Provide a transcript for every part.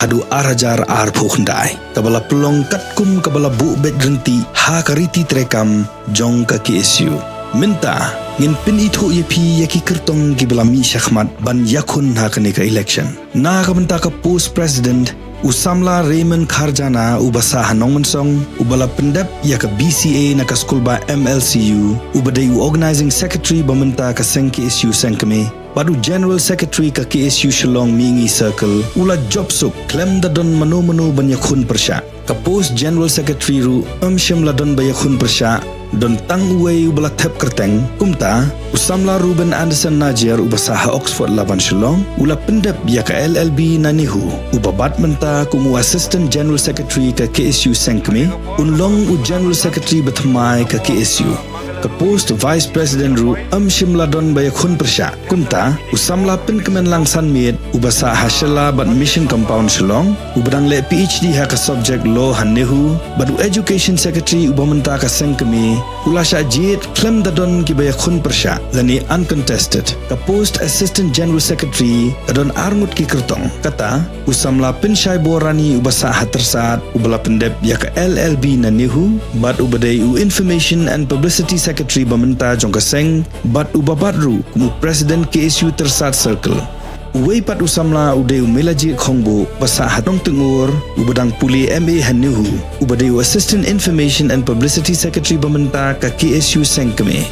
adu arajar ar phukndai kabala pelong katkum kabala bu bet renti ha kariti trekam jong ka KSU minta ngin pin itu yepi yaki kertong gibala mi shakhmat ban yakun ha kane ka election na ka benta ka post president usamla Raymond Kharjana ubasa hanong mensong ubala pendap ya ka BCA na ka school ba MLCU ubadai organizing secretary bamenta ka seng KSU sengkame padu general secretary ka KSU Shillong Mingi Circle ula jobsuk klem dadon manu-manu banyakhun persya ka post general secretary ru amshim ladon banyakhun persya don tang uway ubala thep kerteng kumta usamla Ruben Anderson Najir ubasaha Oxford laban Shillong ula pendap ya ka LLB nanihu ubabat menta kumu assistant general secretary ka KSU sengkame unlong u general secretary batmai ka KSU ka post vice president ru amshim ladon bayakhun persya kumta usamla pin kemen langsan miet ubasa hashala bat mission compound Shillong ubadang le PhD ha ka subject law hanehu badu education secretary ubamenta ka sengkame ulasha jit klem dadon ki bayakhun persya lani uncontested ka post assistant general secretary adon arngut ki kertong kata usamla pin syai borani ubasa hatersat ubala pendep ya ka LLB nanehu bat ubadai u information and publicity secretary bamenta jongkaseng bat ubabadru kumu president KSU tersat circle uwei pat usamla udeu melaji khongbo basa hatong tengur ubadang puli MA hanuhu ubadeu assistant information and publicity secretary bamenta ka KSU sengkame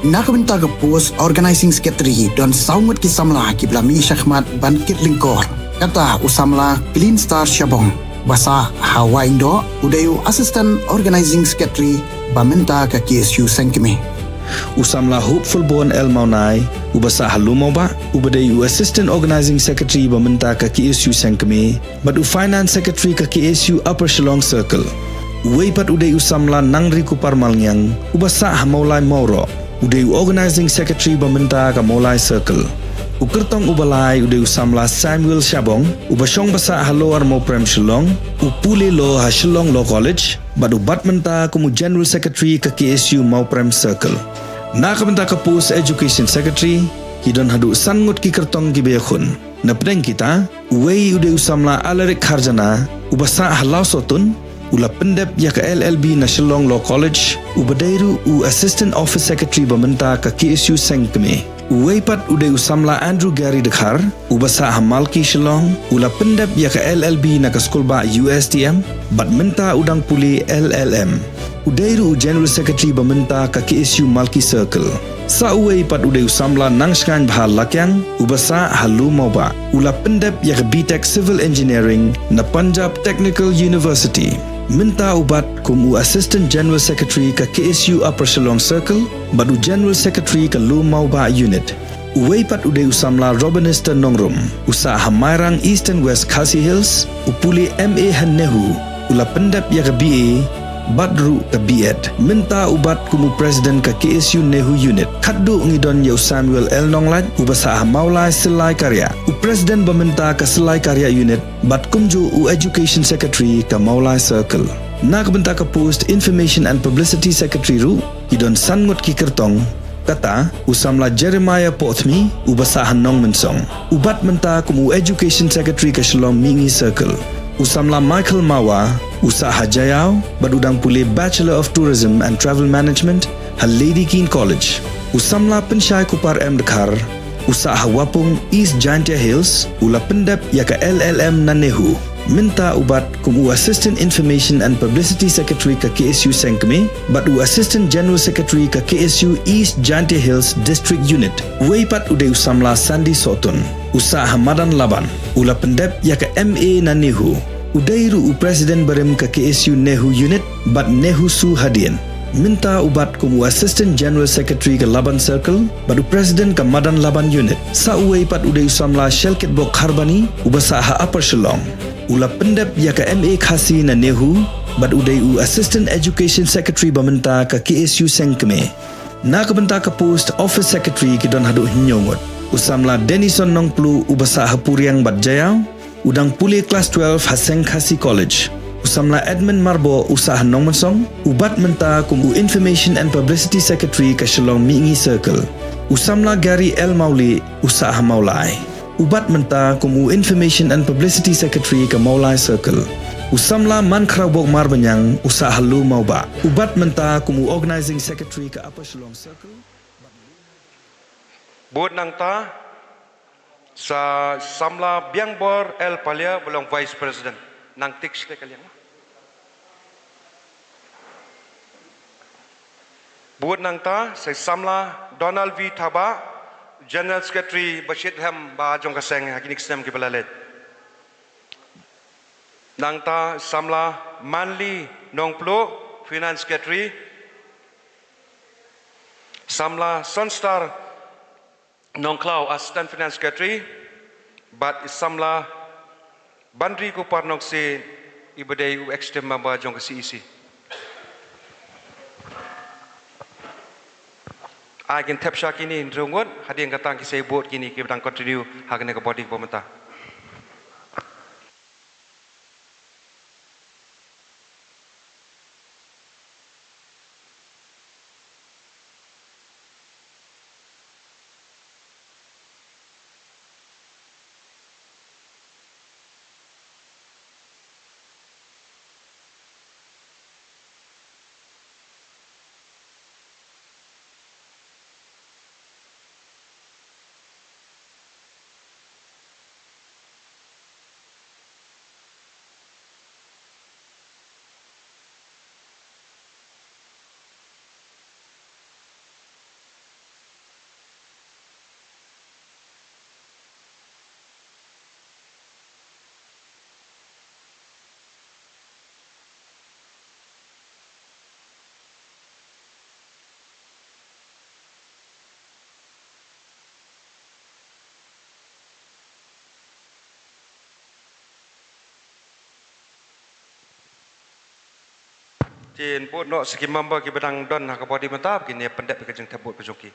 nakabenta ka post organizing secretary don saungut ki samla ki blami shakhmat ban kitlingkor kata usamla clean star shabong basa hawaindo udeu assistant organizing secretary bamenta ka KSU sengkame usamla hopeful born el maunai ubasa halumau ba ubadai u assistant organizing secretary bamenta ka KSU sengkame badu finance secretary ka KSU upper Shillong circle uwei pat udai usamla nangri kupar malnyang ubasa hamaulai mauro udai organizing secretary bamenta ka maulai circle ukertong ubalai udai usamla Samuel Shabong ubasong basa haloar mo prem Shillong upule lo ha Shillong Law College badu batmenta kumu general secretary ka KSU mau prem circle nakabenta ka post education secretary hidon hadu sangut ki kertong ki beyakhun na pedeng kita uwei udai usamla Alaric Kharjana ubasa halau sotun ula pendep ya ka LLB na Shillong Law College ubadairu u assistant office secretary bamenta ka KSU sengkame uwei pat udai usamla Andrew Gary Dekhar ubasa hamalki Shillong ula pendep ya ka LLB na ka school ba USTM badmenta udang puli LLM udairu general secretary bamenta ka KSU Malki Circle sa uwei pat udai usamla nangskan bahal lakyang ubasa halu mauba ula pendep ya ka BTech Civil Engineering na Punjab Technical University minta ubat kumu assistant general secretary ka KSU Upper Shillong Circle badu general secretary ka Lumau Ba unit uwei pat udai usamla Robinister Nongrum usa hamairang East and West Khasi Hills upuli MA hanehu ula pendap ya ka BA badru ka BEd minta ubat kumu president ka KSU Nehu unit khaddu ngidon ya Samuel L Nonglat ubasa hamaulai selai karya u president bamenta ka selai karya unit bat kumju u education secretary ka maulai circle nak benta ka post information and publicity secretary ru hidon sangut ki kertong kata usamla Jeremiah Pothmi ubasa hanong mensong ubat menta kumu education secretary ka Shillong Mingi circle usamla Michael Mawa usaha Jayau badudang pule Bachelor of Tourism and Travel Management ha Lady Keane College usamla pensyai kupar M Dekhar usaha Wapung East Giantia Hills ula pendap ya ka LLM nanehu minta ubat kumu assistant information and publicity secretary ka KSU sengkame badu assistant general secretary ka KSU East Giantia Hills district unit weipat udai usamla Sandy Sotun usaha Madan Laban ula pendap ya ka MA nanehu udairu u president barem ka KSU Nehu unit bat Nehu Su Hadian minta ubat kumu assistant general secretary ka Laban circle badu president ka Madan Laban unit sa uwei pat udai usamla Shelkit Bok Harbani ubasa ha Upper Shillong ula pendap ya ka MA Khasi na Nehu bad udai u assistant education secretary bamenta ka KSU sengkame na kabenta ka post office secretary ki don hadu hinyongot usamla Denison Nongplu ubasa ha Puriang Bat Jayau udang puli kelas 12 Haseng Khasi College usamla Edmund Marbo usaha Nongmensong ubat menta kumu information and publicity secretary ka Shillong Mingi Circle usamla Gary L Mauli usaha Maulai Ubat menta kumu Information and Publicity Secretary ke Maulai Circle. Usamla man krawbok marbanyang usa halu mau ba. Ubat menta kumu Organizing Secretary ke Upper Shillong Circle. Buat nang ta sa samla biang bor El Palia belong Vice President nang tiks ke kalian. Buat nang ta sa samla Donald V Thaba General Secretary Bashir Ham ba jong kaseng hakinik sem ke balalet. Nang ta samla Manli Nongplo Finance Secretary samla Sunstar Nongklau Assistant Finance Secretary but samla Bandri Kupar Nongse ibadai u extrem mamba jong CEC. Agen tap syak ini ndrongot hadiang katang kisai board kini ke batang continue hakne ke body pemerintah. Jen buat nak segi mamba ke batang don hak body mentap kini pendek berkejeng tabut berjoki.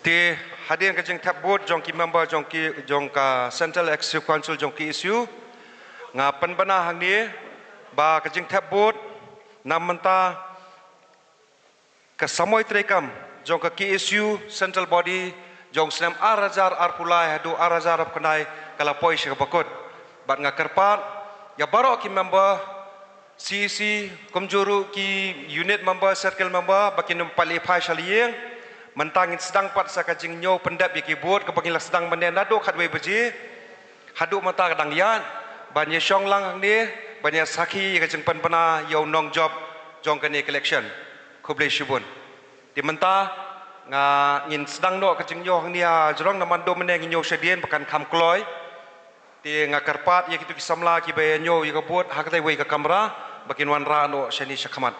Ti hadian kejeng tabut jong ki member jong ka Central Executive Council jong ki issue nga penbana hang ni ba kejeng tabut nam menta ke samoi trekam jong ke KSU central body jong senam arajar arpulai hadu arajar ap kenai kala poi se bakot bat ngakarpat ya baro ki member CEC komjuru ki unit member circle member bakin pali phai shalieng mentangin sedang pat sakajing nyo pendap ki board ke bangila sedang menenado khatwe beji hadu mata kadang yan banyak syong lang ni banyak sakhi ke jeng penpana yau nong job jong kene collection kublai shubun di menta nga ngin sedang no ke jeng nyo hang nia jorong naman do meneng nyo sedien bakan kam kloy ti nga karpat ye kitu kisamla ki be nyo ye kabut haktai wei ka kamera bakin wan ra no shani shakhamat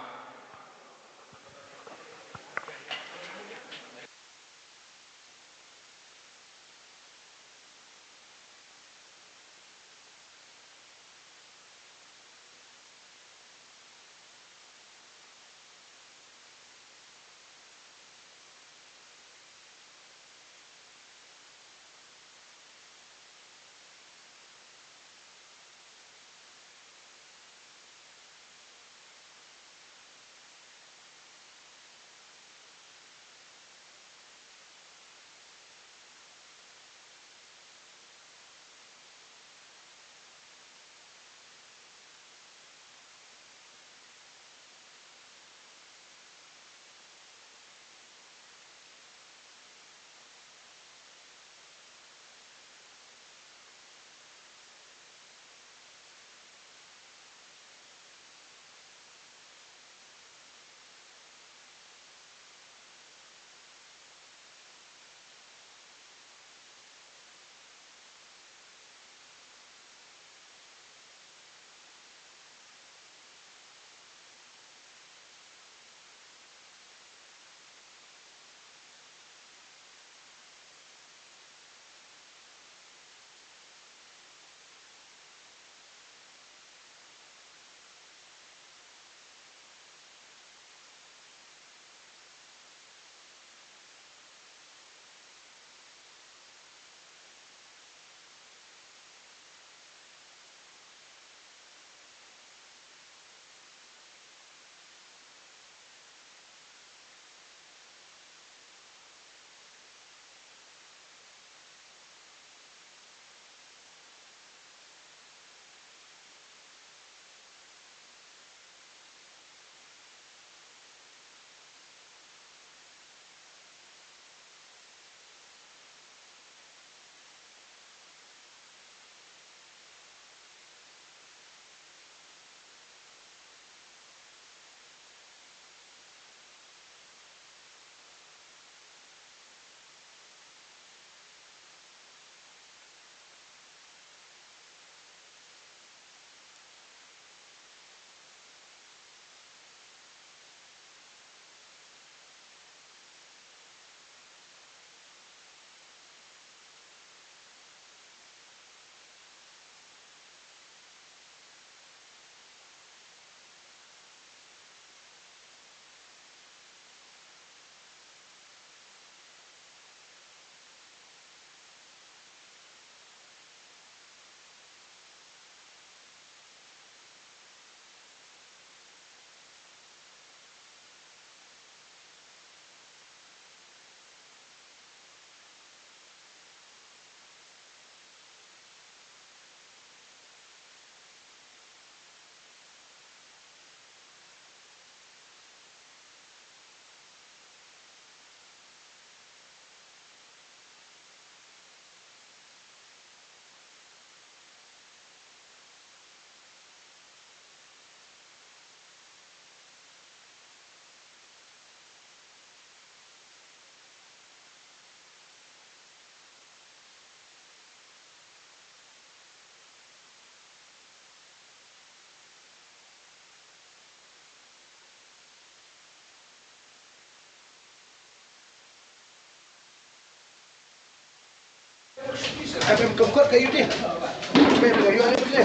Kami kemkot kayu ni. Kami kayu ada ni.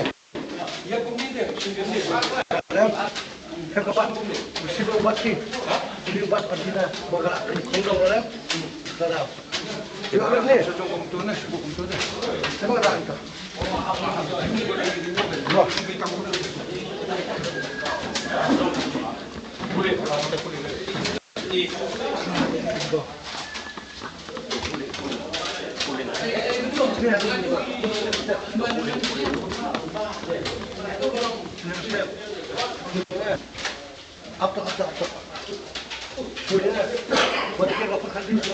ya kumni de sendiri Saya kapan mesti buat ni. Jadi buat percina bergerak kongdong dalam. Dalam. Juga dalam ni. sejong kumtuna sibuk kumtuna Saya bergerak itu. Apa? Boleh nak? Boleh kita lakukan dulu.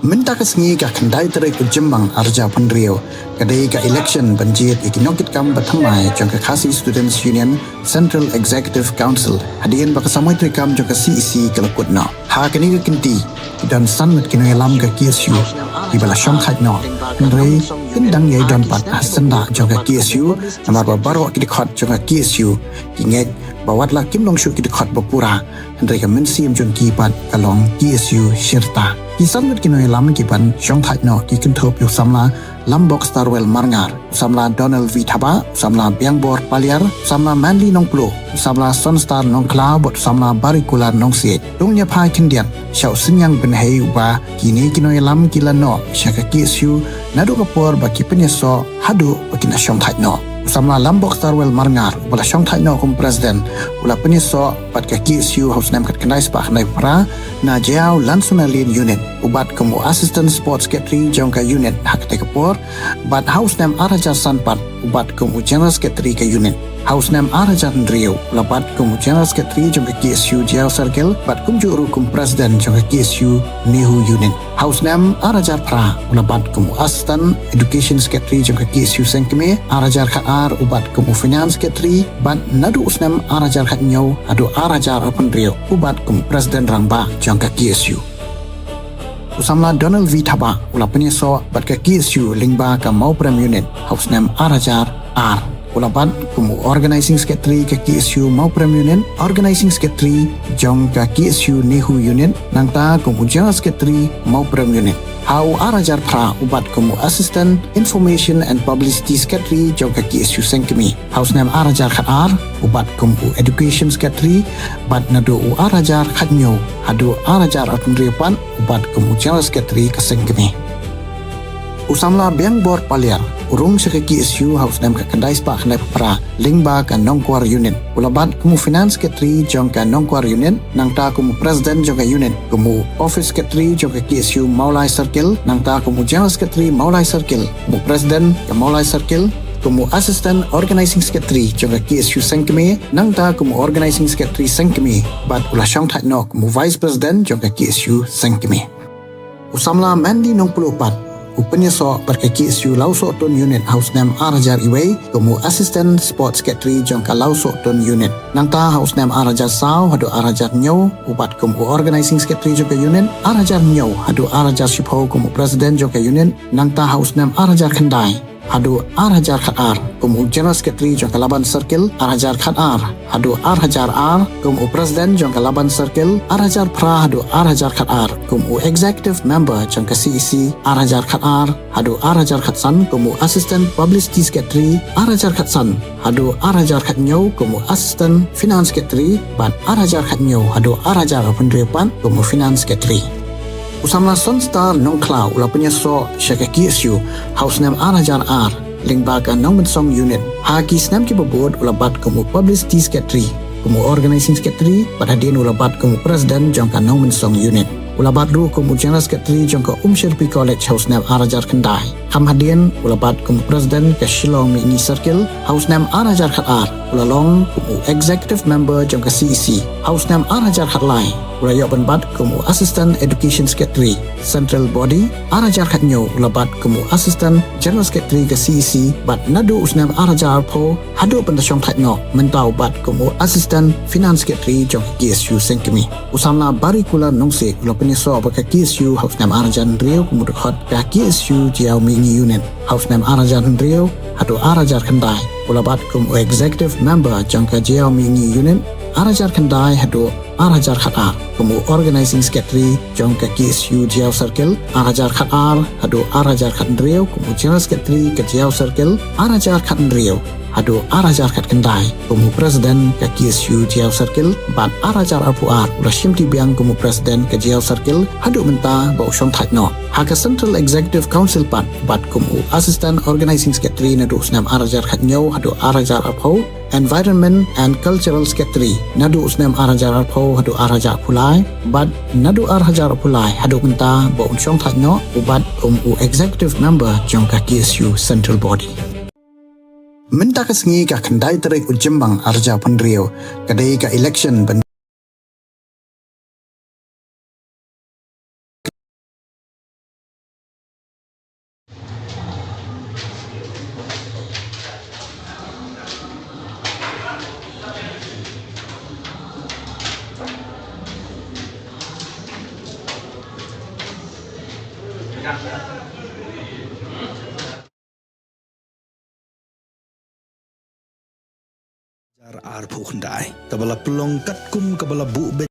Minta kesengi ka kendai terik Jembang Arja Penrio kadai ka election banjit ikinokit kam bathamai jong ka Khasi Students Union Central Executive Council hadian ba kasamai trikam jong ka CEC kalakutna ha kani ka kinti dan sanmet kini lam ka KSU di bala syam khatno ndrei kendang yai don pat asanda jong ka KSU namar ba baro ki khot jong ka KSU kinget bawat la kim long shu ki khot bapura ndrei ka mensim jong ki pat kalong KSU Shirta kisan mit kinoy lam ki pan syong khatno ki kinthop yu samla Lambok Starwell Marngar, samla Donald V Thaba, samla Biangbor Paliar, samla Manly Nongplo, samla Sunstar Nongklau bot samla Barikular Nongsiet. Dongnya pai kindian, syau senyang benhei uba kini kinoy lam kilano syaka KSU nadu kapor baki penyeso hadu baki na syong khatno. Samla Lambok Starwell Marngar, bala syong khatno kum presiden, ula penyeso bat ka KSU haus nam kat kendai spa kendai pra na jauh Lansunalin unit ubat kamu assistant sports secretary jongka unit hak te kapor bat house name Araja Sanpat ubat kamu general secretary ke unit house name Araja Ndrio labat kamu general secretary jongka KSU jauh circle bat kum juru kum president jongka KSU Nehu unit house name Araja Pra labat kamu assistant education secretary jongka KSU Sengkeme Araja Khaar ubat kamu finance secretary bat nadu usnam Araja Khatnyau adu Araja Pendrio ubat kamu president Rangba jongka KSU Usamla Donald V Thaba ula penyeso bat ka KSU lingba ka mau prem unit house name Arajar R ula bat kumu organizing secretary ka KSU mau prem unit organizing secretary jong ka KSU Nehu unit nangta kumu general secretary mau prem unit Hau Arajar Pra ubat kumu assistant information and publicity secretary jong ka KSU Sengkemi house name Arajar Khaar ubat kumu education secretary bat nadu u Arajar Khatnyo hadu Arajar Atundripan ubat kumu general secretary ka Sengkemi Usamla biang bor paliar urung sa KSU House nem ka kandai spa kandai pra lingba ka nongkwar unit ulabat kumu finance secretary jong ka nongkwar unit nang ta kumu president jong ka unit kumu office secretary jong ka KSU Maulai Circle nang ta kumu general secretary Maulai Circle kumu president ka Maulai Circle kumu assistant organizing secretary jong ka KSU Sengkeme nang ta kumu organizing secretary Sengkeme bat ulah syong that no kumu vice president jong ka KSU Sengkeme. Usamla Mandy nong pulupat upanya so berka KSU Lauso Ton Unit House Nam Arajar Iway kumu assistant sports secretary jong ka Lauso Ton Unit nang ta House Nam Arajar Sao hadu Arajar Nyo ubat kumu organizing secretary jong ka unit Arajar Nyo hadu Arajar Shipho kumu president jong ka unit nang ta House Nam Arajar Khandai hadu Arajar Khatar kumu general secretary jong ka Laban Circle Arajar Khatar hadu Arajar R kumu president jong ka Laban Circle Arajar Pra hadu Arajar Khatar kumu executive member jong ka CEC Arajar Khatar hadu Arajar Khatsan kumu assistant publicity secretary Arajar Khatsan hadu Arajar Khatnyo kumu assistant finance secretary ban Arajar Khatnyo hadu Arajar Pendiripan kumu finance secretary. Usamla Sunstar Nong Clau ula penyeso syaka KSU House Nam Arajar R lingbaga Nong Mensong Unit haki snam ki babod ula bat kumu publicity secretary kumu organizing secretary pada din ula bat kumu president jongka Nong Mensong Unit ula bat ru kumu general secretary jongka Shirpi College House Nam Arajar Kendai kam hadien ula bat kumu president ke Shillong Mini Circle House Nam Arajar Khatar ula long kumu executive member jongka CEC House Nam Arajar Khatlai Ula bat kumu assistant education secretary central body Arajar Khatnyo ula bat kumu assistant general secretary ke CEC bat nadu usnam Arajar Po hadu pendasyong khatno mentau bat kumu assistant finance secretary jong KSU Sengkemi usamna bari kula nongse ula penyeso baka KSU House Nam Arajar Rio kumu dekhot ka KSU Jiao Mini Unit House Nam Arajar Rio hadu Arajar Kendai ula bat kumu executive member jong ka Jiao Mini Unit Arajar Kendai hadu Arajar Khatar kumu organizing secretary jong ka KSU Jiao Circle Arajar Khatar hadu Arajar Khatnrio kumu general secretary ke Jiao Circle Arajar Khatnrio hadu Arajar Khatkendai kumu president ke KSU Jiao Circle bat Arajar Arpuar ula shimti biang kumu president ke Jiao Circle hadu menta bau syong thatno haka central executive council bat kumu assistant organizing secretary nadu usnam Arajar Khatnyo hadu Arajar Arpo environment and cultural secretary nadu usnam Arajar Arpo hadu Arajar Pulai bat nadu Arajar Pulai hadu menta bau syong thatno ubat kumu executive member jong ka KSU central body. Minta kesengi ka kendai terik ujembang Arja Pendrio kadai ka election Ar Pukhandai kabala pelong katkum kabala bu be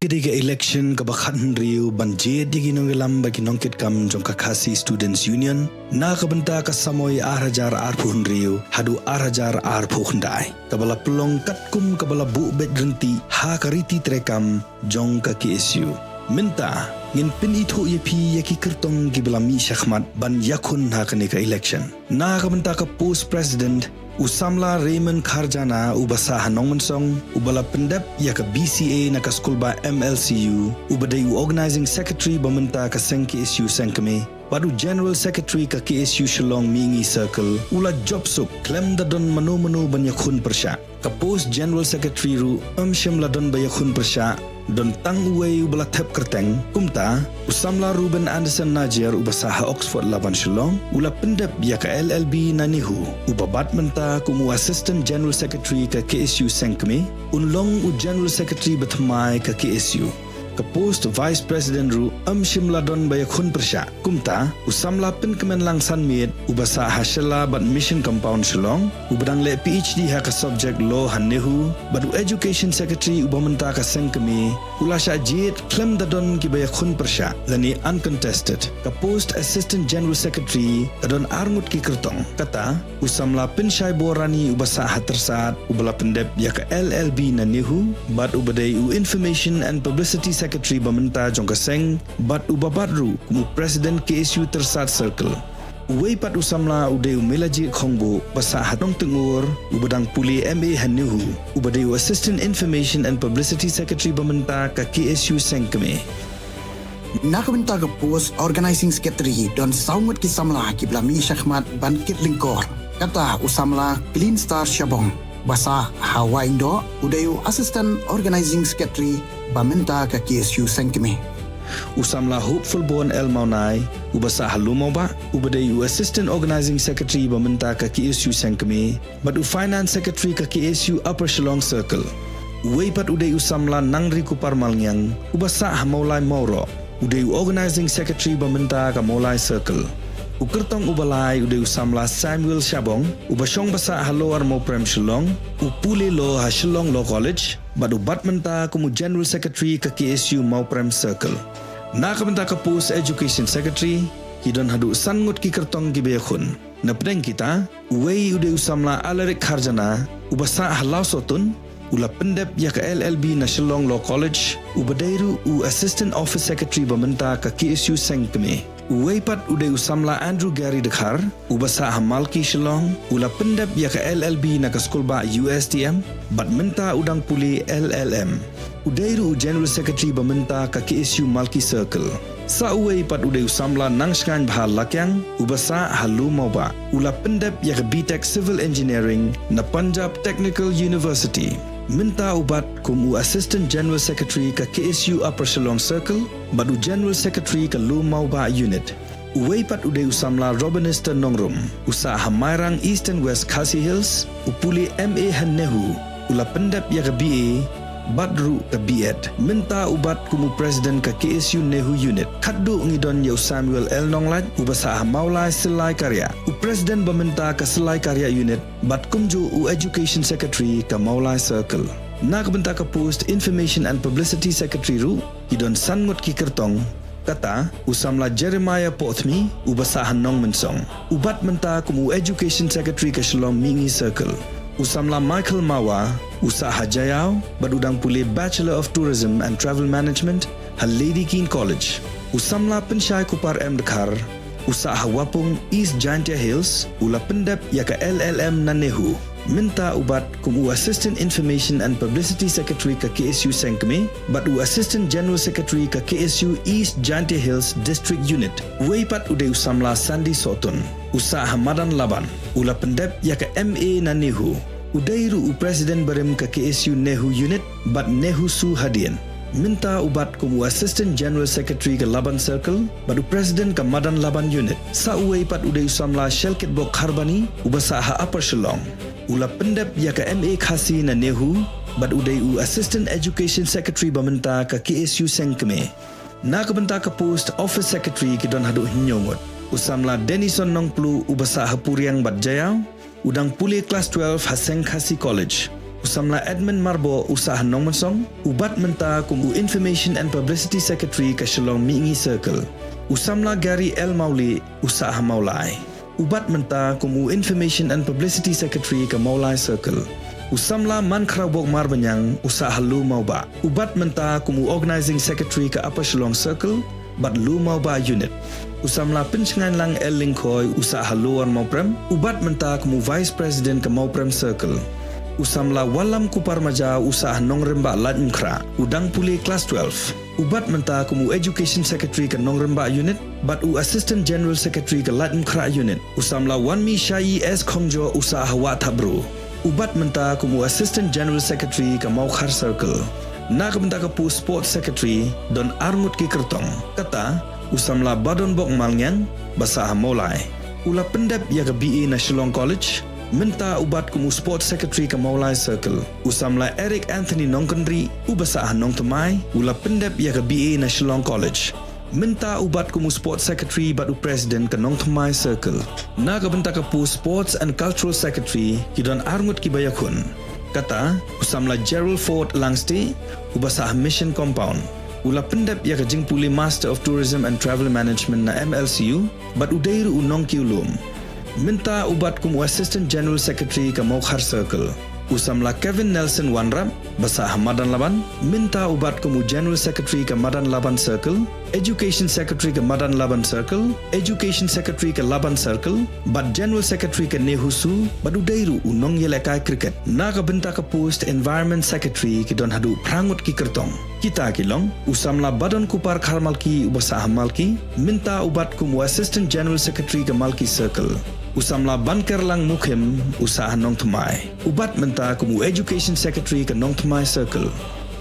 kediga election kabakhan riu banje digi nongelam bagi nongkit kam jong kakasi students union na kabenta ka samoy Arajar Ar Pukhandriu hadu Arajar Ar Pukhandai kabala pelong katkum kabala bu be drenti ha kariti trekam jong ka KSU minta ngin pin itu yepi yaki kertong giblami shakhmat ban yakun ha kanika election na kabenta ka post president Usamla Raymond Kharjana ubasa Nong Mensong ubala pendep ya ka BCA na ka school ba MLCU ubadai organizing secretary bamenta ka KSU Sengkeme padu general secretary ka KSU Shillong Mini Circle ula job suk klem da don manu banyakhun persya ka post general secretary ru shimla don banyakhun persya don tang uway ubala thep kerteng kumta usamla Ruben Anderson Najir ubasaha Oxford Laban Shillong ula pendep ya ka LLB nanihu ubabat menta kumu assistant general secretary ka KSU Sengkeme unlong u general secretary batmai ka KSU ka post vice president ru shimla don bayakhun persya kumta usamla pin kemenlang sanmit ubasa hasela bat mission compound Shillong ubadang le PhD ha ka subject law hanehu badu education secretary ubamenta ka Sengkeme ulasha jit klem dadon ki bayakhun persya lani uncontested ka post assistant general secretary dadon arngut ki kertong kata usamla pin syai borani ubasa hatersat ubala pendep ya ka LLB nanehu bat ubadai u information and publicity Secretary Bamenta Jongkaseng bat ubabadru kumu President KSU Tersat Circle. Uwei pat usamla udeu melaji khongbo basa hatong tengur ubadang puli MA Hanuhu ubadeu Assistant Information and Publicity Secretary Bamenta ka KSU Sengkeme. Nakabenta ke pos Organizing Secretary dan saungut ki samla ki blami Syahmat ban Kirlingkor. Kata usamla Clean Star Syabong. Basa Hawa Indo udeu Assistant Organizing Secretary Bamenta ka KSU Sengkeme. Usamla Hopeful Born El Maunai ubasa halumauba ubadeu Assistant Organizing Secretary Bamenta ka KSU Sengkeme badu Finance Secretary ka KSU Upper Shillong Circle. Uweipat udeu usamla Nangri Kupar Malngyang ubasa Maulai Mauro udeu Organizing Secretary Bamenta ka Maulai Circle. Ukertong ubalai udeu usamla Samuel Syabong ubasong basa haloar mo Prem Shillong upule lo ha Shillong Law College badu batmenta kumu General Secretary ka KSU Mau Prem Circle. Nakabenta ka Post Education Secretary hidon hadu sangut ki kertong gibekhun. Na pedeng kita uwei udeu usamla Alaric Kharjana ubasa halau sotun ula pendep ya ka LLB na Shillong Law College ubadairu u Assistant Office Secretary Bamenta ka KSU Sengkeme. Uweipat udeu usamla Andrew Gary Dekhar ubasa Hamalki Shillong ula pendep ya ka LLB na ka Skulba USTM batmenta udang puli LLM. Udairu General Secretary Bamenta ka KSU Malki Circle. Sa uweipat udeu usamla Nangskan Bahal Lakyang ubasa Halu Mauba ula pendep ya ka BTech Civil Engineering na Punjab Technical University. Minta ubat kumu Assistant General Secretary ka KSU Upper Shillong Circle badu General Secretary ka Lumauba Unit. Uweipat udeu usamla Robinister Nongrum usaha Mairang East and West Khasi Hills upuli MA Hanehu ula pendep ya ka BA Badru ka BEd. Minta ubat kumu President ka KSU Nehu Unit. Kaddu ngidon yau Samuel L. Nonglaj ubasa Maulai Selai Karya. U President Bamenta ka Selai Karya Unit bat kumju u Education Secretary ka Maulai Circle. Nakabenta ka Post Information and Publicity Secretary ru hidon sangut ki kertong kata usamla Jeremiah Pothmi ubasa Hanong Mensong. Ubat menta kumu Education Secretary ka Shillong Mingi Circle. Usamla Michael Mawa usaha Jayau badudang pulih Bachelor of Tourism and Travel Management ha Lady Keane College. Usamla Pensyai Kupar M. Dekhar usaha Wapung East Giantia Hills ula pendep ya ka LLM na Nehu. Minta ubat kumu Assistant Information and Publicity Secretary ka KSU Sengkeme badu Assistant General Secretary ka KSU East Giantia Hills District Unit. Weipat udeu usamla Sandy Sotun usaha Madan Laban ula pendep ya ka MA na Nehu. Udairu u President Barim ka KSU Nehu Unit bat Nehu Su Hadian. Minta ubat kumu Assistant General Secretary ka Laban Circle badu President ka Madan Laban Unit. Sa uweipat udeu usamla Shelkit Bok Kharbani ubasa ha Upper Shillong. Ula pendep ya ka MA Khasi na Nehu bad udeu Assistant Education Secretary Bamenta ka KSU Sengkeme. Nakabenta ka Post Office Secretary ki don hadu hinyongot. Usamla Denison Nongplu ubasa ha Puriang bat Jayau udang puli Class 12 ha Seng Khasi College. Usamla Edmund Marbo usaha Nongmensong ubat menta kumu Information and Publicity Secretary ka Shillong Mingi Circle. Usamla Gary L. Mauli usaha Maulai. Ubat menta kumu Information and Publicity Secretary ka Maulai Circle. Usamla Man Krawbok Marbanyang usaha Lu Mauba. Ubat menta kumu Organizing Secretary ka Upper Shillong Circle bat Lu Mauba Unit. Usamla Pinchangan Lang L. Lingkhoy usaha Luar Mauprem. Ubat menta kumu Vice President ka Mauprem Circle. Usamla Walam Kupar Maja usaha Nongremba Latmkra udang puli Class 12. Ubat menta kumu Education Secretary ka Nongremba Unit bat u Assistant General Secretary ka Latmkra Unit. Usamla Wanmi Shai S. Khongjo usaha Wat Habru. Ubat menta kumu Assistant General Secretary ka Maukhar Circle. Nakabenta ka pu Sports Secretary don Armut ki Kertong. Kata usamla Badon Bok Malngyang basaha Maulai. Ula pendep ya ka BA na Shillong College. Minta ubat kumu Sports Secretary ka Maulai Circle. Usamla Eric Anthony Nongkendri ubasa Nong Temai ula pendep ya ka BA na Shillong College. Minta ubat kumu Sports Secretary batu President ka Nong Temai Circle. Nakabenta ka pu Sports and Cultural Secretary kidon Armut ki Bayakun. Kata usamla Gerald Ford Langste ubasa Mission Compound. Ula pendep ya ka Jingpuli Master of Tourism and Travel Management na MLCU bat udairu unong kiulum. Minta ubat kumu Assistant General Secretary ka Maukhar Circle. Usamla Kevin Nelson Wanrap Basah Madan Laban minta ubat kumu General Secretary ke Madan Laban Circle, Education Secretary ke Madan Laban Circle, Education Secretary ke Laban Circle, Bad General Secretary ke Nehusu, Badu Dairu unong yelekai kriket. Naga benta ke post Environment Secretary ke don hadu prangut ki kertong. Kita kilong usamla Badan Kupar Kharmalki ubasah Malki minta ubat kumu Assistant General Secretary ke Malki Circle. Usamla Banker Lang Mukhim usaha Nong Thmai. Ubat menta kumu Education Secretary ke Nong Thmai Circle.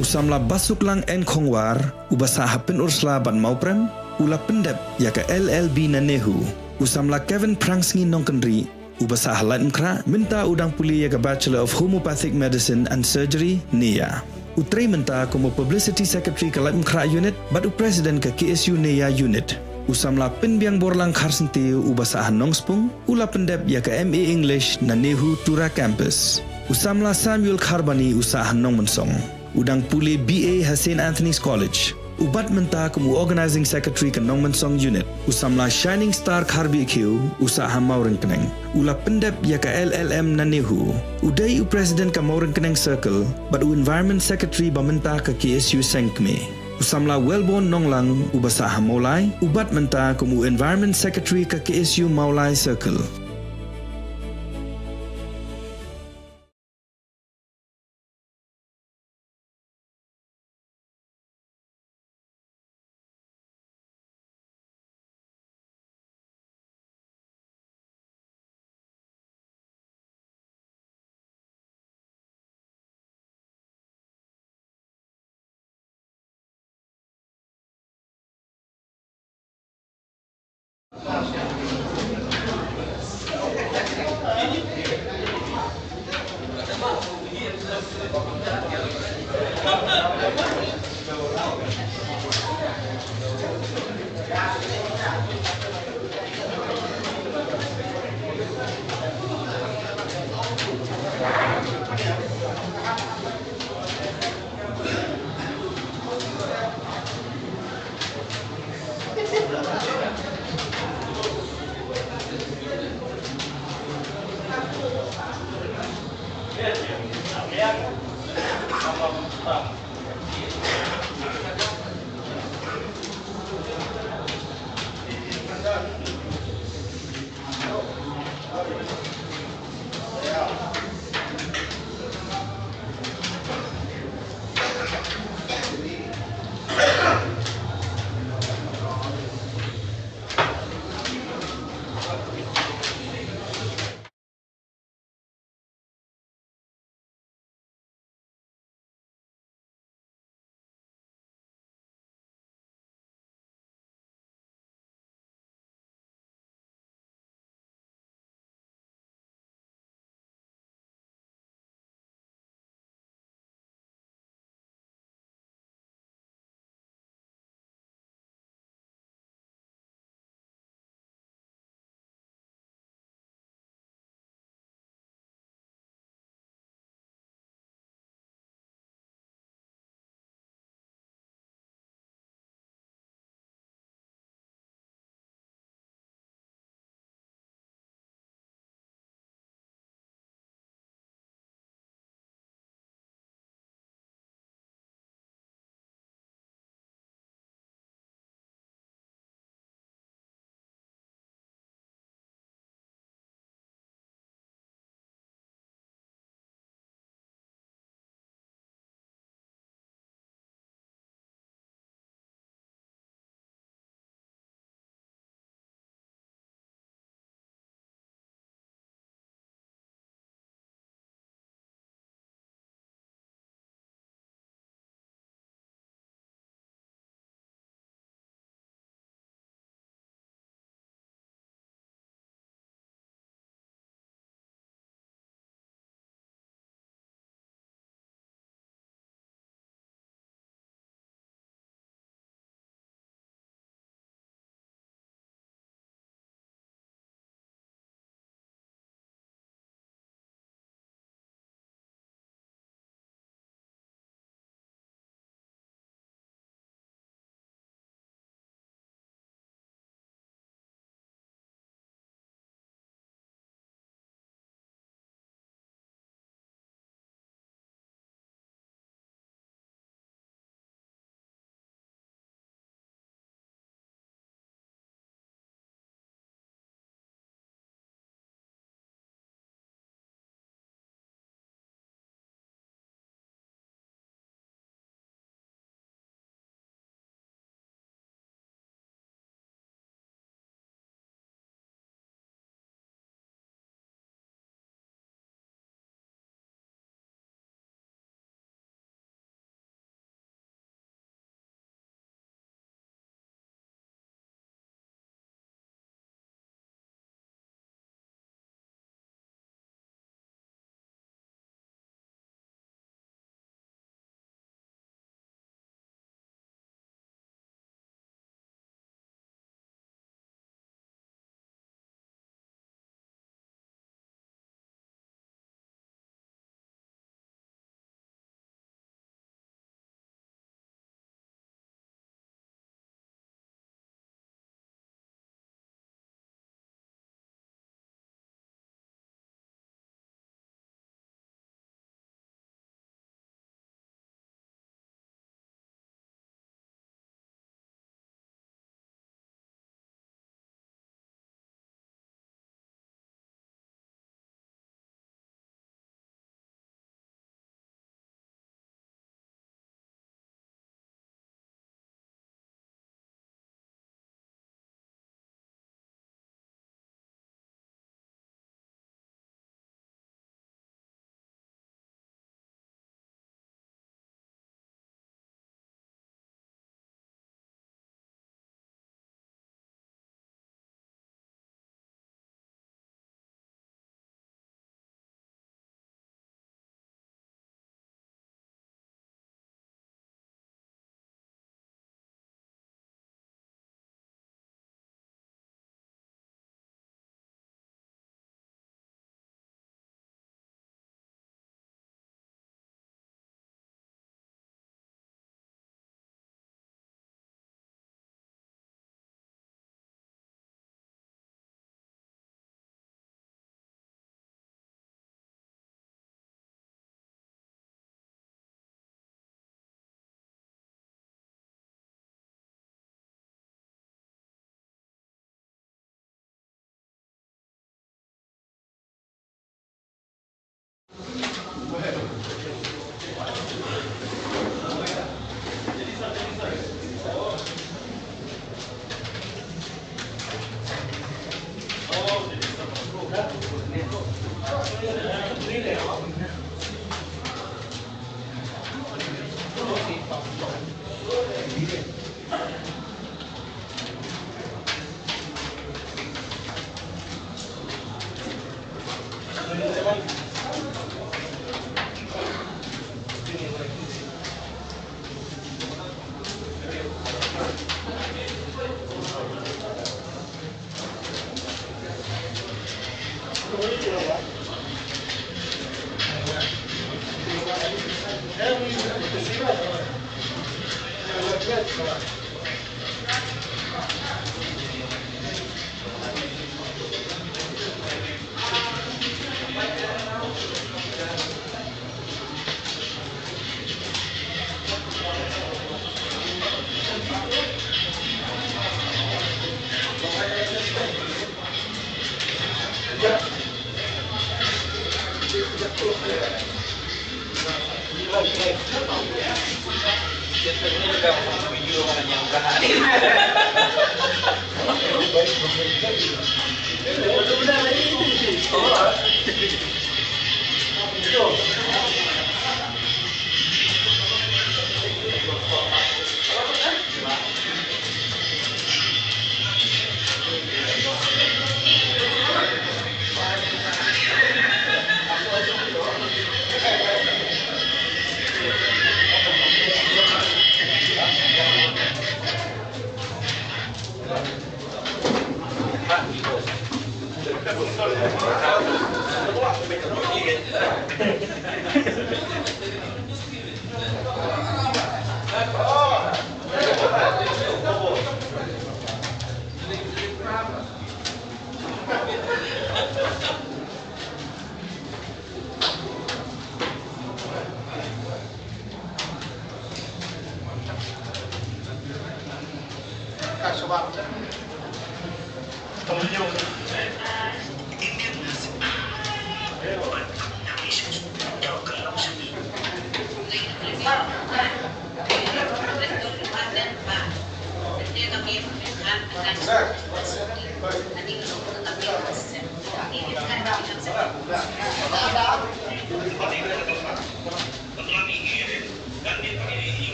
Usamla Basuk Lang N Khongwar ubasaha Pin Ursla Ban Mauprem ula pendep ya ke LLB na Nehu. Usamla Kevin Prangsngi Nong Kendri ubasaha Lain Mkra minta udang puli ya ke Bachelor of Homeopathic Medicine and Surgery NIA. Utrai menta kumu Publicity Secretary ke Lain Mkra Unit badu President ke KSU NIA Unit. Usamla Pinbiang Borlang Kharsenti ubasahan Nongspung ula pendep ya ke MA English na Nehu Tura Campus. Usamla Samuel Kharbani usahan Nong Mensong. Udang puli BA Hussein Anthony's College. Ubat menta kumu Organizing Secretary ke Nong Mensong Unit. Usamla Shining Star Kharbi Q usaha Maurengkeneng. Ula pendep ya ke LLM na Nehu. Udai President ke Maurengkeneng Circle badu Environment Secretary bamenta ke KSU Sengkme. Usamla Wellborn Nonglang ubasaha Maulai, ubat menta kumu Environment Secretary ke KSU Maulai Circle.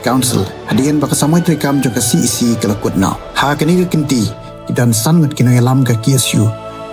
Council hadian baka samoi trikam jong ka CEC kelakut no ha kani ka kinti kidan san ngut kinoy lam ka KSU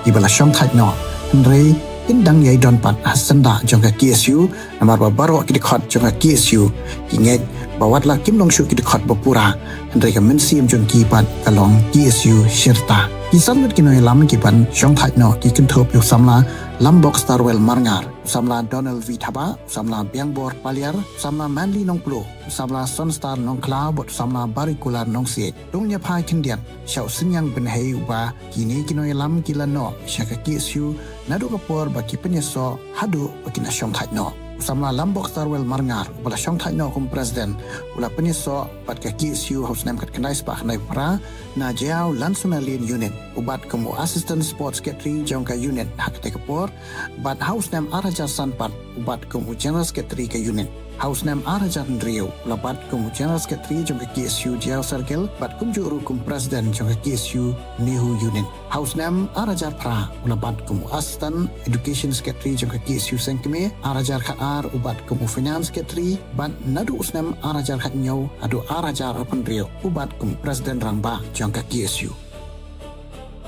ibala syong thaj no Andre indang yai don pat hasanda jong ka KSU namar ba baro kidikhot jong ka KSU kinget bawat la kim long shu kidikhot bapura Andre ka mensim jong ki pat kalong KSU Shirta kisan ngut kinoy lam ki pan syong thaj no ki kinthop yu samla Lambok Starwell Marngar, samla Donald V. Thaba, samla Biangbor Paliar, samla Manly Nong Plo, samla Sunstar Nong Klau, bot samla Barikular Nong Siet. Dongnya Pai Kindian, Xiao Sinyang Ben Hei Uba, Kini Kinoy Lam Kila No, Shaka KSU, Nadu Kapor Baki Penyeso, Hadu Baki Nasyong Thaj No. Samla Lambok Starwell Marngar, Bala Syong Thaj No kum Presiden, Ula Penyeso, Bat ka KSU Haus Nem Kat Kendai Spak Kendai Pra, Na Jiao Lansuna Lin Unit, Ubat Kumu Assistant Sports Secretary Jongka Unit Hak Tekapor, Bat Haus Nem Arajar Sanpat, Ubat Kumu General Secretary ka Unit. Haus Nem Arajar Ndriyo, Ulabat Kumu General Secretary Jongka KSU Jiao Circle, Bat Kum Juru Kum Presiden Jongka KSU Nihu Unit. Haus Nem Arajar Pra, Ulabat Kumu Assistant Education Secretary Jongka KSU Sengkeme, Arajar Khaar, Ubat Kumu Finance Secretary, Bat Nadu Usnem Arajar Khatnyau, Adu Arajar Apandriyo, Ubat Kumu Presiden Rangba Jongka KSU.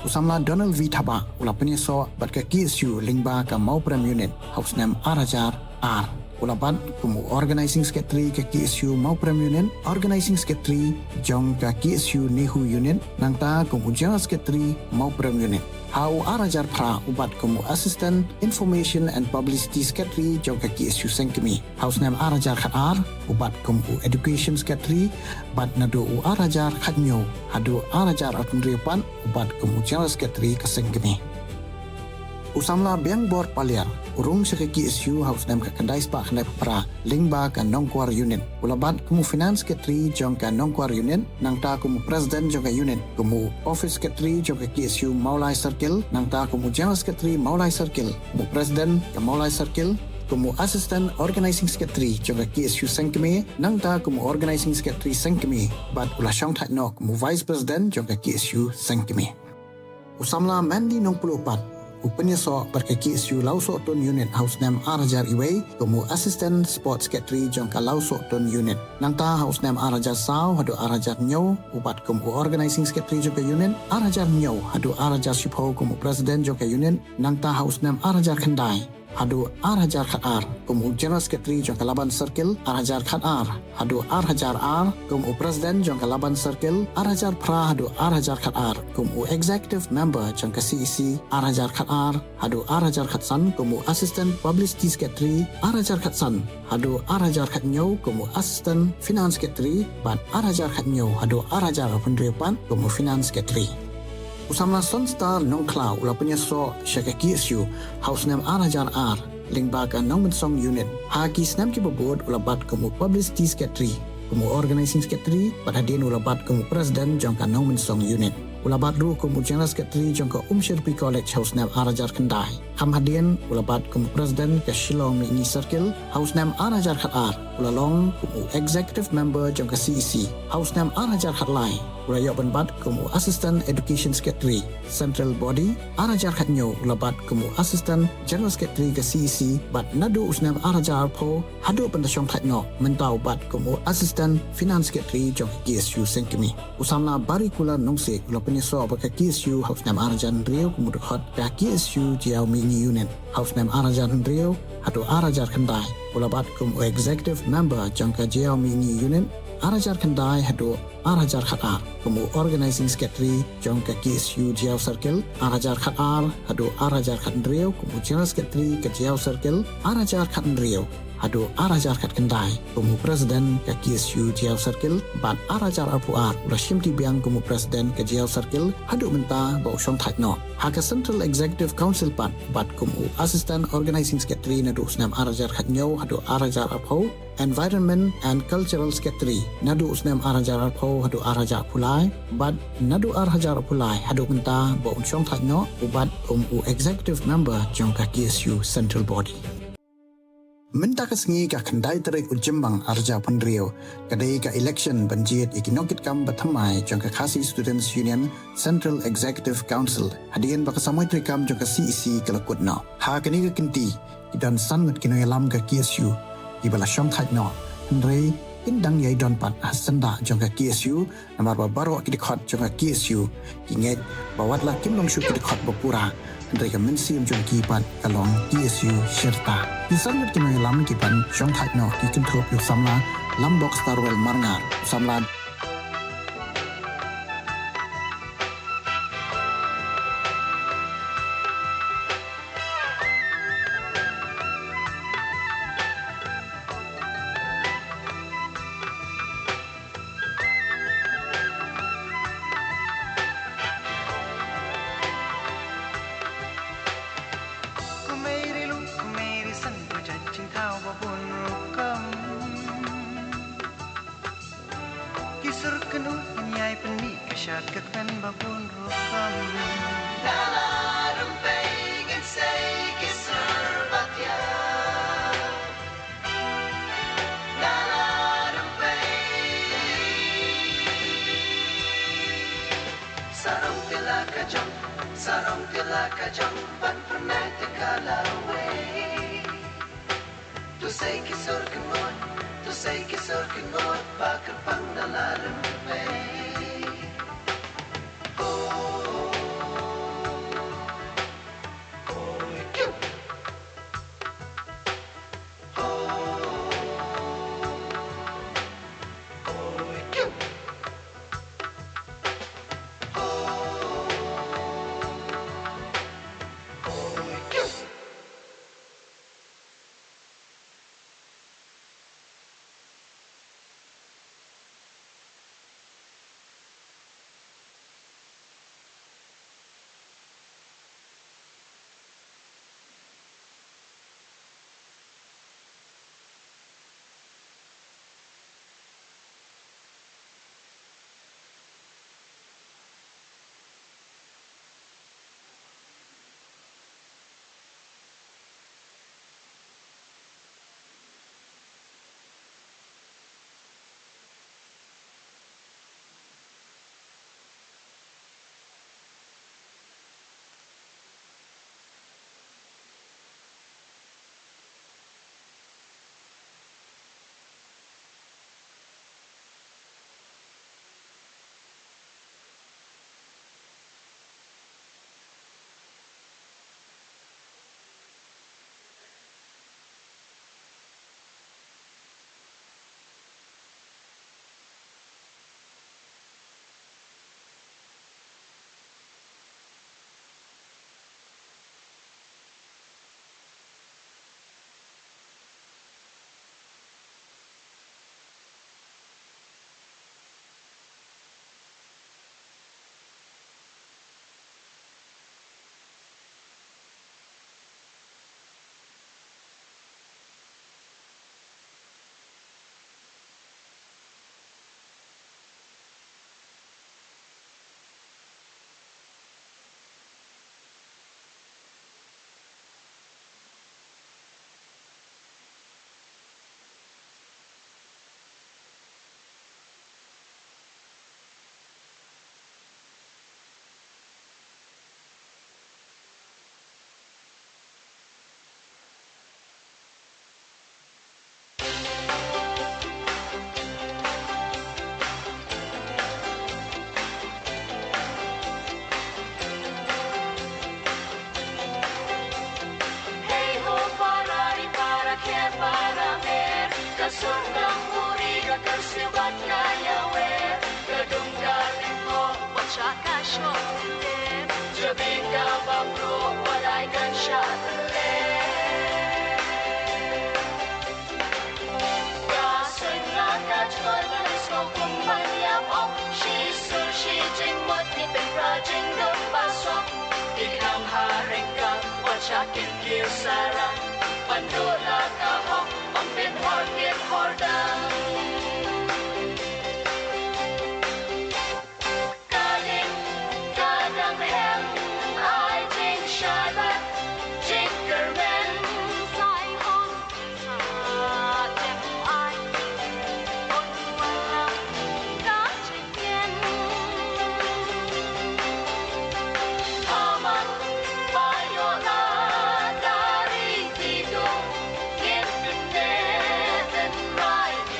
Usamla Donald V. Thaba, Ula Penyeso, Bat ka KSU Lingba ka Mauprem Unit, Haus Nem Arajar R. Ulabat Kumu Organizing Secretary ka KSU Mauprem Unit, Organizing Secretary Jong ka KSU Nehu Unit, Nangta Kumu General Secretary Mauprem Unit. Hau Arajar Pra Ubat Kumu Assistant Information and Publicity Secretary Jong ka KSU Sengkemi. Haus Nem Arajar Khatar Ubat Kumu Education Secretary Bat Nadu U Arajar Khatnyo Hadu Arajar Atundripan Ubat Kumu General Secretary ka Sengkemi. Usamla Biangbor Paliar, urung sa KSU Haus Nem ka Kendai Spak Kendai Pra, Lingba ka Nongkwar Unit. Ulabat kumu Finance Secretary Jong ka Nongkwar Unit, nangta kumu President Jong ka Unit, kumu Office Secretary Jong ka KSU Maulai Circle, nangta kumu General Secretary Maulai Circle, kumu President ka Maulai Circle, kumu Assistant Organizing Secretary Jong ka KSU Sengkeme, nangta kumu Organizing Secretary Sengkeme, bat ula syong thaj no kumu Vice President Jong ka KSU Sengkeme. Usamla Mandy Nong Pulupat, Upenyeso Bat ka KSU Lausok Ton Unit Haus Nem Arajar Iway, kumu Assistant Sports Secretary Jong ka Lausok Ton Unit. Nangta Haus Nem Arajar Sao hadu Arajar Nyo, ubat kumu Organizing Secretary Jong ka Unit, Arajar Nyo hadu Arajar Shipho kumu President Jong ka Unit. Nangta Haus Nem Arajar Kendai hadu Arajar Khatar, kumu General Secretary Jong ka Laban Circle, Arajar Khatar hadu Arajar R, kumu President Jong ka Laban Circle, Arajar Pra hadu Arajar Khatar, kumu Executive Member Jong ka CEC, Arajar Khatar hadu Arajar Khatsan, kumu Assistant Publicity Secretary, Arajar Khatsan hadu Arajar Khatnyo, kumu Assistant Finance Secretary, Bat Arajar Khatnyo hadu Arajar Pendiripan, kumu Finance Secretary. Usamla Sunstar Nong Klau ula penyeso syaka KSU Haus Nem Arajar R, Lingba ka Nong Mensong Unit. Haki Snam ki babod ula bat kumu Publicity Secretary, kumu Organizing Secretary, Bat hadin ula bat kumu President Jong ka Nong Mensong Unit. Ula bat ru kumu General Secretary Jong ka Shirpi College Haus Nem Arajar Kendai. Kam hadin ula bat kumu President ka Shillong Mini Circle, Haus Nem Arajar Khatar. Ula long kumu Executive Member Jong ka CEC, Haus Nem Arajar Khatlai. Ula yok ban bat kumu Assistant Education Secretary, Central Body, Arajar Khatnyo. Ula bat kumu Assistant General Secretary ka CEC, Bat Nadu Usnem Arajar Po, hadu pendasyong Khatno, mentau bat kumu Assistant Finance Secretary Jong ka KSU Sengkemi. Usamla Barikular Nungsik ula penyeso ka KSU Haus Nem Arajar Ndriyo kumu dekhot ka KSU Jiao Mini Unit. Haus Nem Arajar Ndriyo hadu Arajar Kendai. Ula bat kumu Executive Member Jong ka Jiao Mini Unit, Arajar Kendai hadu Arajar Khatar, kumu Organizing Secretary Jong ka KSU Jiao Circle, Arajar Khatar hadu Arajar Khatndriyo, kumu General Secretary ka Jiao Circle, Arajar Khatndriyo hadu Arajar Khat Kendai, kumu President ka KSU Jiao Circle, Bat Arajar Arpuar ula Shimti Biang kumu President ka Jiao Circle, hadu menta ba usyong thaj no. Haka Central Executive Council bat kumu Assistant Organizing Secretary nadu usnam Arajar Khatnyo hadu Arajar Arpo, Environment and Cultural Secretary nadu usnam Arajar Arpo hadu Arajar Pulai, Bat nadu Arajar Pulai hadu menta ba usyong thaj no, ubat kumu Executive Member Jong ka KSU Central Body. Minta kesengi ka kendai terik ujembang arja pendriau kadai ka election banjit ikinokit kam bathamai jong ka Khasi Students Union Central Executive Council hadian baka samoi trikam jong ka CEC kelakut no. Ha kani ka kinti idan sangat kinoy lam ka KSU ibala syong thaj no. Andre indang yai don pan asenda jongka KSU namar baru kidikot jongka KSU kinget bawatlah kim long shu kidikot bapura andai ka mensim jongki pan kalong KSU serta kisangat kinai lam kipan jong thak no ki control yu samla lam box tarwel marngar samla Kisur kenu nyai peni kasyat kekven babun rukam Nala rumpay ginsay kisur batya Nala rumpay Sarong tila kajam Ban pernah tekalawe Tu say kisur kenut bakal pang nalaran pay Oh Q Oh Q Q Kasundang muriga kasibat kayawe Kadung galing mo Watsaka syokte Jabing ka babro Walay kan syatele Kasun na kachol Lisko kumbanyam ok Shisul shijing mot Nipin prajing gempasok Ikang haring ka Watsakin kiusarang Pandula kahok Ampin horkit hordang Kaling kadang hem Ay jing shalat Jinkermen Sai hon Sa tem ay On walang Kachikyen Aman Payo na Dari tidong Internet and right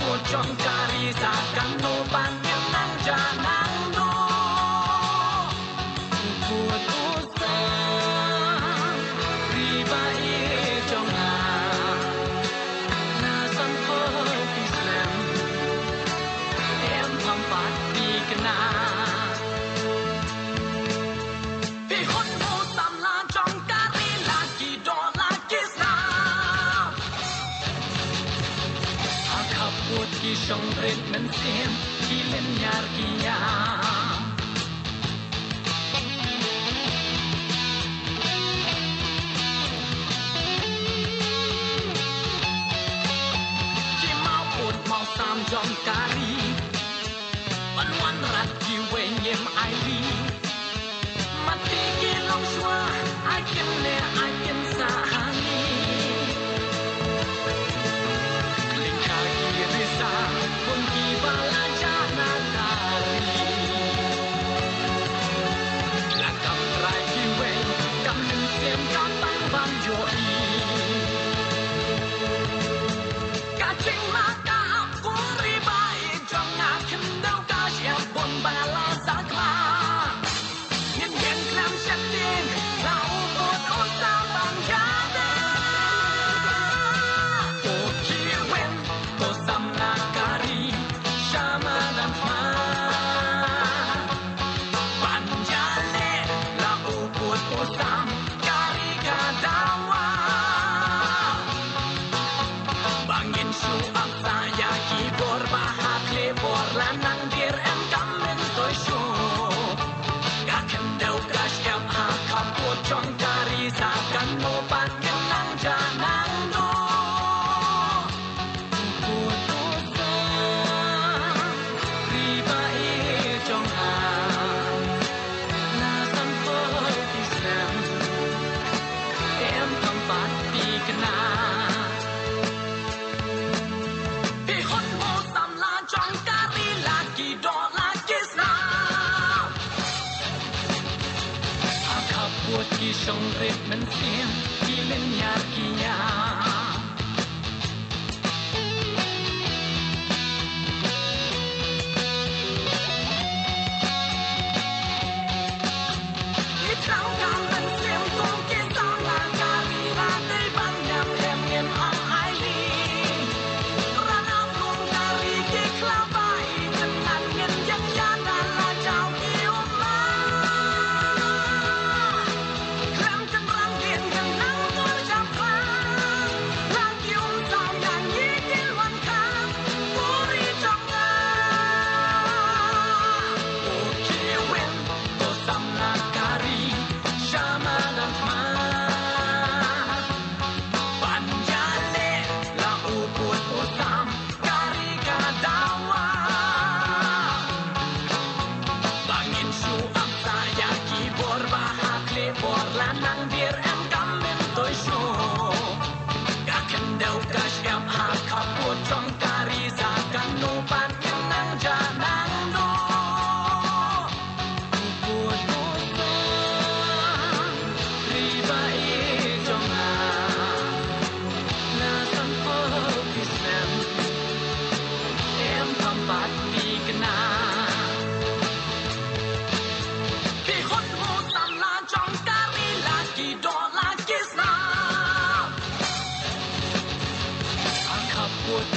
pocong cari sakan no ban nang janang do putusan riba jonga nasan Islam em pampat di kena pihon mo samla jong kari lagi do lagi sa akap put ki shong red men sim ki len yar ki ya Sam jong kari wan rat ki wen yem ai li mati ki long shwa I can sa hani lingka ki risa pun ki bala jana kari la kam rai ki wen kam nen sem ka tang bang jo i ka ching ma bala sakla yen yen klam shatin lau bot osa bang jada o kiwen to samna kari shama dan ma banjale lau bot osam kari kadawa bangin su ang saya kibor bahat lebor lanang dir em show gakan dau crash em ha kaput jong kari sakan mo pan kenang janang do putusan riba jong ha nasan Islam em tempat di kena pihon mo samla jong kari lagi do buat ki shong red men sim ki len yar ki ya ki trao kan men sim kong ki sa la kari la dei ban yam em em ang ai li rana kong kari ki klabai tenan ngen yang ya na la jao ki umma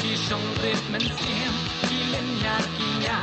ki shong red men sim ki len yar ki ya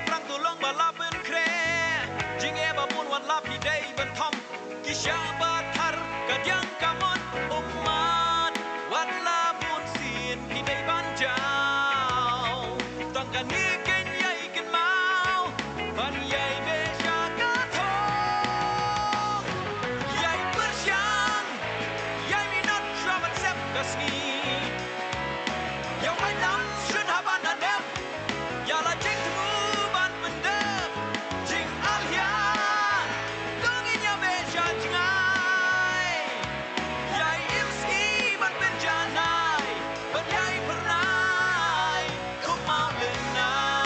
Prang tulong balapin kre Jing eba mun wan lapi day bentom Kisya batar kadyang kamon umat Wan kasni yang malam sudah bana nem ya la jing tu ban bendem jing alhian donginya beja jingai ya imski ban benjanai ban yai pernai kumau lenai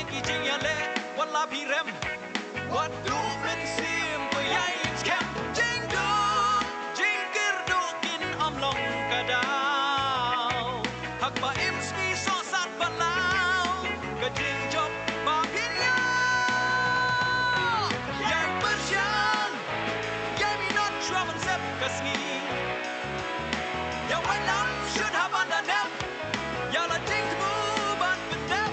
Ki jing ya le wala pi rem wat du men sim ko yai scam jing do jing ker do kin am long kadau hak ba im ski so sat balau ka jing job ba pin ya yai persian yai mi not trouble sep kasni ya walam should have under them ya la jing bu ban bedap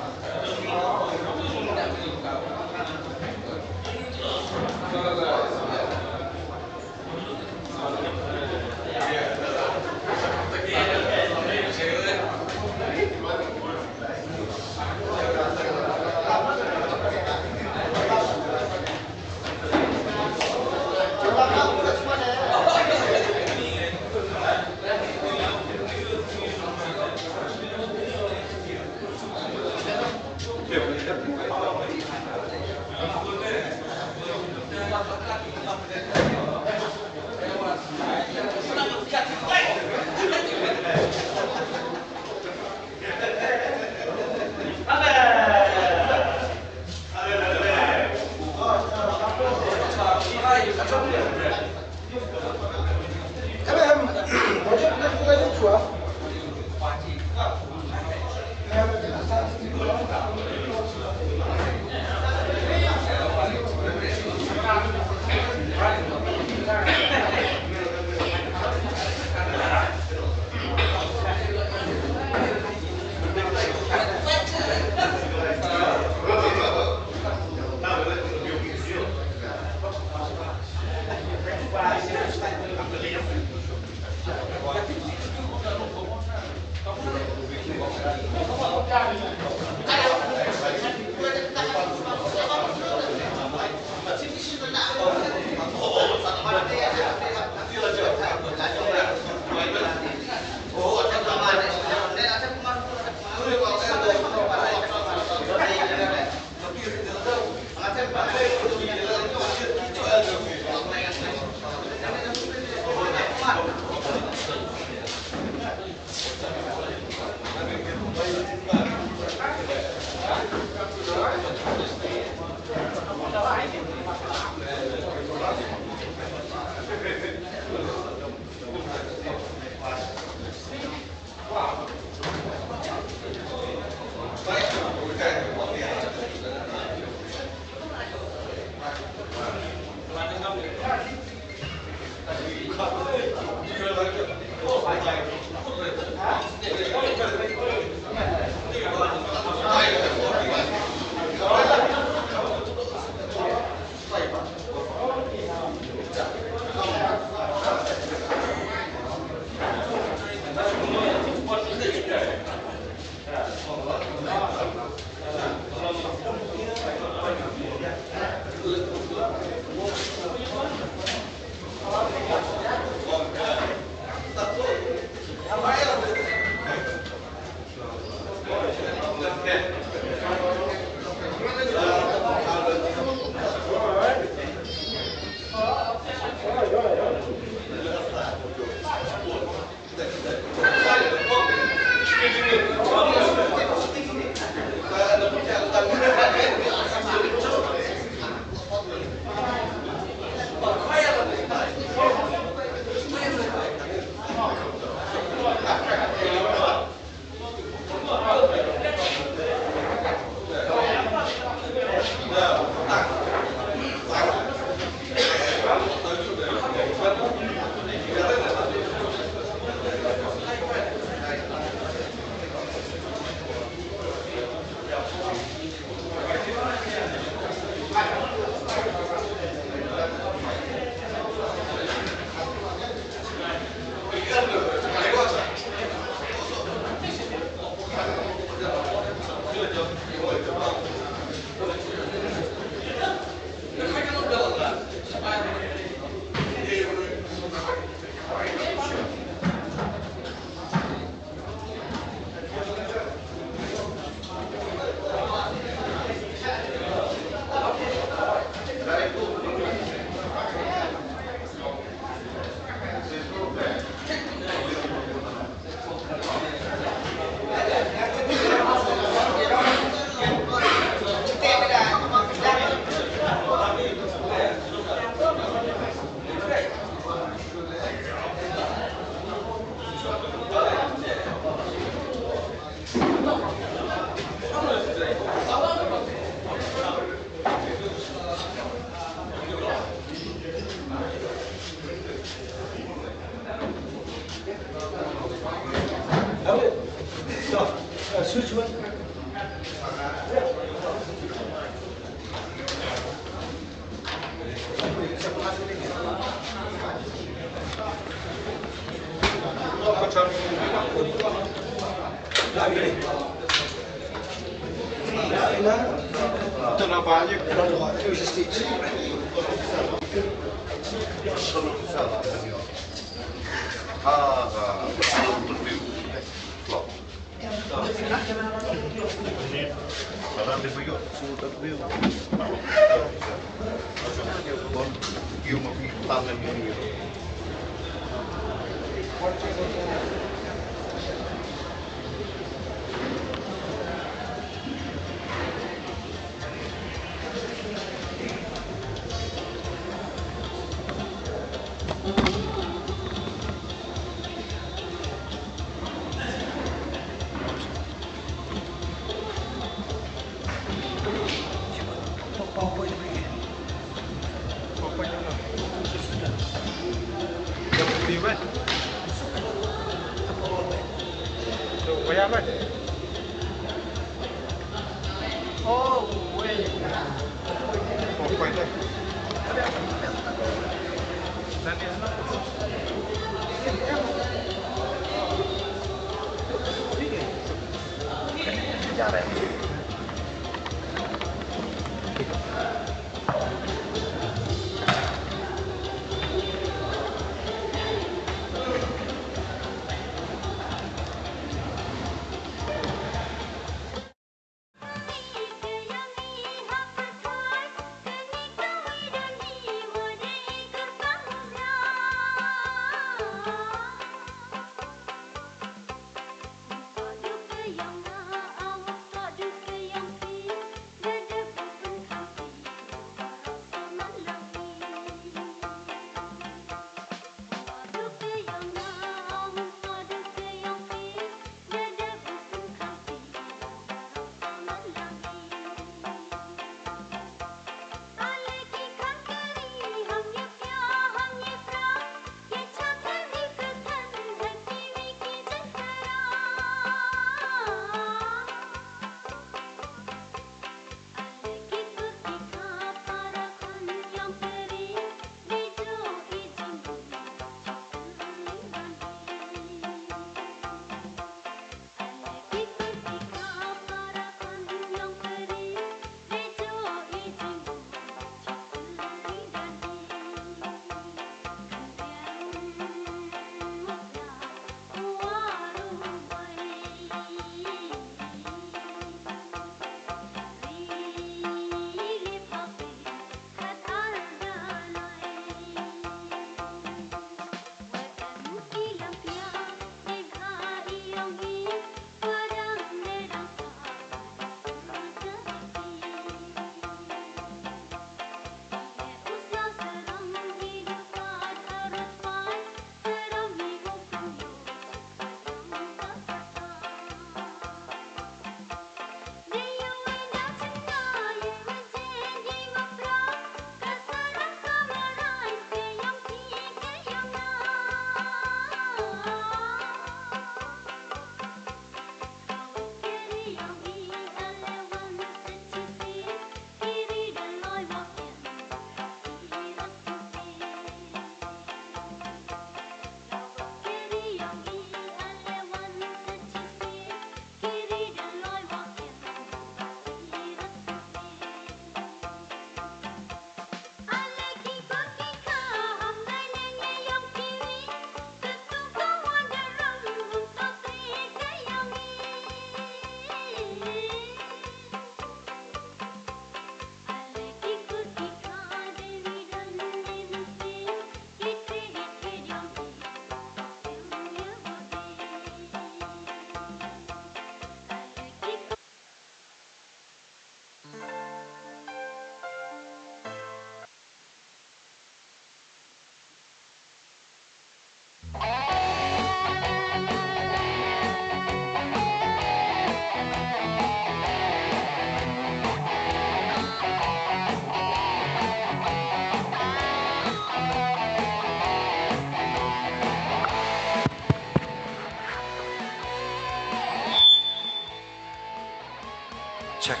Cek.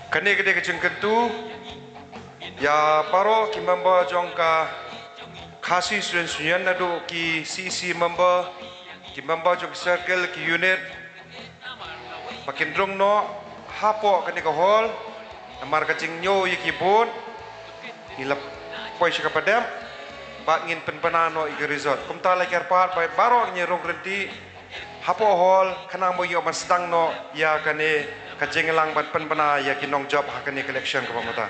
Kene gede kejengkentu ya paro ki member jongka khasi suyen suyen nadu ki CC member membawa jong circle ki unit makin drong no hapo kani ka hall amar ka jing nyo yi ki bon ilap poi shi ka padam ba ngin penpanano i resort kum ta la ker pat bai baro nyi rong renti hapo hall kana mo yo mas dang no ya kane ka jing lang bat penpana ya ki nong job ha kani collection ka pamata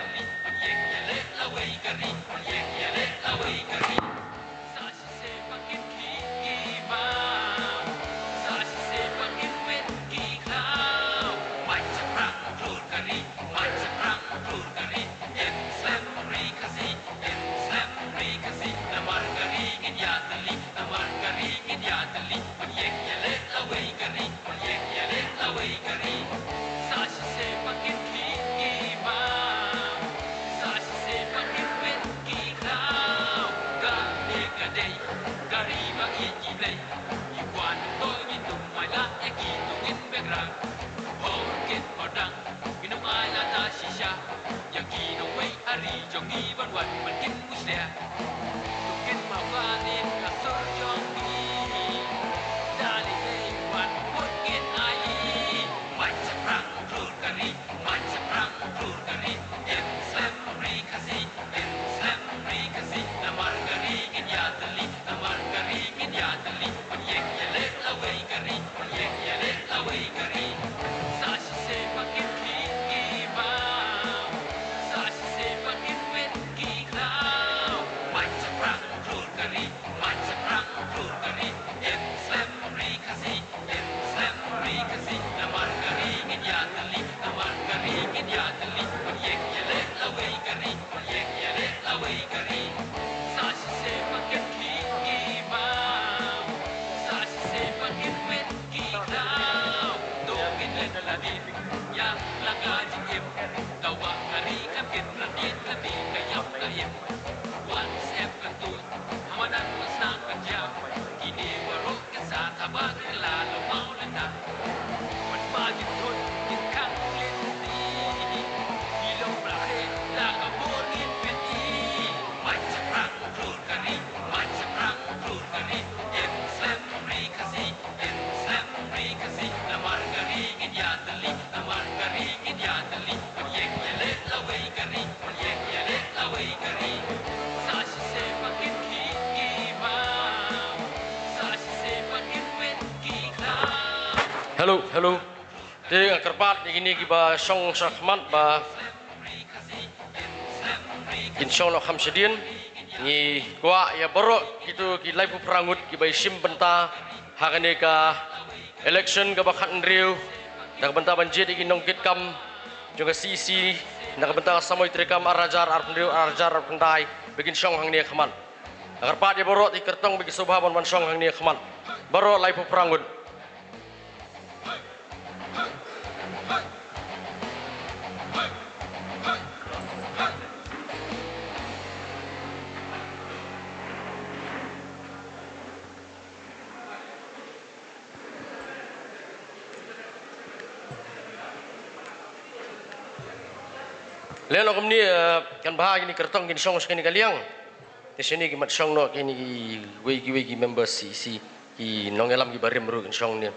Hello. Jadi kerpat ini kita song sakmat ba insya Allah hamsidin ni kuah ya borok gitu kita live perangut kita isim benta hakane ka election ka bakat ndriu dak benta banjir iki nongkit kam juga sisi nak benta samoy trekam arajar arndriu arajar pendai bikin song hang ni khaman kerpat ya borok di kertong bagi subhan wan song hang ni khaman borok live perangut Lain orang ni kan bahagi ni kertong kini song sekini kaliang. Di sini kimat song no kini wegi member si ki nong elam ki barim ru kini song ni.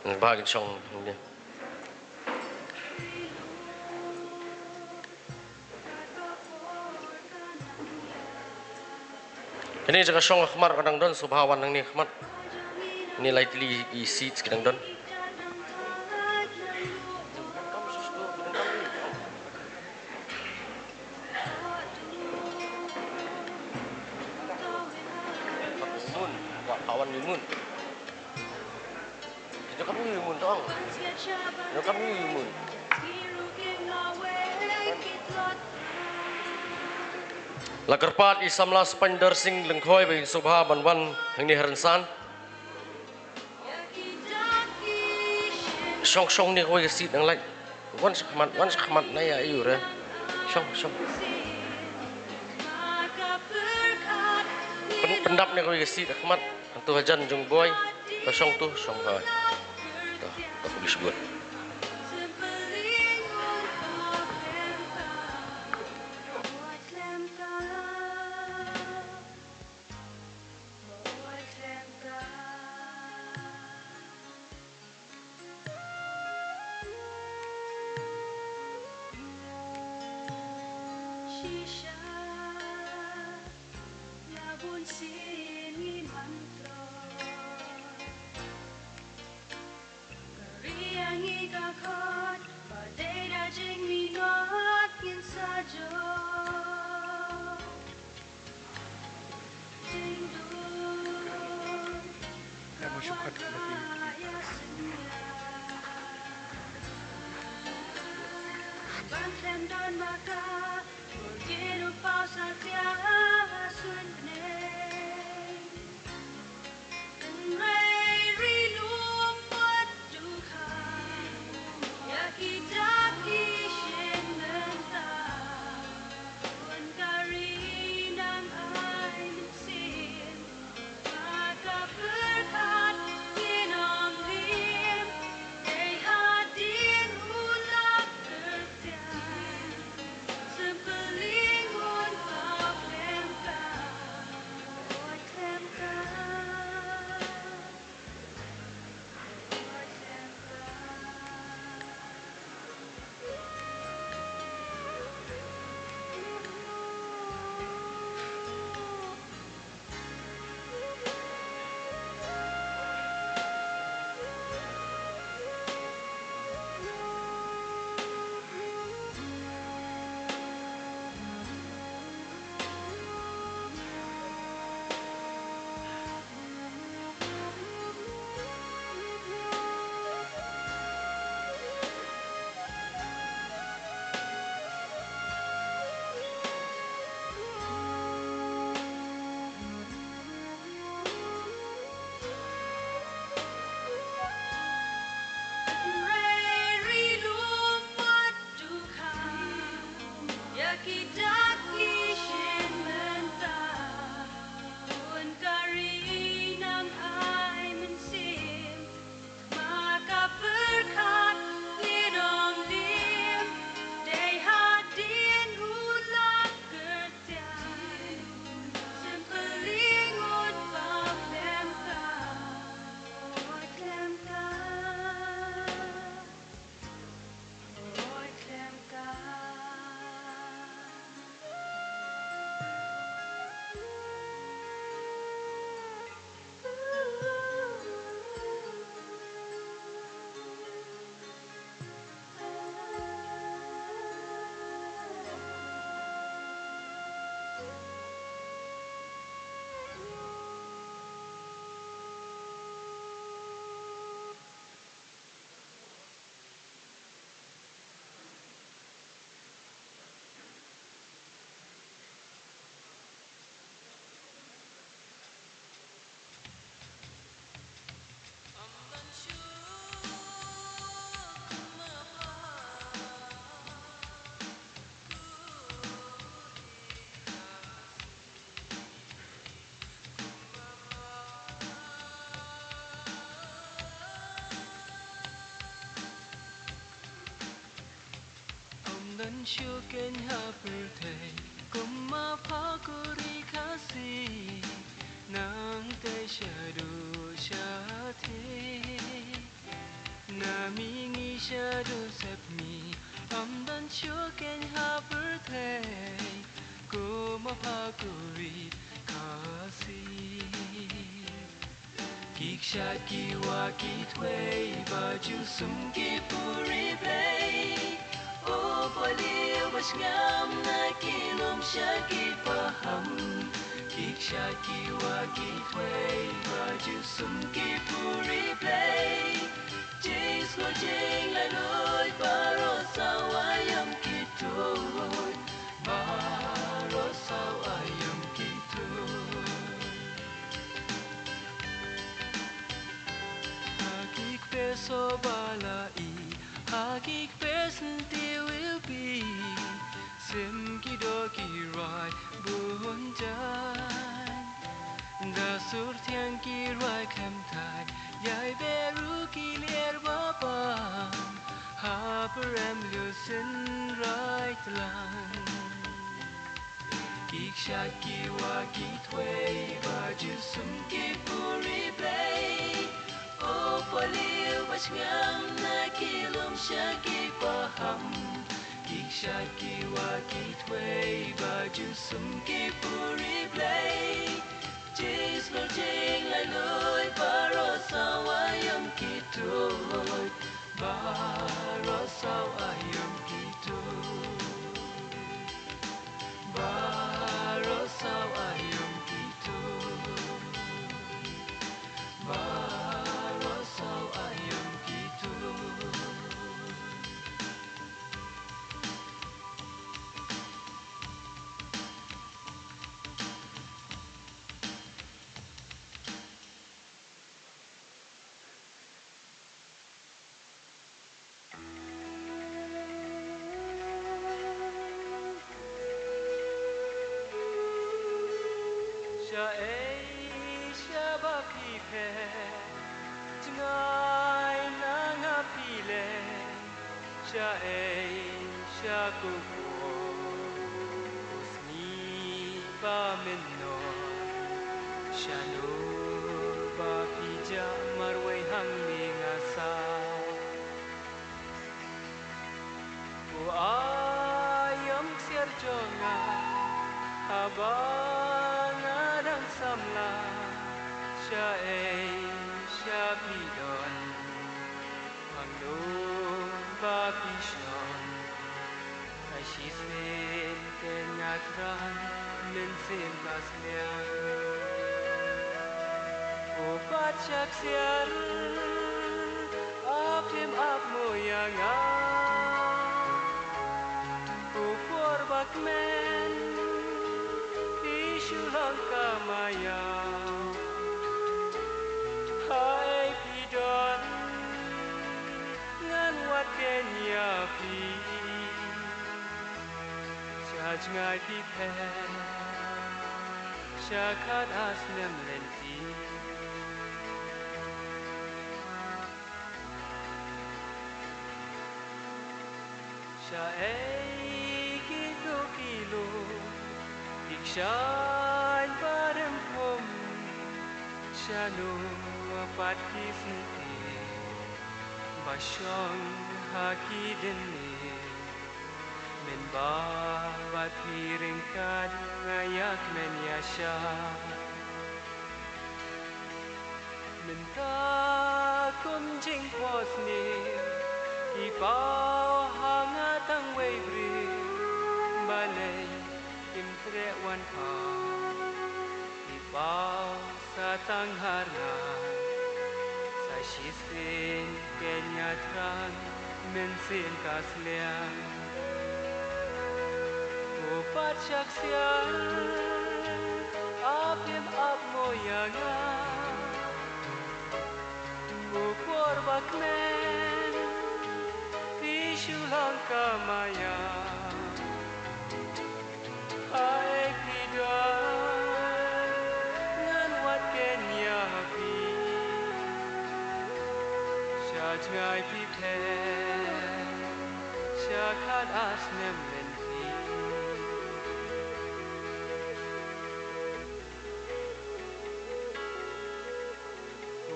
Bahagi song ni. Ini jaga song khmar kadang don subhawan nang ni khmat. Ni lightly i seats kadang don. Kawan limun. Itu kan limun dong. Itu kan limun. Lakerpat isamla spender sing lengkhoi bagi subha banwan hang ni haransan. Song ni koi sit nang lai. Wan sakmat na ya ayu re. Song. Pendap ni koi sit akmat. Tu hajan jung boy, song tu song hai. Tak boleh sebut. Shisha Labun sini mantro Kariangi kakot Badai dajing minot Kin sajo Jing dun Kawat raya senya Banteng dan maka Begitu pau satya suneng Enrai rinum buat duka Ya kita kishin mentah Wan kari nang ay mensin Maka berkat ginom lim Day hadir ulang kertian Sempelingun kau lemkah Oi lemkah Oi Dan syuken hapertai Kuma pakuri kasih Nang te syadu syate Namingi syadu sepmi Dan syuken hapertai Kuma pakuri kasih Kikshat kiwa kitway Baju sumki puri play O baliw mas ngam na kilom siya kipaham Kiksha kiwa kitway Baju sumki puri play Jays ko jing laloy Baro sawayam kitoy Baro sawayam kitoy Hakik peso balai Hakik pesenti will be Sim kidoki rai bunjan Da sur tiang ki rai kem tai Yai beru ki lier babam Ha perem lusin rai telan Kik shat ki wa ki tway Baju sum ki puri play O baliw mas ngam na kilom siya ki paham Shaki waki tway baju sumki puri play Jis lo jing la loy barosa wayam kitoy Barosa wayam kitoy Barosa wayam kitoy Barosa wayam kitoy Abang adang samla Sya pidon Pangdo bapishon Ashisin kenyatran Mensin kaslian Opat syaksian Apim ap moyangan Upor bakmen Shulang kamaya Hai pidon Ngan wat kenya pi Syaj ngai pi pe Syakat asnem lenti Syai kilo kilo Ikshai bareng pom Shano apat kisite Basyong haki dene Men babat piring kad ngayak men yasya Menta kum jing pos ni Ipau hangatang webri Balay imtre wan pa Ipau sa tanghara Sa shisin kenyatran Mensin kaslian Upat syaksian Apim ap moyangan Ukur bakmen Pishulang kamaya Hai pidon Ngan wat kenya pi Syaj ngai pi pe Syakat asnem lenti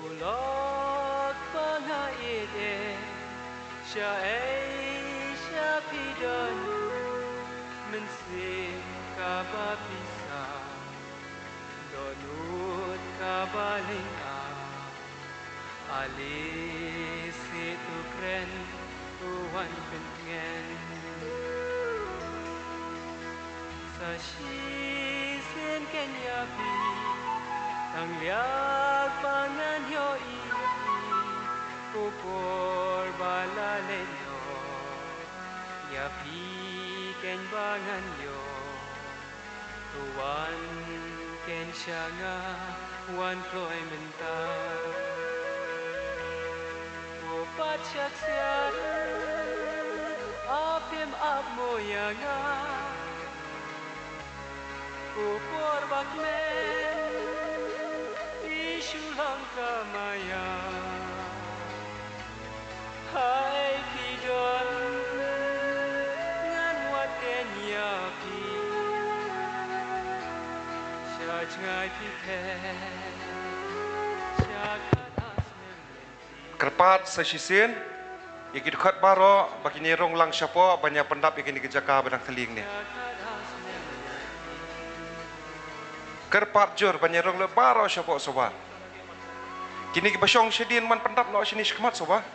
Ulok pangait Syai pidon Mensim kabapisa Donut kabalinga Alis itu keren Tuhan pengen Sa shisin kenyapi Tang liag pangan yoi Kupor balaleno Yapi ken bangan yo Tuan ken syanga wan kloy mentar Upat syaksian Apim ap moyanga Kupor bakmen Ishulang kamaya Hai pidon Ngan wat kenya pi Syaj ngai pi pe Syakat asnem lenti Kerpat sa shisin Ya kita kat baro bagi ni rong lang siapa banyak pendap yang kini kejaka benang teling ni. Kerpat jur banyak rong le baro siapa soba. Kini kebasyong sedin man pendap no sini skmat soba.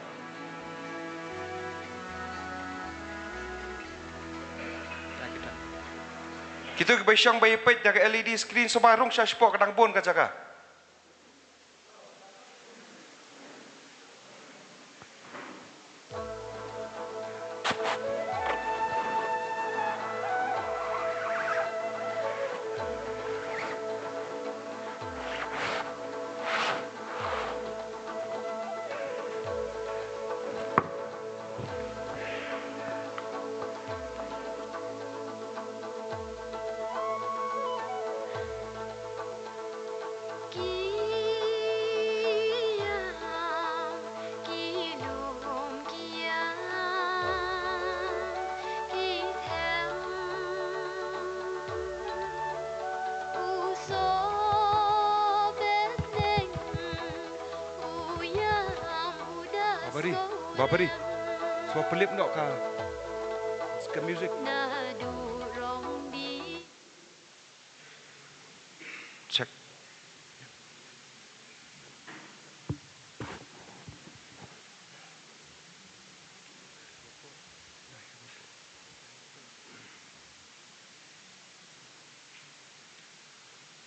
Kita kebasyong bayi pet jaga LED screen soba rong siapa kadang bon kejaka. Babari, semua pelip nak kah? Skip music. Check.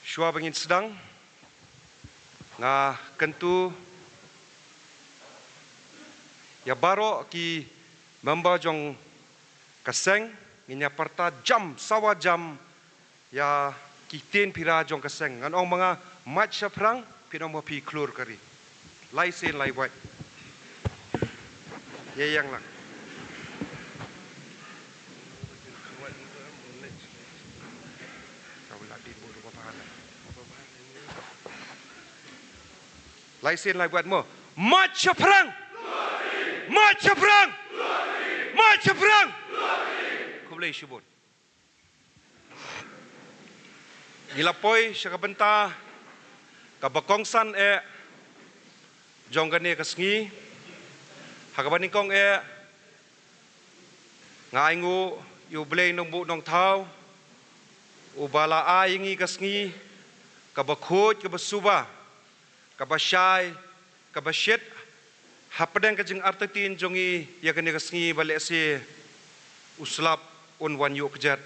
Syua bangin sedang, ngah kentu. Ya baro ki memba jong kaseng nginya parta jam sawa jam ya ki ten pira jong kaseng ngan ong mga match perang pinong mo pi klur kari lai sen lai buat ye yang lang lai sen lai buat mo match perang Marcha perang! Marcha perang! Kau boleh syubun. Gilapoi siya kabenta kabakongsan jonggane kasngi hakabanikong ngaingu yu blay nong bu nong tau ubala ayingi kasngi kabakut kabasuba kabasyay kabasyet hapadang kajeng artetin jongi ya kene kasngi balik si uslap un wan yu kejat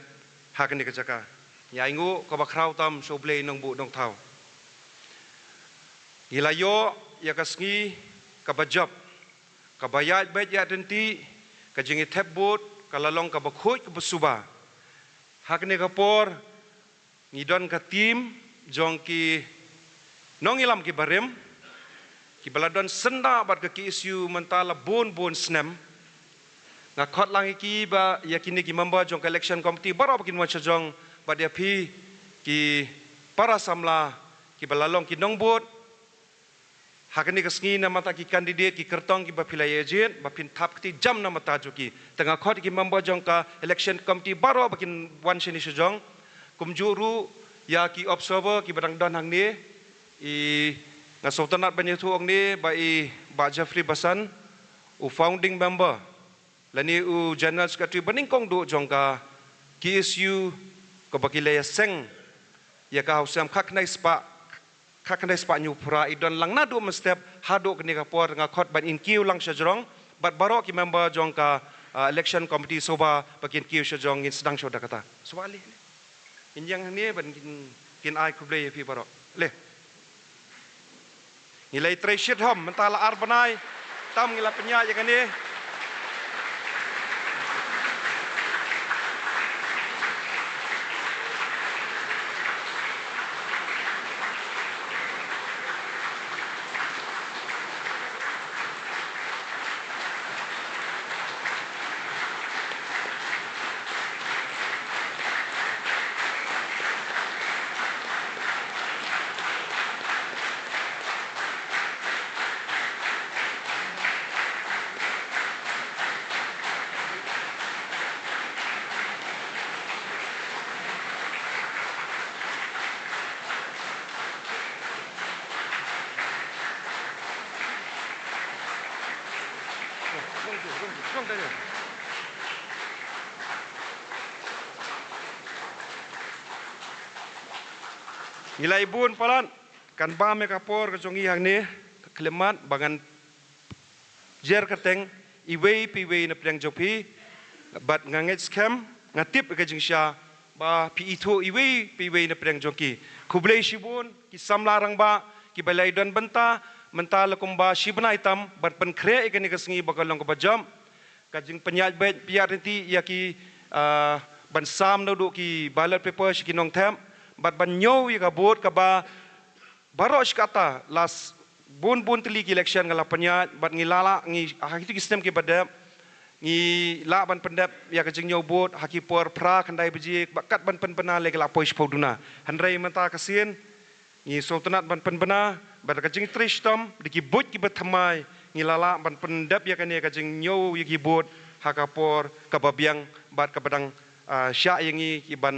hakene kejaka ya ingu kabakrau tam soblei nong bu nong tau ilayo ya kasngi kabajab kabayat bet ya denti kajeng tebut kalalong kabakhut kabasuba hakene kapor ngidon ka tim jongki nong ilam ki barem ki baladon senda bat ke isu mentala bon snem ngakot lang iki ba yakini ki member jong election committee baro bikin mo jong ba dia pi ki para samla ki balalong ki nongbot hakani kasngi na mata ki candidate ki kertong ki ba pilai agent ba pin tap ki jam na mata joki tengah khot ki member jong ka election committee baro bikin wan sini jong kumjuru ya ki observer ki badang don hang ni i nga sultanat banyak tuang ni ba Jeffrey Basan u founding member lani u general secretary baningkong do jongka KSU ko bakilaya seng ya ka hausam khaknai spa nyu pura idon lang na do mestep hado kini kapor nga khot ban in kiu lang sajrong bat baro ki member jongka election committee soba bakin kiu sajrong in sedang shoda kata soali injang ni ban kin ai kublay pi baro le nilai treasure hom mentala arbanai tam ngila penyak yang ni Strong tanya. Nilai bun palan kan ba me kapor ke jongi hang ni kelemat bangan jer keteng iwei piwei na plang jopi bat nganget scam ngatip ke jingsha ba pi itu iwei piwei na plang jonki kublai shibun ki samlarang ba ki balai don benta menta lakumba shibna itam bat pen kre ikani kesengi bakalong ke bajam kajing penyat bet piat nanti ya ki ban sam no do ki ballot paper ki nong them bat ban nyow ya kabut ka ba barosh kata las bun teli ki election ngala penyat bat ngilala ngi itu sistem ki badap ngi la ban pendap ya kajing nyow bot haki por pra kandai beji bakat ban pen bena le la poish poduna handrai menta kasin ngi sultanat ban pen bena bat kajing trishtam diki bot ki bathamai ngilala ban pendap ya kane kajing nyow ya ki bot hakapor kababiang bat kabadang sya yangi ki ban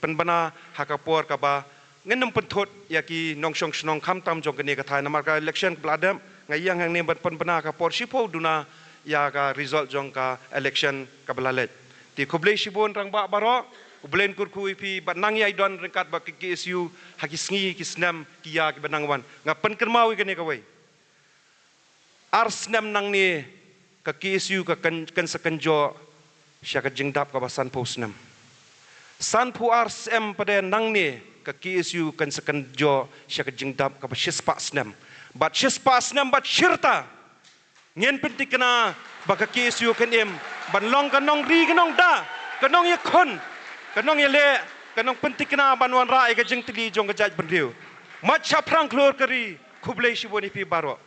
penbana hakapor kaba ngenem pentot ya ki nongshong snong kham tam jong kene ka thai namar ka election bladam ngayang hang ne ban penbana kapor sipo duna ya ka result jong ka election ka blalet ti khoblei sibon rang ba baro ublen kurku ipi bat nang yai don rengkat ba ki KSU haki sngi ki snam ki ya ki banangwan nga penkermau kene ka wei arsnam nang ni ka KSU ka kan sekenjo syaka jengdap ka basan posnam sanpu RSM pada nang ni ka KSU kan sekenjo syaka jengdap ka shispa snam bat shispa snam bat shirta ngen pentik kena ba ka KSU kan em ban long kanong ri kanong da kanong ya kon kanong ya le kanong pentik kena banwan ra ka jeng tili jong ka jaj benriu macha prang klor kari kublai shiboni pi baro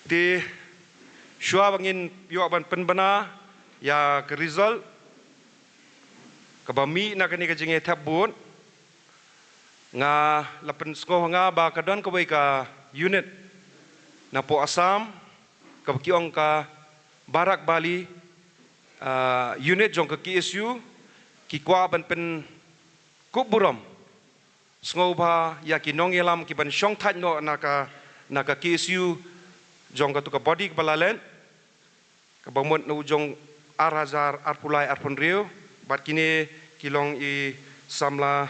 di syua bangin yo ban penbana ya ke result ke bami na kani ke jinge tabun nga lapen sko nga ba kadon ko ka unit na po Assam ke kiong ka Barak Bali unit jong ke KSU ki kwa ban pen kuburam sngo ba ya ki nong yelam ki ban shong thaj no na ka KSU jong ka tu ka body balalen ka bamot no jong arazar arpulai arpunriu bat kini kilong i samla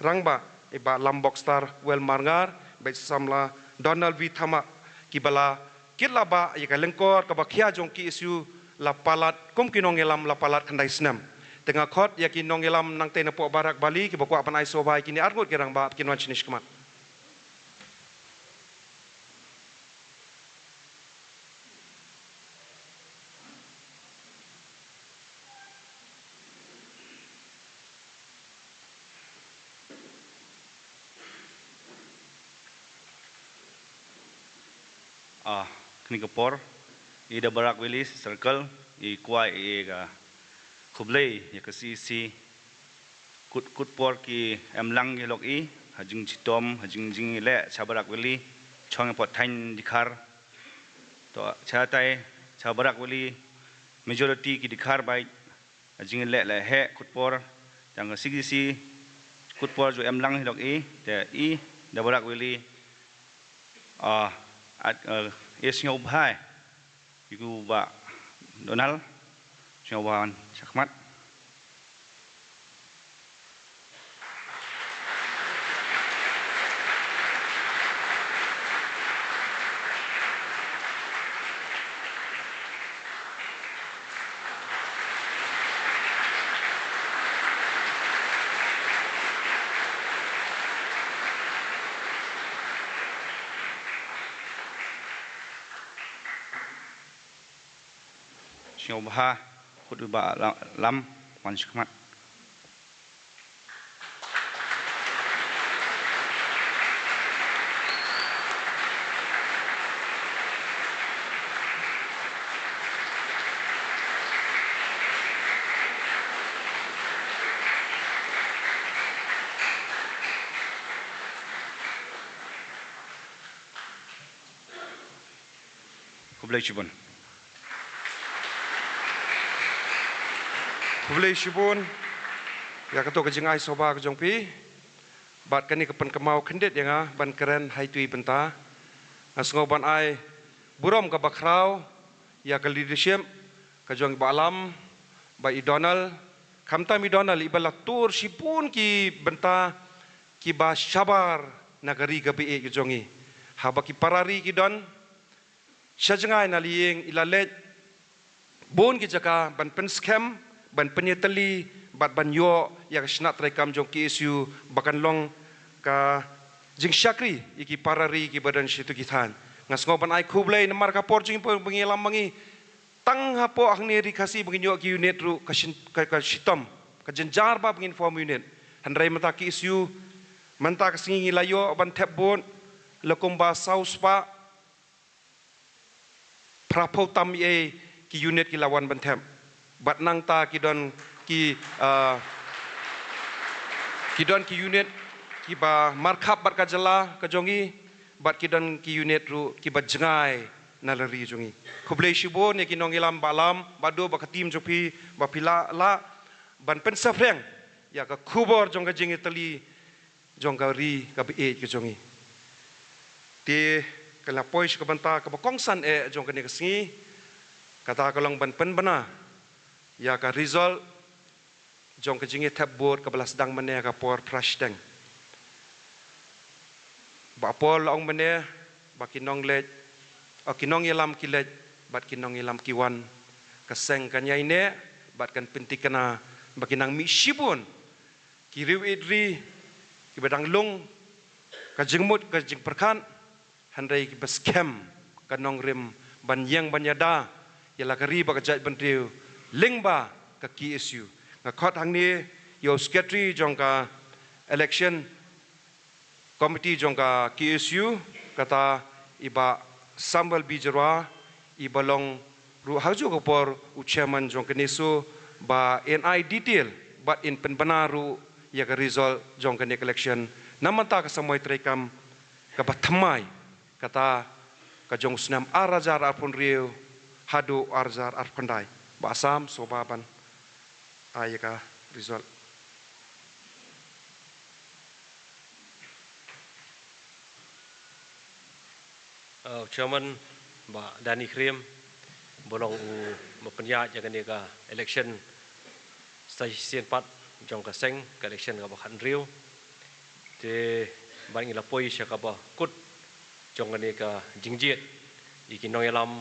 rangba i ba lambok star wel marngar bet samla Donald V Thama kibala kitla ba i ka lengkor ka ba khia jong KSU la palat kum kinong elam la palat kandai snam tengah khot ya kinong elam nang te na po Barak Bali ki ba kwa panai sobai kini arngot kirang ba kinwan chinish kemat Knigapor, ida Barak Willis Circle, i kuai ga kublai ya kasi si kutpor ki emlang ye lok i hajing chitom hajing jing le chabarak Willi chong pot thain dikhar to chatai chabarak Willi majority ki dikhar bai hajing le he kutpor jang si kutpor jo emlang ye lok i te i da Barak Willi es ngau bhai iku ba Donald nyawan sakmat Syobha kuduba lam wan syakmat Kublai Shibun. Kublai Shibun, ya ketua kejeng ai soba kejong pi, bat kani kepen kemau kendet yang ban keren hai tui benta, asngo ban ai burom ke bakrau, ya ke leadership, kejong ba alam, ba i Donald, kamta mi Donald ibala tur Shibun ki benta, ki ba sabar nagari ke be kejongi, haba ki parari ki don, sajengai naliing ilalet, bon ki jaka ban pen scam, ban penyeteli bat ban yo ya snat rekam jong KSU bakan long ka jing syakri iki parari ki badan situ kithan ngas ngoban ai kublai namar ka por jing pengilam mangi tang hapo akni rikasi bengin yo ki unit ru ka sitom ka jenjar ba bengin form unit handrai mata KSU manta ka singi layo ban tap bon lekomba sauspa prapo tam ye ki unit ki lawan ban tap bat nang ta kidon ki unit ki ba markap bat kajala kajongi bat kidon ki unit ru ki bat jengai nalari jongi Kublai Shibun ya kinong ilam balam bado ba katim jopi ba pila la ban pensafreng ya ka kubor jong ka jingi tali jong ka ri ka be ke jongi te kala pois ka banta ka ba kongsan jong ka ne ka singi kata ka long ban pen bana ya ka result jong ka jingi tab board ka balas dang mane ka por prash dang ba por laong mane ba kinong let o kinong yelam kilet bat kinong yelam kiwan ka seng kanya ine bat kan pentikana ba kinang mi Shibun ki riu idri ki badang lung ka jingmut ka jing perkan handai ki baskem ka nong rim ban yang banyada yala ka ri ba ka jai ban riu lingba ka KSU ngakot hang ni yo secretary jong ka election committee jong ka KSU kata iba sambal bijra iba long ru haju ko por u chairman jong ka nesu ba NI detail but in penbanaru ya ka result jong ka election namanta ka samoy trekam ka batmai kata ka jong snam arajar arpun riu hadu arjar arpandai Basam sobaban ayaka result. Chairman ba Dani Krim bolong mapenya jangan ni ka election station 4 jong ka seng ka election ka bakan riu te bang ila poi sya ka ba kut jong ni ka jingjiet ikinong yalam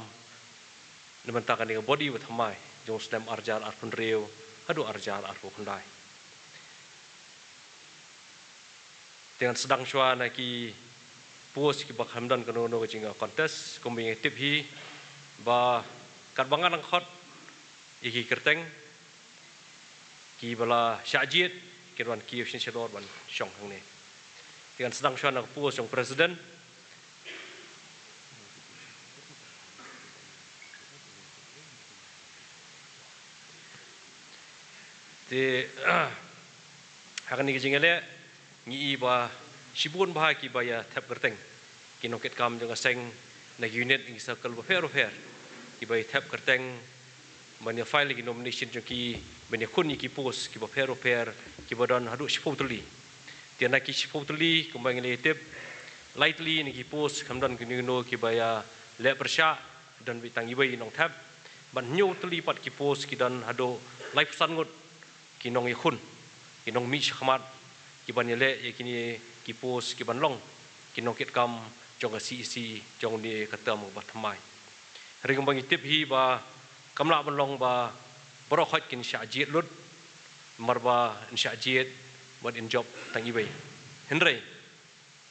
namanta ka ni ka body with hamai jong stem arjar arpun riu hadu arjar arpu kundai dengan sedang syua na ki puas ki bak hamdan kano no jinga contest kumbing tip hi ba karbangan ang khot iki kerteng ki bala syajit kirwan ki shin shador ban syong hang ne dengan sedang syua na puas jong presiden te hakan ni jingale ngi ba Shibun bah ki ba ya tap kerteng kinoket kam jong seng na unit ngi circle ba fair ki ba tap kerteng mania file ki nomination jong ki mania kun ki post ki ba fair ki ba don hadu shipotuli tiana ki shipotuli kumbang le tip lightly ni ki post kamdan ki no ki ba ya le persya dan bitang ibai nong tap ban nyu tuli pat ki post ki dan hadu live sangut kinong yakun kinong mi khmat ki ban le yakini ki pos ki ban long kinong kit kam jong ka CEC jong ni katam ba thamai ring bang tip hi ba kamla ban long ba bro khat kin syajit lut marba syajit bad in job tang ibai henry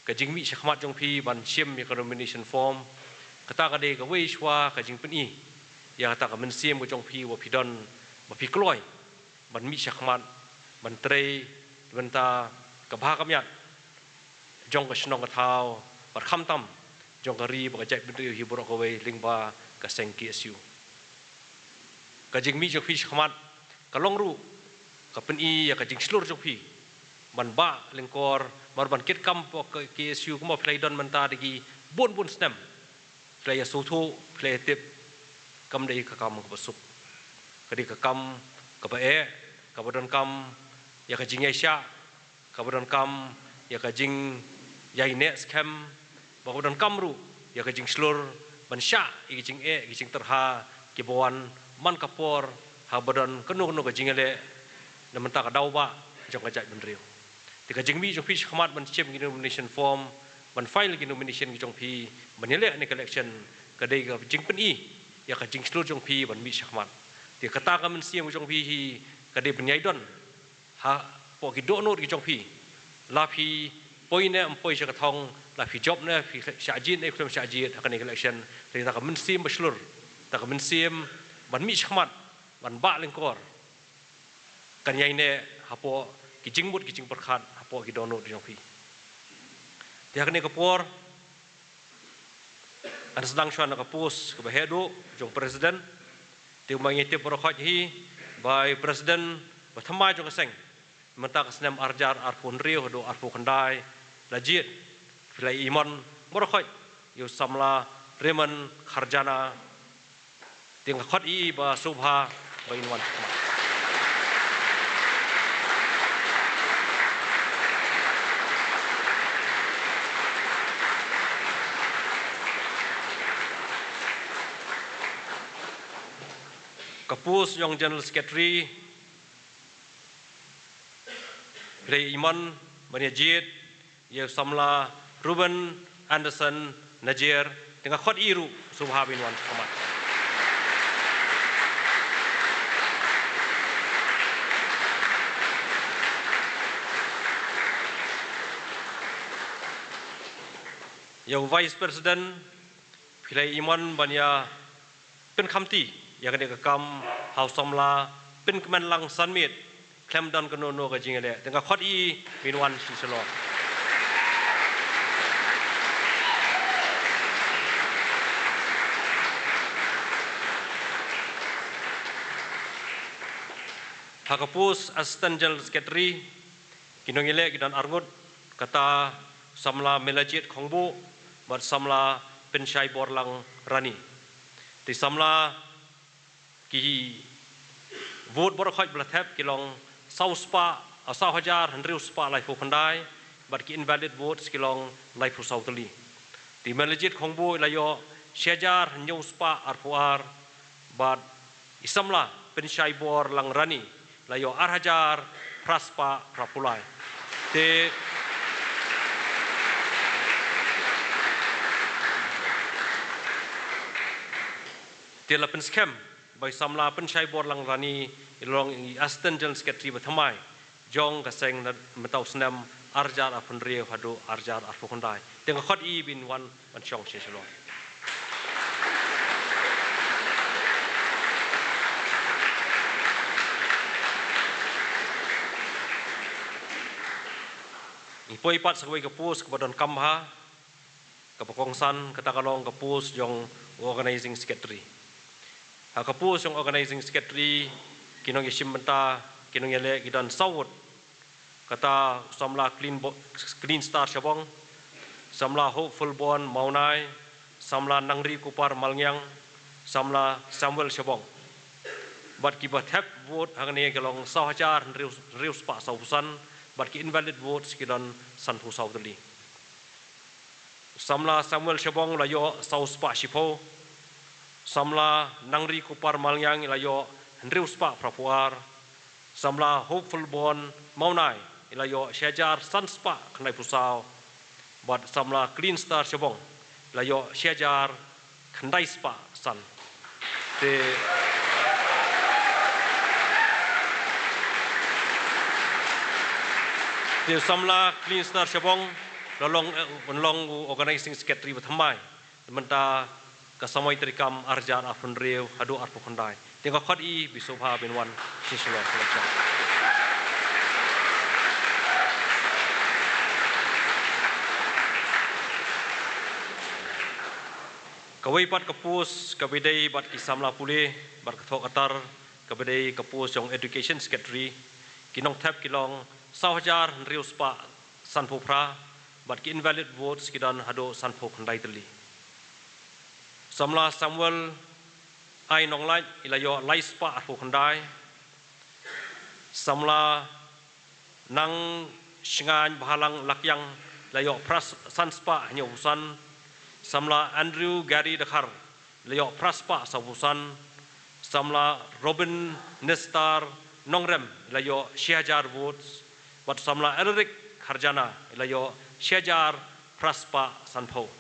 ka jing mi khmat jong phi ban sim mi nomination form kata ka de ka wei shwa ka jing peni ya kata ka men sim jong phi wa pidon ba phi kloi ban mi syakmat ban trei benta ka bha kam yat jong ka snong ka thau par kham tam jong ka ri ba ka jai bri hi bro ko wei lingba ka seng KSU ka jing mi jong phi syakmat ka long ru ka pen i ya ka jing slur jong phi ban ba lingkor mar ban kit kam po KSU kuma play don menta digi bon stem playa sutu playa tip kam dei kakam kebasuk kadi kakam kebae kabadan kam ya kajing Asia kabadan kam ya kajing yaine scam babadan kamru ya kajing slur bansha igijing gijing terha kibawan man kapor habadan kenu kajing ele namenta kadau ba jong kajak benriu tika jingmi jong pi khmat ban chem gi nomination form ban file gi nomination gi jong pi banile ni collection kadai ga jing pen I ya ka jing slur jong pi ban mi khmat ti kata ka men siam jong pi hi kadai penyai don ha po gi do no gi jong pi la pi poi ne poi sa ka thong la pi job ne pi sha jin e klem sha jin ka ni collection ti ta ka men siam ba slur ta ka men siam ban mi khmat ban ba lengkor kan yai ne hapo kijing mut kijing perkhat hapo ki dono di jongpi dia kene kapor an sedang shwan ka pos ke bahedo jong presiden ti mangi te perkhat hi by presiden bathama jong seng menta ka senam arjar arpun rio do arpu kandai lajit filai imon perkhat yu samla reman kharjana ting khat I ba subha ba inwan Kapus yang General Secretary Play Iman Banjit ya samla Ruben Anderson Najir dengan khot iru subha bin wan khamat yang Vice President Play Iman Banya pen khamti yang kena kekam haus samla pin kemen lang sanmit klem dan kenono ke jingele tengah khot I minwan si selo Hakapus Assistant General Secretary kinongile kidan arngut kata samla melajit khongbu bat samla pensyai borlang rani ti samla ki vote bor khoj blathep ki long sau spa sau hajar handriu spa lai fu khandai bat ki invalid votes ki long lai fu sau tali ti melajit khongbu layo shejar new spa arfuar bat isamla pensyai bor lang rani layo arhajar praspa prapulai te la pen scam by samla pensyai bor lang rani ilong Assistant General Secretary bathamai jong ka seng metau senam arjar apun rio hadu arjar arfu khandai teng khot I bin wan chong se selo ipoi pat sakoi ka pos ka badon kamha ka pokongsan kata kalong ka pos jong organizing secretary Kapus yang organizing secretary kinong isim benta kinong yele gidan sawut kata samla clean star Shabong samla hopeful born maunai samla nangri kupar malngyang samla Samuel Shabong bat ki bathep vote hangane kelong sahajar rius pa sausan bat ki invalid votes kidan sanpu saudali samla Samuel Shabong layo saus pa shipo samla nangri kupar malngyang ilayo hendriu spa prapuar samla hopeful born maunai ilayo syajar san spa khnai pusau bat samla clean star Shabong ilayo syajar khandai spa san te samla clean star Shabong lolong organizing secretary bathamai menta kasamai terikam arjar afun reu hadu arpu khandai tengok khot I bisobha binwan sislo selection kawai pat kapus kabidai bat kisamla pule bat kathok atar kabidai kapus jong education secretary kinong thap kilong sahajar reu spa sanpopra bat ki invalid votes kidan hadu sanpop khandai teli Samla Samuel ai nong lai ilayo lai spa arfu khandai. Samla nang shingan bahalang lakyang layo pras sanspa nyobusan. Samla Andrew Gary Dakhar layo praspa sabusan. Samla Robin Nestar Nongrem layo Syajar votes. Wat samla Eric Harjana layo Syajar praspa sanpo.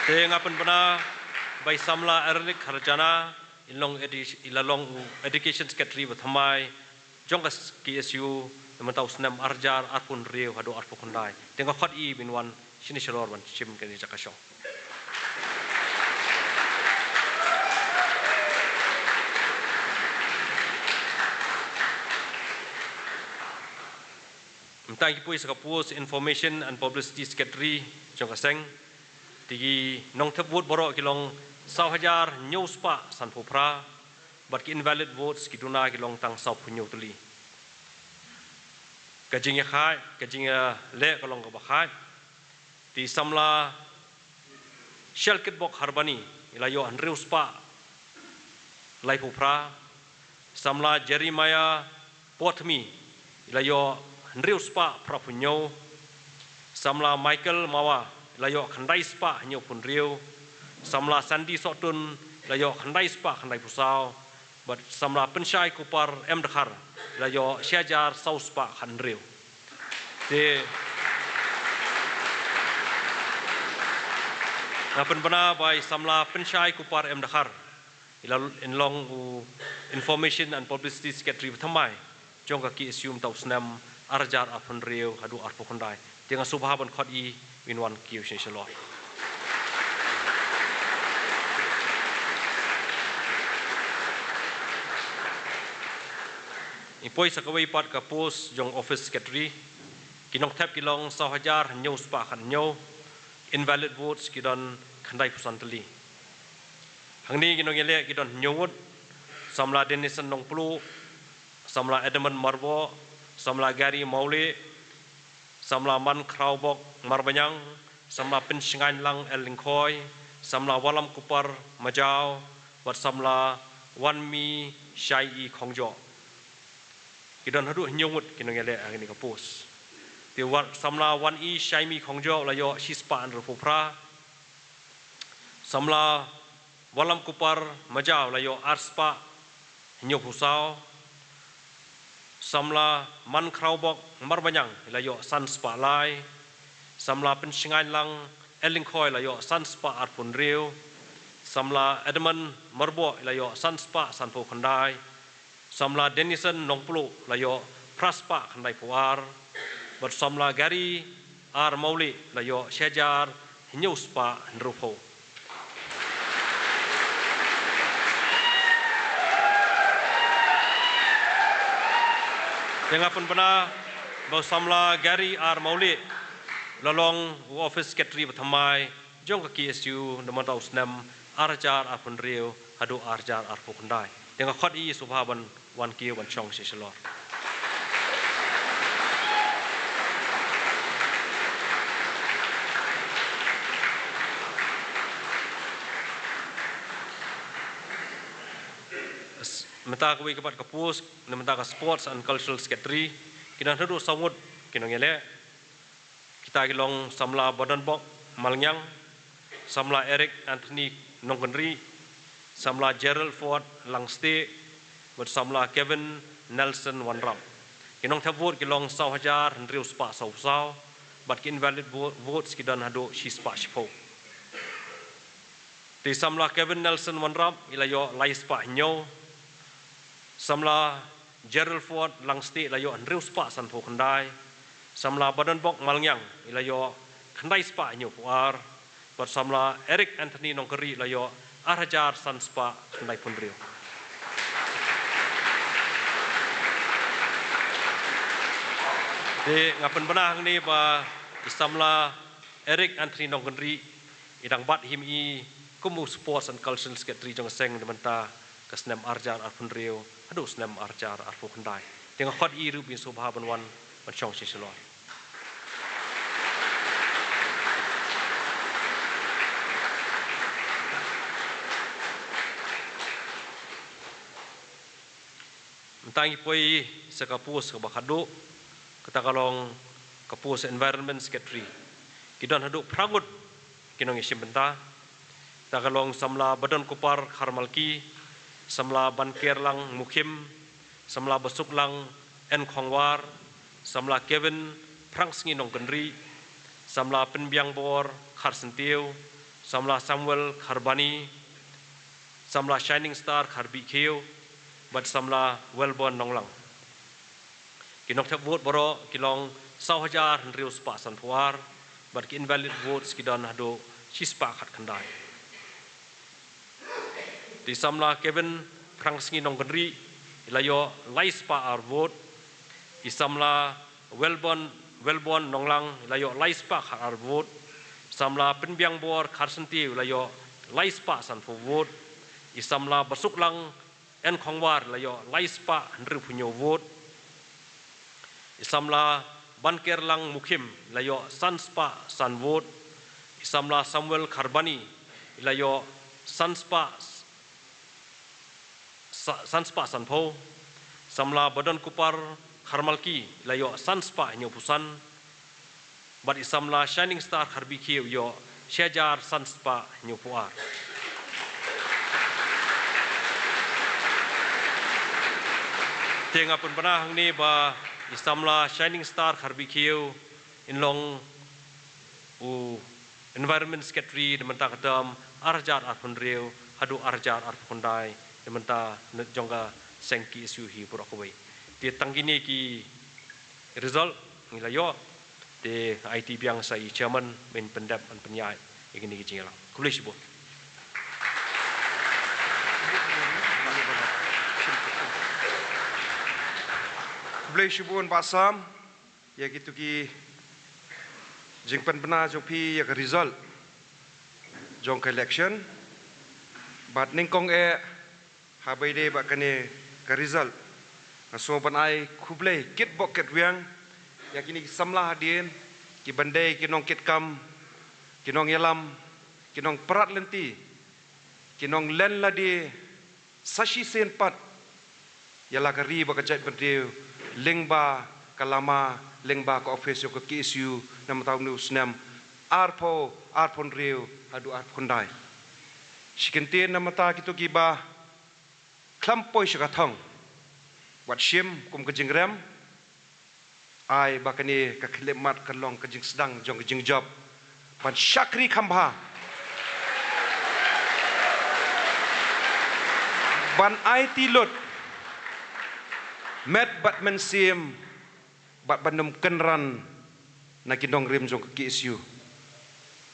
Tengapan bena by samla Eric Harjana ilalong education secretary berthamai jongkas KSU mentau senam arjar arpun riu hadu arpu kundai tengah khot I binwan sini shalor ban chim kani jakasho Mentang kipui sekapus information and publicity secretary jongkaseng tigi nong tebut borok kilong 1,000 news pa san popra but invalid votes kiduna kilong tang sau punyo tuli kajing khai kajing le kalong ka bakhai ti samla shelkit bok harbani ilayo anreus pa lai popra samla Jeremiah Potmi ilayo anreus pa prapunyo samla Michael Mawa layo khandai spa nyo pun riu samla Sandi Sotun layo khandai spa khandai pusau but samla pensyai kupar Dakhar layo Syajar sau spa khan riu de ngapen bana by samla pensyai kupar Dakhar in long information and publicity secretary thamai jongka ki assume tau snam arjar apun riu hadu arpu khandai dengan subhaban khot I winwan kiu shalor Impoi sakawai pat ka post jong office secretary kinong tap kilong 1,000 news pa khan nyo invalid votes kidon khandai pusan teli hangni kinong yele kidon nyowut samla Denison Nongplu samla Edmund Marbo samla Gary Maule samla Man Kraubok Marbanyang samla Pinshingan Lang El Lingkoi samla Walam Kupar Majau wat samla Wanmi Shai Khongjo kidon hadu nyowut kinong yele agni ka post ti wat samla Wan I Shai Mi Khongjo layo shispa an rupra samla Walam Kupar Majau layo arspa nyopusao samla Man Kraubok Marbanyang layo sanspa lai samla Pinshingan Lang El Lingkoi layo sanspa arpun riu samla Edmund Marbo layo sanspa sanpo khandai samla Denison Nongplu layo praspa khandai puar but samla Gary R Mauli layo Syajar nyuspa nrupo Tengapun bena bahwa samla Gary R Mauli lalong office secretary berthamai jong ke KSU namantau snam arjar arpun riu hadu arjar arpu khandai tengah khot I subhaban wan kiu wan chong shalor Menta kami kepat kapus, menta ke sports and cultural secretary, kita hendak sambut kita ngele, kita kilong samla Badanbok Malnyang, samla Eric Anthony Nongkenri, samla Gerald Ford Langste, samla Kevin Nelson Wanram. Kinong thabut kilong 1,000 riu spa sau, but invalid votes kita hadu shispa shipo. Di samla Kevin Nelson Wanram ilayo lai spa nyo. Samla Gerald Ford Langste layo anriu spa sanpo khandai samla Badanbok Malnyang ilayo khandai spa nyo puar but samla Eric Anthony Nongkeri layo arjar san spa khandai punriu de ngapen benah ni ba samla Eric Anthony Nongkeri idang bat him I kumu sports and cultural secretary jong seng dementa kesnem arjar arpunriu adu senam arjar arfu khandai tengah khot I rubin subhaban wan chong shalor Mentangi poi sekapus ke bakadu kita kalong kapus environment secretary. Kidon haduk prangut kinong isim benta. Kita kalong samla badan kupar Kharmalki, samla banker lang mukim, samla besuk lang en khongwar, samla Kevin prangsngi nong kendri, samla penbiang bor Kharsentiu, samla Samuel Kharbani, samla Shining Star Kharbi Keu, bat samla Wellborn Nonglang. Kinok tak vote boro kilong 1,000 riu spa san puar, bat ki invalid votes kidan hado sispa khat khandai. Di samla Kevin prangsngi nong kendri ilayo laispa ar vote, di samla Wellborn Nonglang ilayo laispa khat ar vote, samla penbiang bor Kharsentiu ilayo laispa san pu vote, di samla basuklang en khongwar layo laispa henry punyo vote, isamla banker lang mukim layo sanspa san vote, isamla Samuel Kharbani layo sanspa san po, samla badan kupar Kharmalki layo sanspa nyo pusan, bat isamla Shining Star Kharbi Keu yo syajar sanspa nyo puar. Tengah pun pernah ni ba isamla Shining Star Kharbi Keu inlong environment secretary dementa kadam arjar arpun reu hadu arjar arpun dai dementa jongga sengki isu hi purokoi. Dia tanggini ki result nilayo de IT biang sai chairman men pendap an penyai igini ki jingalang. Kulish bo. Boleh syubun basam ya gitu ki jingpan benar jopi ya ke result jong ke election bat ningkong habai de ba kane ke result so ban ai kublai kit bok ket wiang ya kini samlah hadin ki bandai kinong kit kam kinong yalam kinong perat lenti kinong len ladi sashi sen pat yala kari ba kajai berdeu lengba kalama lengba ke office ke KSU nam tahu nu snam arpon reu hadu arpon dai sikente nam ta kitu kiba klampoi syakathong wat shim kum ke jingrem ai bakani ka klemat kalong ke jing sedang jong ke jing job pan syakri khamba ban ai tilut met bat mensim bat bandum kenran na kinong rim jong ke KSU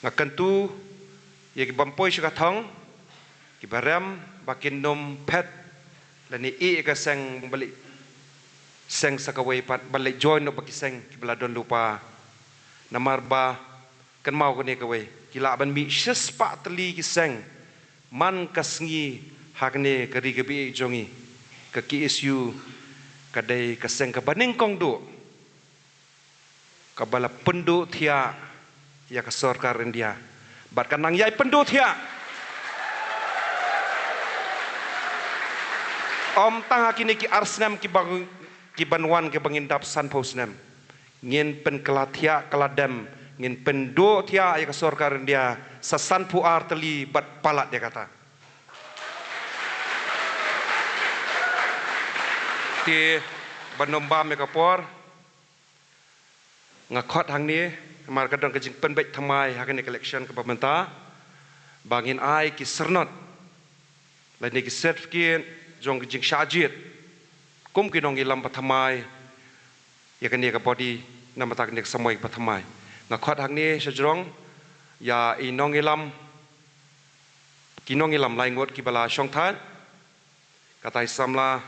ngakentu ye ki bampoi syakathong ki baram bakin nom pet lani ka seng balik seng sakawai pat balik join no baki seng ki beladon lupa namar ba kan mau ko ne kawai kila ban mi sespa teli ki seng man kasngi hakne kari kebi jongi ke KSU kadai kaseng ke baning kong do kabala pendu thia ya ke sarkar India bat kanang yai pendu thia om tang hakini ki arsnam ki banwan ke bangindap san posnam ngin pen kelathia keladam ngin pendu thia ya ke sarkar India sasan pu arteli bat palat dia kata ti banomba me kapor ngakot hang ni mar kadang ke jing penbek thamai hakani election ke pemerintah bangin ai ki sernot lani ki certificate jong jing syajit kum ki nong ilam pathamai ya kan dia ke body nama tak nek samoi pathamai ngakot hang ni sejrong ya inong ilam kinong ilam laingot ki bala syong than katai samla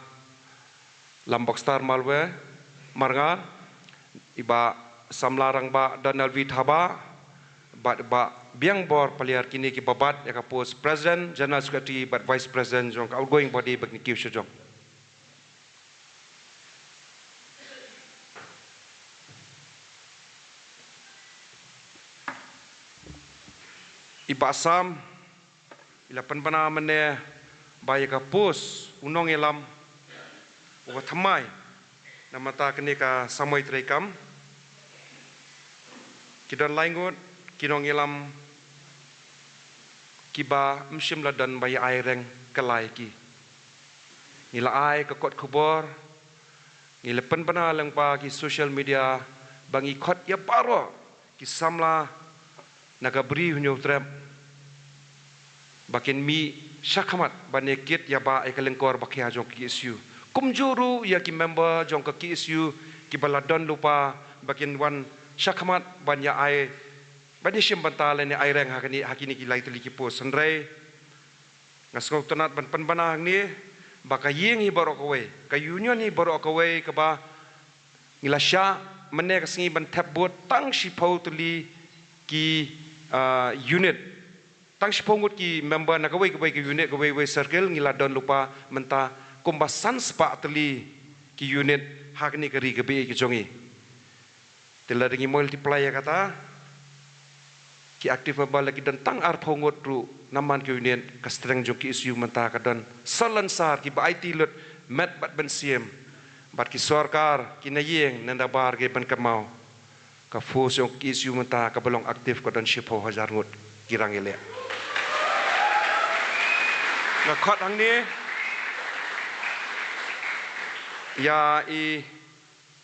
lambok star malwe marga iba samlarang ba Donald V Thaba ba biang bor paliar kini ki babat ya ka post president general secretary but vice president jong outgoing body bak ni kiu jong iba asam ila penpana mene ba ya ka post unong elam uba thamai namata kene ka samoi trekam kidan laingut kinong ilam kiba mshim ladan bai ai reng kelai ki ngila ai ka kot khubor ngila penbana lang pa ki social media bangi khot ya paro ki samla naga bri hunyo trap bakin mi syakhamat banekit ya ba ai kalengkor bakia jong ki isu kumjuru ya ki member jong ka ki isu ki baladon lupa bakin wan syakhamat banya ai bani shim bantale ne ai reng hakini ki lai tuli ki pos senrai ngasngok tonat ban penbana ni baka ying hi borok away ka union hi borok away ka ba ngilasya mene ka singi ban tap bot tang shipau tuli ki unit tang shipau ngut ki member na ka unit ka way circle ngila don lupa menta kumbasan spa tuli ki unit hakni ka ri ka be ki jongi tela ringi multiply kata ki aktif member lagi dan tang ar phongot ru naman ki union ka streng jo ki isu menta ka dan salansar ki ba IT lut met bat ben siem bat ki sarkar ki nayeng nanda bar ge ban kamau ka fos jo ki isu menta ka belong aktif ka dan shipo hajar ngut kirang ele na khot ang ni ya i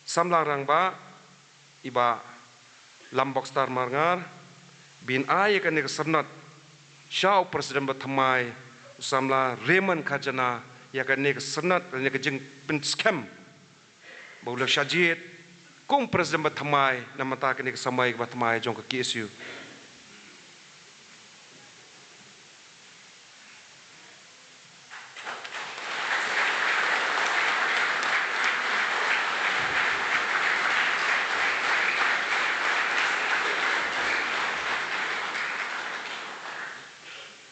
samlang rang ba iba lambok star marngar bin ay kan ni sernat syau presiden berthamai samla Raymond Khajana ya kan ni sernat ni ke jeng pen scam baula syajid kum presiden berthamai namata kan ni samai berthamai jong ke KSU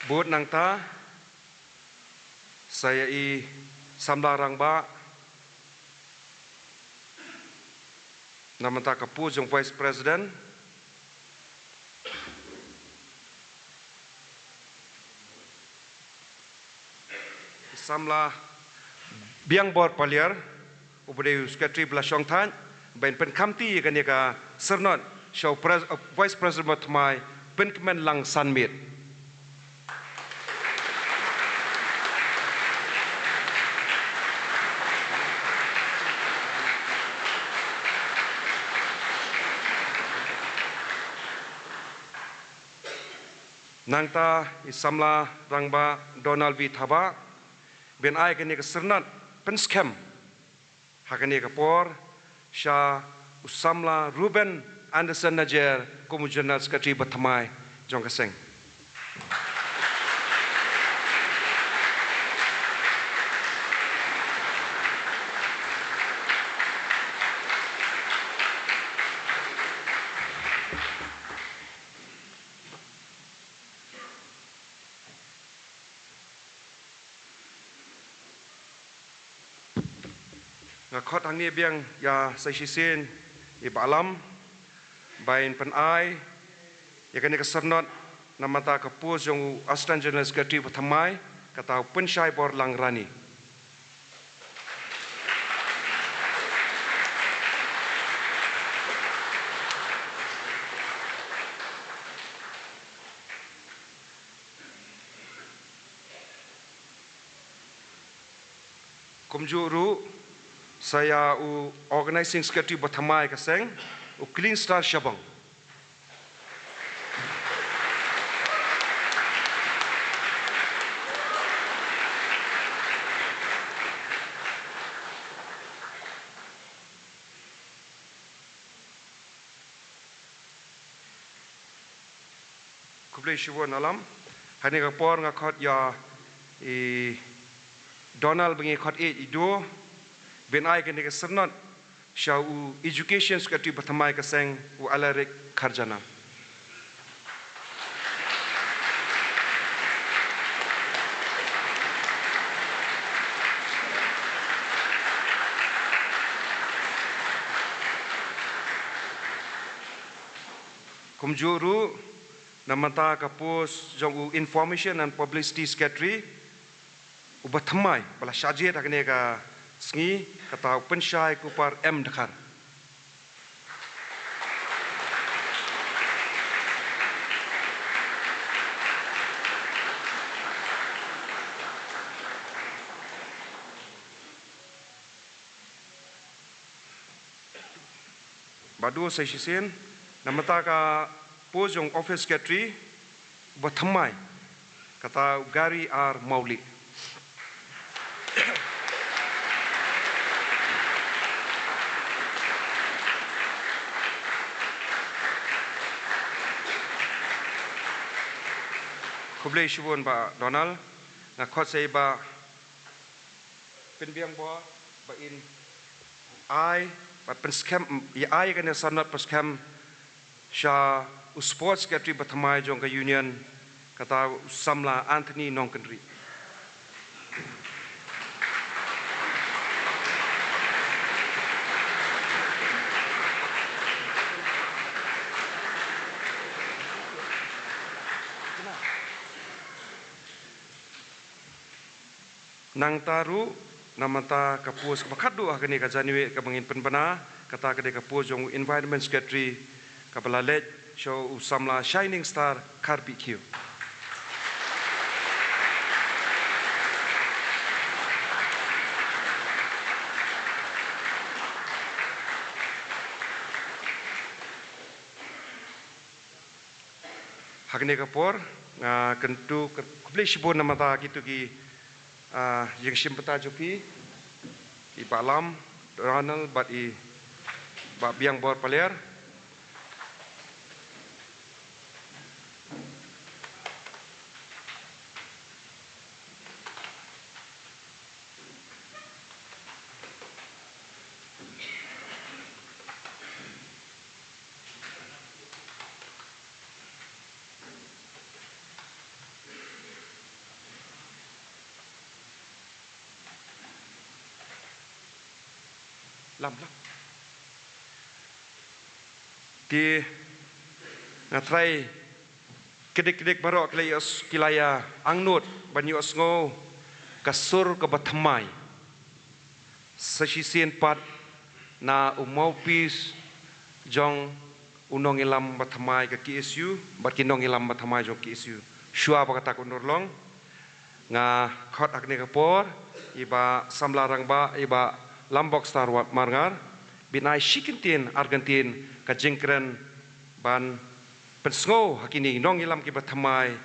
Buat nang ta saya i samlarang ba namanta kapu jong vice president samla biang bor paliar ubade secretary blasong than ben pen kamti kan ka sernot show vice president matmai pen kemen lang sanmit Nangta isamla rangba Donald V Thaba ben ai kene ke sernat pen scam hakane ke por sha usamla Ruben Anderson Najer komu general secretary bathamai jong kaseng khot hang ni biang ya saisisin iba alam bain pen ai ya kan ke sernot namata ka pos jong astan general secretary pathamai kata pen shai bor lang rani kumjuru saya organizing secretary bathamai kaseng clean star Shabang kublai shivon alam hani ka por nga khot ya Donald bengi khot ido ben ai kan ke sernot shau education secretary bathamai kaseng u Alarik Kharjana kumjuru namata kapus jong information and publicity secretary u bathamai bala syajid hakne ka sengi kata pensyai kupar M dekar. Badu saya sisen, namata ka pojong office secretary berthamai kata Gary R. Mauli. Kublai shubun ba Donald, ngakot saya ba penbiang ba in I. But penskem, I kan sangat penskem sha sports secretary berthamai jong ke union kata samla Anthony Nongkendri. Nang taru namata kapus kapakadu akani kajaniwe kabangin penbana kata kade kapus jong environment secretary kapala let show samla shining star KarPQ. Hakne kapor kentu kublai shibon namata gitu ki yang simpata jopi i balam Ronald bat i ba biang bor paler lam di ngatrai kedek barok klayos kilaya angnut banyos ngo kasur ke bathamai sesisien pat na umaupis jong unong ilam bathamai ke KSU bat kinong ilam bathamai jong KSU shua bakata kunurlong nga khot akne kapor iba samlarang ba iba Lambok Star Marngar, binai Shikintin Argentin kajengkren ban pensngo hakini nong ilam kibat thamai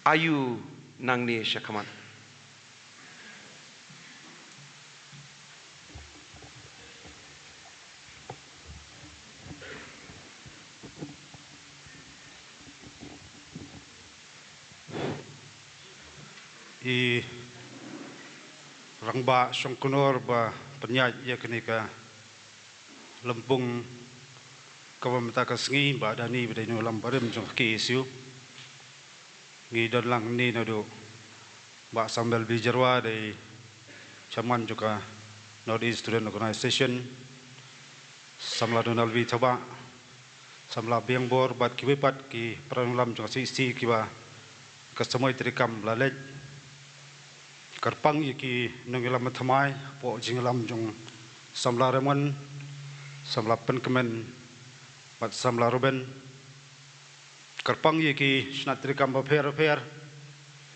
ayu nangni syakaman. I rangba songkunor ba penyaj ya kenika lempung kawamta kasngi ba dani bidai no lambarem jong KSU ngi dalang ni nado ba sambal bijarwa dari chairman juga Northeast Student Organization samla Donald V Thaba samla biang bor bat kiwepat ki pranulam jong sisi kiwa kasamoi trikam lalet karpang iki nongilam thamai po jinglam jong samla remon samla penkemen bat samla roben karpang iki snatrikam ba fer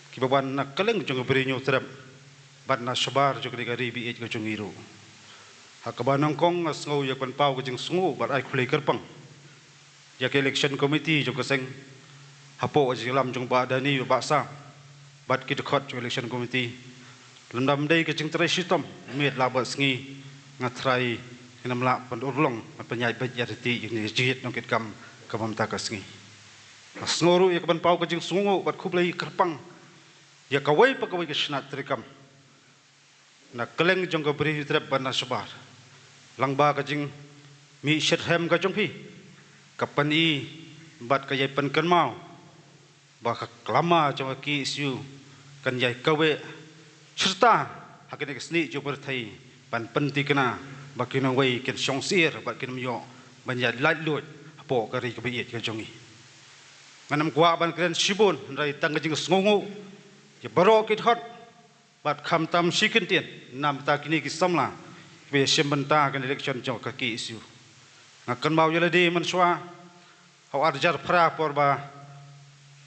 ki baban nak keleng jong berinyo terap bat na shabar jong digari bi ej jong iru hakabanong kong asngau yak pan pau jong sungu bat ai khulei karpang yak election committee jong kaseng hapo jinglam jong ba dani ba sa bat ki dekhot jong election committee lendam dai ke jing trai sitom miet labat sengi ngatrai kenam la pan urlong penyai bet yarti ini jihit nongkit kam kamam ta kasngi asnoru ya ban pau ke jing sungu bat khublai karpang ya kawai pakawai ke snat trikam na keleng jong ka beri trep ban nasbar langba ke jing mi shethem ka jong pi kapan i bat ka yai pan kan mau ba ka klama jong ki isu kan yai kawe serta hakene kesni jo berthai pan penti kena bakino wei ken songsir bakin myo banya lat lut apo kari kebiet ke jongi manam kwa ban kren sibun rai tang jing sngongu je baro kit hot bat kham tam sikin tien nam ta kini ki samla be sembenta kan election jong ka ki isu ngakan mau yeladi manswa hau arjar pra porba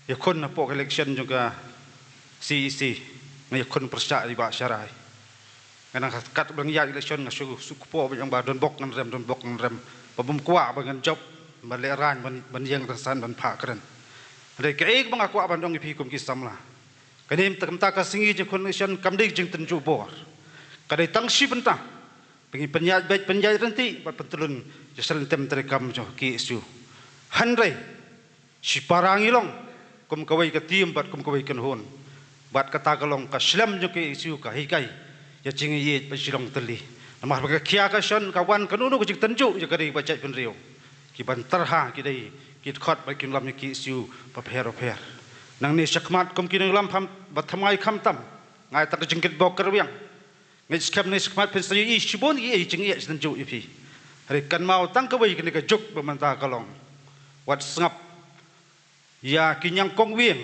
yakun na po election juga CEC ngayakun persya di ba syarai kana kat bang ya election ngasu sukupo yang ba don bok ngam rem pabum kwa bangan job baleran ban yang rasan ban pha kren ada ke bang aku ban dong ipi kum ki samla kanim takam ka singi je connection kamdik jing tenju bor kadai tang si benta pengi penjai renti bat pentulun je selentem terekam jo ki isu hanrei si parangi long kum kawai ka tim bat kum kawai kan hon bat kata kalong ka slam jo ki isu ka hikai ya jing ye pa silong teli namah ba kia ka son kawan kanunu ko jing tenju je kari baca penrio ki ban tarha ki dai ki khot ba kin lam ki isu pa pher nang ni sakmat kum kinang lam pham bathamai kham tam ngai tak jingkit bok kerwiang ngai skam ni sakmat pen sayi i shibon i jing ye san ju ipi hari kan mau tang ka wei kin ka juk bamanta kalong wat sngap ya kinyang kong wieng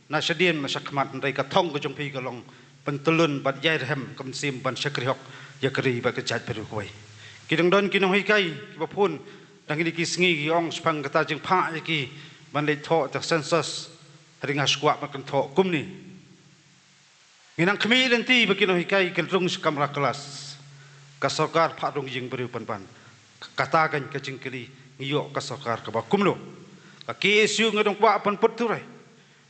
na sadien ma sakmat ndai ka thong ka jong pi kalong pentulun bat yai hem kam sim ban sakrihok ya kri ba ka jat peru koi kidang don kinong hikai ki ba phun dang ni ki sngi ki ong spang kata jing pha ki ban le tho tak census ringas kuat makan thok kum ni nginang khmi lenti bakino hikai kenrung kamera kelas ka sarkar pharung jing beri pan kata kan ka jingkeli ngiyo ka sarkar ka bakum lo ka kesu ngadong kwa pan puturai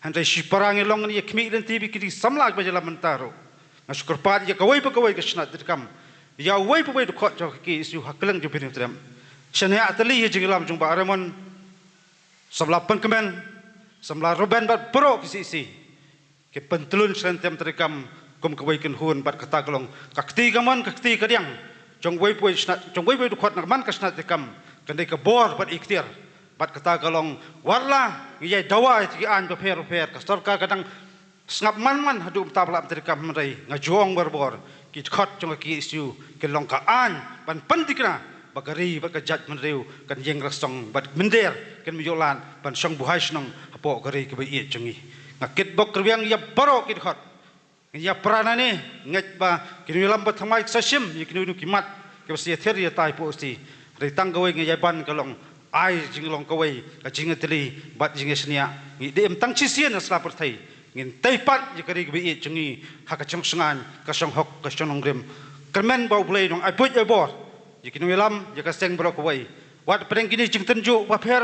handai si parang elong ni khmi lenti bikiri samlag bajala mentaro ngasukar pat ya kawai pa kawai ka snat dirkam ya wai pa wai du khot jo kesu haklang jo pirim tram shania atali ye jinglam jung ba ramon sablapan kemen samla roben bat pro kisi ke pentulun sentem terekam kum kawai ken hun bat kata kalong kakti gaman kakti kadiang jong wei poi du khot nak man kasna tekam kandai ka bor bat ikhtiar bat kata kalong warla ngai dawa ti an ba pher ka sarkar kadang snap man hadu tabla terekam mrai ngajong berbor ki khot jong ki isu ke long ka an ban pentikna bagari bakajat menreu kan jeng rasong bat mender kan miyolan ban song buhai snong apo gari ke bai jengi ngakit bok kerwiang ya baro kit khot ya pranane ngat ba kinilam bat thamai sasim yikinu kimat ke sia theri tai po si ri tang gawai ngai ban kalong ai jinglong kawai ka jingateli bat jingesnia ngi dem tang chisien asla perthai ngin taipat yikari ke bai jengi hakachang sangan ka song hok ka sonong rem kermen bau blai dong ai put ai bor jikin wilam jaka seng bro kawai wat pereng kini jing tenju wa pher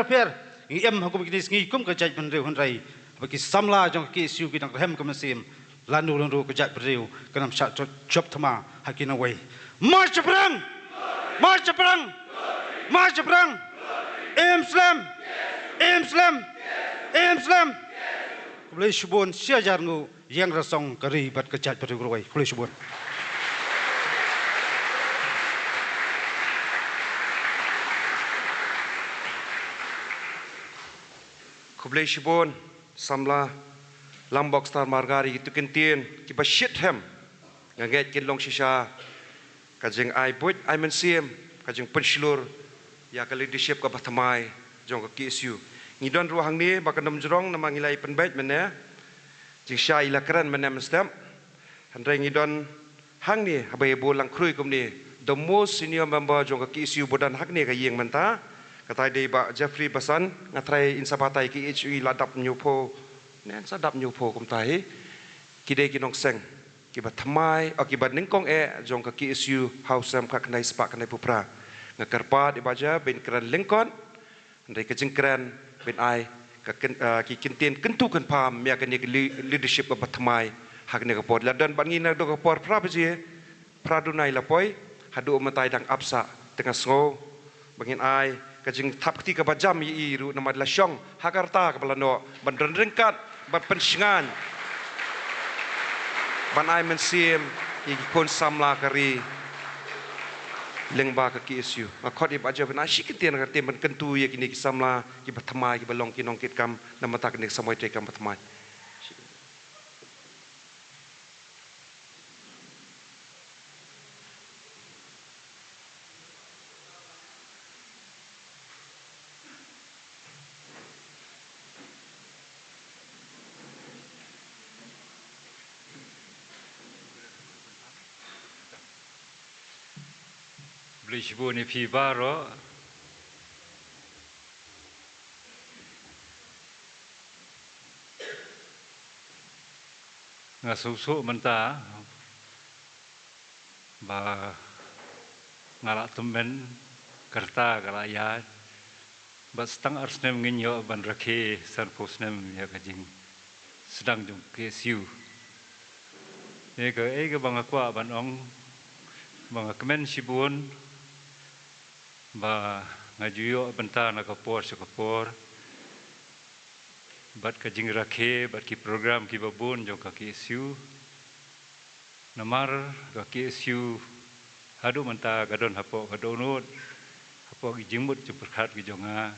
ngi em hakum kini ngi kum ka jaj benreu honrai baki samla jong ki siu kinang hem kam sim lanu ka jaj benreu kanam sa job thama hakina wai march perang em slam kulai shubon siajar ngu yang rasong kari bat ka jaj benreu wai kulai shubon Kublai shibon samla lambok star margari itu kentien ki bashit hem ngaget kin long shisha kajeng ai put ai mensim kajeng pensilur ya ka leadership ka bathamai jong ka KSU ngidon ruang ni bakandam jrong nama ngilai penbait mena jing sha ila kran mena menstam handai ngidon hang ni habai bolang krui kum ni the most senior member jong ka KSU bodan hak ni ka yeng menta katai dei ba Jeffrey Basan ngatrai insabatai ki HUI ladap nyupo nen sadap nyupo kum tai ki dei ki nong seng ki ba thamai ki ba ningkong jong ka KSU house sam ka knai spa knai pupra ngakarpa di baja ben kran lingkon ndai ka jingkran ben ai ka ki kintien kentu kan pam mia ka ni leadership ba thamai hak ne ka pod ladan ban ngina do ka por pra baje pradunai lapoi hadu matai dang apsa tengah ngo bangin ai kajing tap ketika bajam iru nama adalah syong hakarta kepala no ban rendengkat ban pensingan ban ai mensim ikon samla kari lengba ke KSU makot ib aja ban asyik ketian kati ban kentu ya kini samla ki bathamai ki balong ki nongkit kam nama tak ni samoi tekam bathamai beli sibu ni pi baro ngasusu menta ba ngalak temen kerta kalaya ba stang arsnem nginyo ban rakhe san posnem ya kajing sedang jung KSU ke bang akwa ban ong bang kemen sibun ba ngajuyo benta na kapor bat kajing rakhe bat ki program ki babun jong ka KSU namar ka KSU hadu menta gadon hapo gadonut hapo gi jimut ju perkhat gi jonga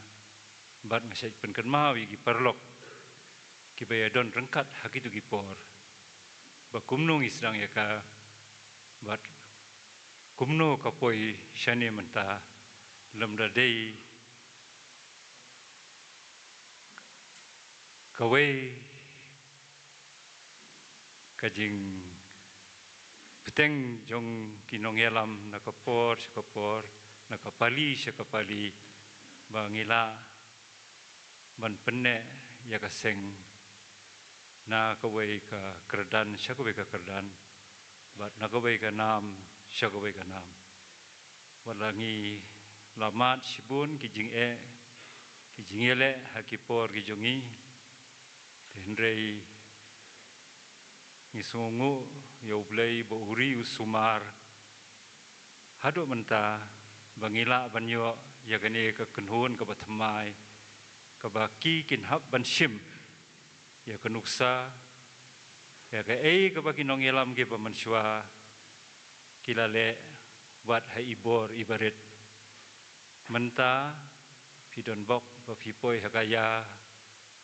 bat ngasai penken mawi gi perlok ki bayadon rengkat hakitu gi por ba kumnung isdang ya ka bat kumno kapoi shane menta lamda dei kawai kajing peteng jong kinong yalam nakapor nakapali bangila ban penne ya kaseng na kawai ka kerdan syakawai ka kerdan bat nakawai ka nam syakawai ka nam walangi lamat sibun kijing ele hakipor kijongi tenrei ngisungu yoblei bouri usumar hadu menta bangila banyo yagane ka kenhun ka batmai ka baki kinhab banshim ya kenuksa ya ka ka baki nongelam ke pamanswa kilale wat haibor ibaret menta pidon bok ba pipoi hakaya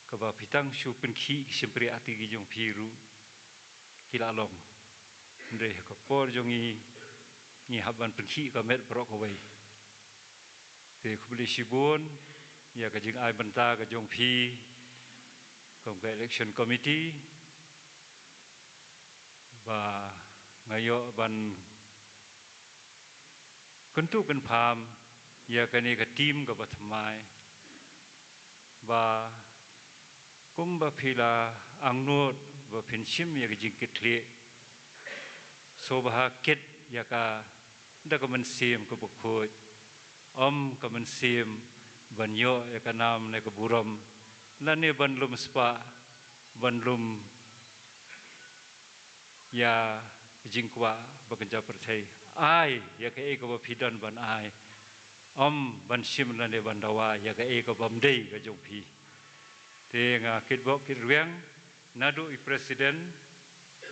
ka ba pitang shu penki simpri ati gi jong piru kila long ndre ka por jongi ni haban penki ka met brok away te kubli sibun ya ka jing ai banta ka jong pi kom ka election committee ba ngayo ban kentu kan pham ya ka ni ka team ka batmai ba kumba phila angnot ba pinsim ya jing kitli so bah kit ya ka da ka mensim ka bukhoj ka mensim banyo ya ka nam ne ka buram lane banlum spa banlum ya jingkwa bagenja percai ai ya ka ka ba phidan ban ai ban sim lane bandawa ya ka ka bamdei ka jongpi te nga kitbok kitruang nadu i presiden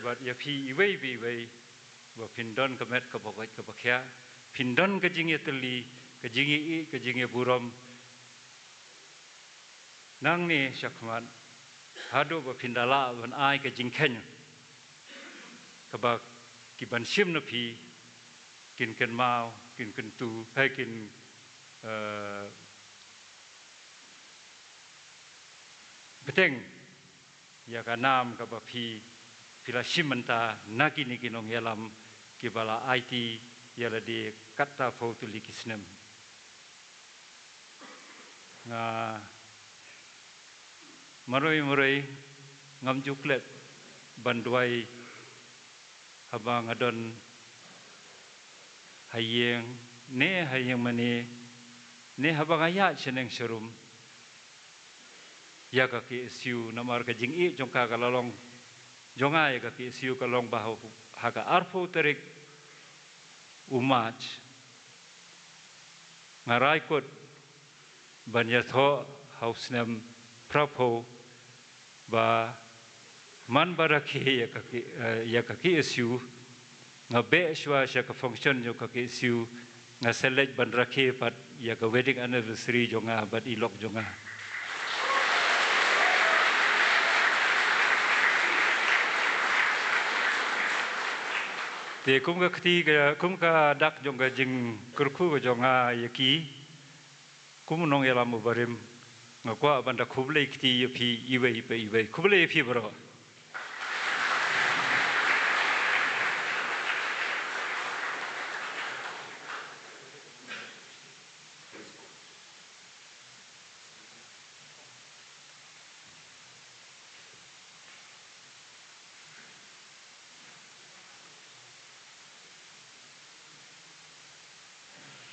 bat ya phi iwei ba pindon kamet ka bokai ka bakhya pindon ka jingi teli ka jingi buram nang ni syakman hadu ba pindala ban ai ka jingkhen ka ba ki ban sim na phi kin ken mau kin tu hai kin beteng ya kanam ka ba phi pila simanta nakini kinong yalam kibala IT yala di kata fautuli kisnem nga maroi ngam juklet banduai habang adon hayeng mani ne habang ayat seneng serum ya ka KSU namar ka jingi jongka kalalong jonga ya ka KSU kalong bahu haka arfu terik umat ngarai kot banyatho hausnem prapo ba man baraki ya ka KSU ngabe shwa sya ka function yo ka KSU nga select bandraki pat ya ka wedding anniversary jonga bat ilok jonga te kum ka khti kum ka dak jong ka jing kurku ka jonga yaki kum nong yalam barim ngakwa banda khuble khti yapi iwe khuble yapi bro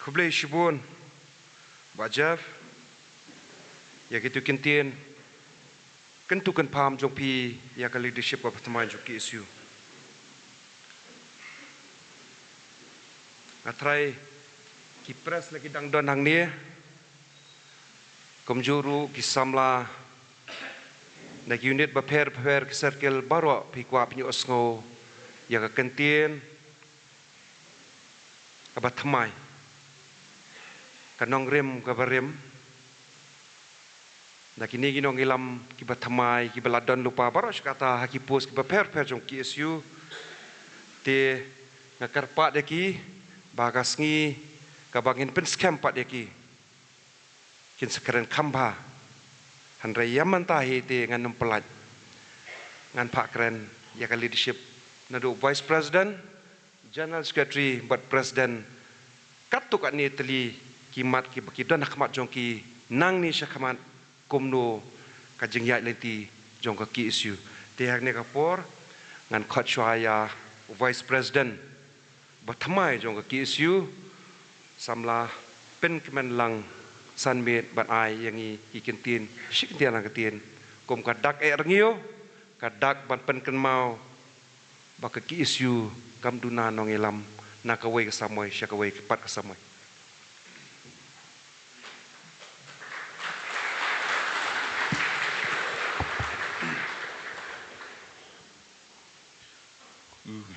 Kublai Shibun, Bajaf, ya gitu kintian, kentukan paham jong pi ya ka leadership of teman jong KSU. Atrai kipres lagi dang don hang ni, komjuru kisamla, nak unit berper ke circle baru pi kuap nyu osngo ya ka kintian, kabat temai. Kanong rem kabarem na kini ginong ilam kiba thamai kiba ladon lupa baros kata hakipus kiba per jong KSU te ngakarpa deki bagasngi kabangin pen scam pat deki kin sekeren kamba hanra yaman tahi te ngan pelat ngan pak keren ya ka leadership nadu vice president general secretary but president katuk ni teli kimat ki bakidon hakmat jongki nang ni syakamat kumno kajeng yai lenti jong ka KSU te hak ne kapor ngan khat chwaya vice president bathamai jong ka KSU samla pen kemen lang sanmet bat ai yang i kintin shikintian ang katin kum kadak rngio kadak ban pen ken mau ba ka KSU kam duna nong elam nakawai ka samoy syakawai kepat ka samoy.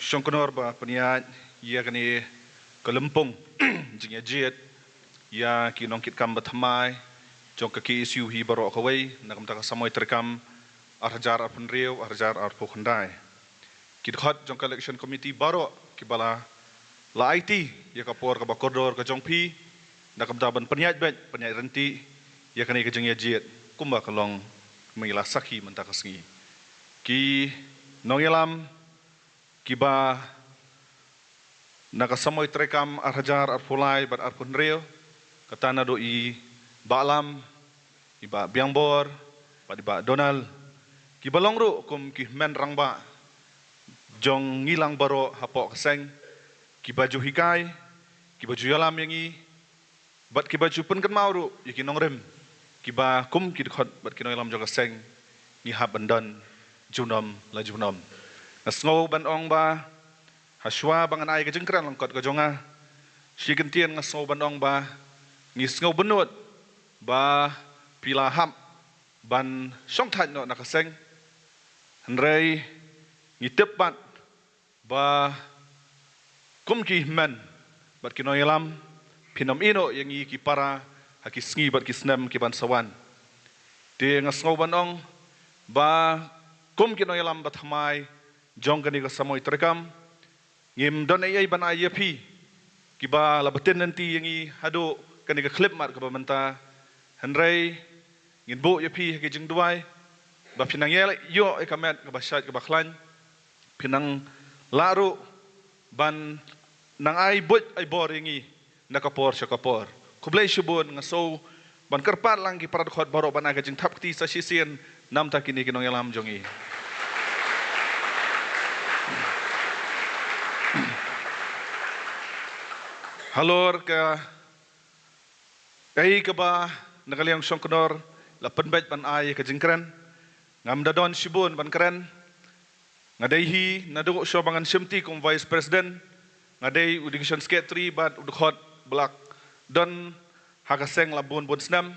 Syongkonor ba peniat ia kini kelempung jingya jet ia kinong kitkam bathamai jong ka KSU hi baro kawai nakam ta samoy terkam arjar arpunriu arjar arpukhandai kidkhat jong ka election committee baro kibala la IT ia kapor ka bakordor ka jong pi nakam ta ban peniat bet peniat renti ia kini ka jingya jet kumba kalong mengila sakhi mentaka sengi ki nongelam kiba nakasamoy trekam arhajar arpulai bat arpunreo katana do i balam iba biangbor bat iba Donald kiba longru kum ki men rangba jong ngilang baro hapok keseng kiba juhikai kiba juyalam yangi bat kiba jupen kan mauru yaki nongrem kiba kum kidkhot bat kinoilam jong keseng ni habandan junom la junom ngasngo ban ong ba haswa bangan ai ka jengkran langkot ka jonga sigentian ngasngo ban ong ba ngisngo benut ba pilahap ban songthat no nakaseng hanrei ngitep bat ba kumki men bat kinoyalam pinom ino yang i ki para hakisngi bat kisnem ki ban sawan de ngasngo ban ong ba kum kinoyalam bat hamai jong kani ka samoy terekam ngim don ai ban IAP kiba labatin nanti yang i hado kani ka clip mat ka pamenta hanrei ngin bo IAP ke jing duai ba pinang yo e kamet ka basyat ka baklan pinang laru ban nang ai bot ai bor yang i nakapor syakapor kublai shubun ngaso ban kerpat lang ki paradkhot baro ban aga jing thap ti sa sisien nam ta kini kinong yalam jongi halor ka ai ka ba nagaliang Syongkonor la penbet ban ai ka jingkran ngam dadon shibun ban kran ngadaihi nadu syobangan simti kum vice president ngadai education secretary bat udkhot blak don hakaseng labun bun snam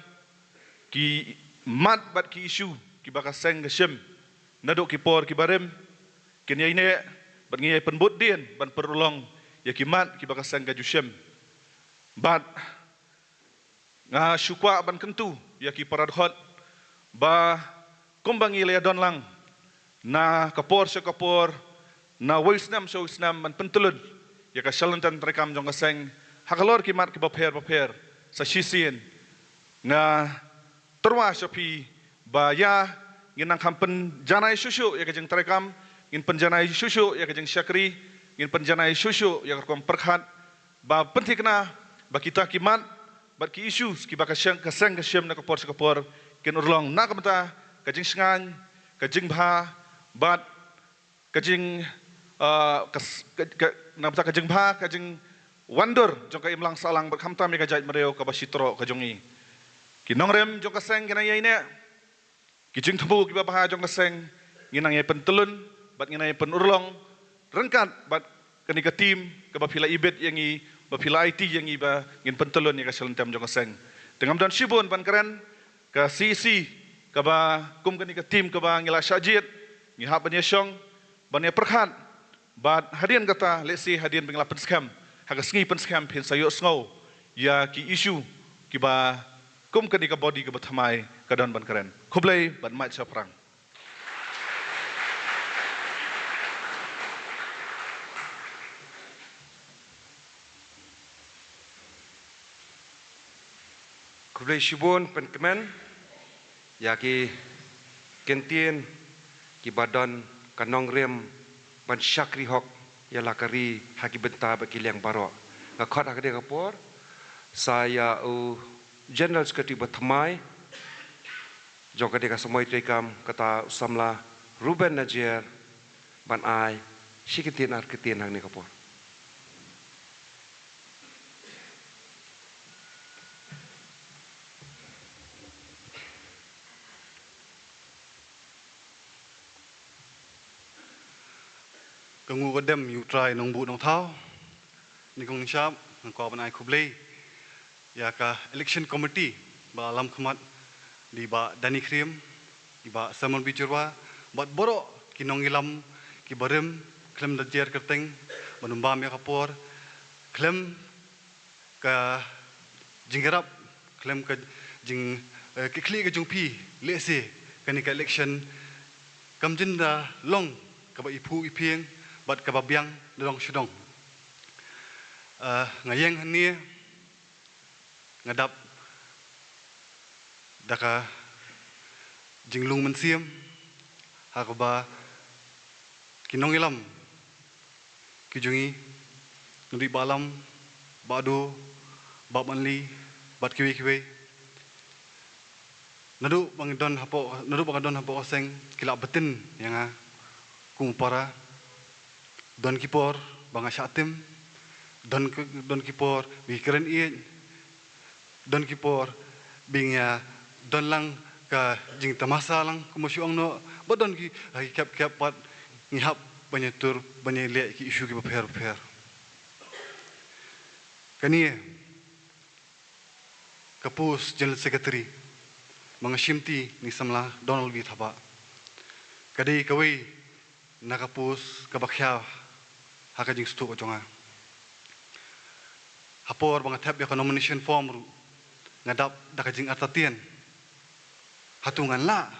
ki mat bat ki issue ki bakaseng ka sim nadu ki por ki barem kin yaine bat ngi penbut din ban perulong ya ki mat ki bakaseng ka jusim bat nga syukwa ban kentu ya ki paradhot ba kumbangi le don lang na kapor sa kapor na wisnam so wisnam ban pentulud ya ka shalantan trekam jong kaseng hakalor ki mat ki baper sa sisien nga terwa sapi ba ya nginang kampen janai susu ya ka jeng trekam ngin penjanai susu ya ka jeng syakri ngin penjanai susu ya ka kom perkhat ba pentikna ba kita kimat bat ki issues ki bakasang kasang kasyam na kapor kin urlong na kamta kajing sengan kajing bha bat kajing namta kajing bha kajing Wonder jong ka imlang salang berkamta mi ka jait mereo ka basitro ka jongi. Kinong rem jong ka seng kina yai ne. Kijing tubu ki babaha jong ka seng nginang yai pentulun bat nginang yai penurlong rengkat bat kani ka tim ka bapila ibet yang i bapila IT yang i ba ngin pentulun ni ka selentem jong ka seng. Tengam dan shibun ban keren ka CC ka ba kum kani ka tim ka ba ngila syajit ngihap banya syong banya perkhat bat hadian kata lesi hadian pengila penskam haga sengi penskam pin sayo sngo ya ki isu ki ba kum kani ka body ka bathamai ka dan ban keren khublei ban mai cha prang Kublai shibun penkemen ya ki kentien ki badan kanong rem ban syakri hok ya lakari haki benta bagi liang barok ngakot hakade kapor saya General Secretary Bathamai jong kade ka samoy tekam kata usamla Ruben Najir ban ai sikitin arkitin hang ni kapor Kengu kodem yu try nong bu nong thao ni kong shap nong ko ban ai khublei ya ka election committee ba alam khamat di ba dani krim di ba samon bichurwa bat boro kinong ilam ki barem klem da jer kerteng banumbam ya kapor klem ka jingerap klem ka jing ki kli ka jungpi lese kani ka election kamjinda long ka ba ipu ipieng bat kababyang dorong syudong ngayeng ni ngadap daka jinglung mensiam hakba kinong ilam kijungi nudi balam badu babanli bat kiwi nadu bangdon hapo seng kilap betin yang kumpara Don Kipor banga syatim Don Kipor bi keren iet Don Kipor bingya don lang ka jing tamasa lang kumusyong no badon ki kap pat ngihap banyak tur banyak le ki isu ki per kani kapus General Secretary mga shimti ni samla Donald V thaba kadai kawai nakapus kabakya haka jing stu ko jonga hapor bang tap ya nomination form ru ngadap daka jing artatien hatungan la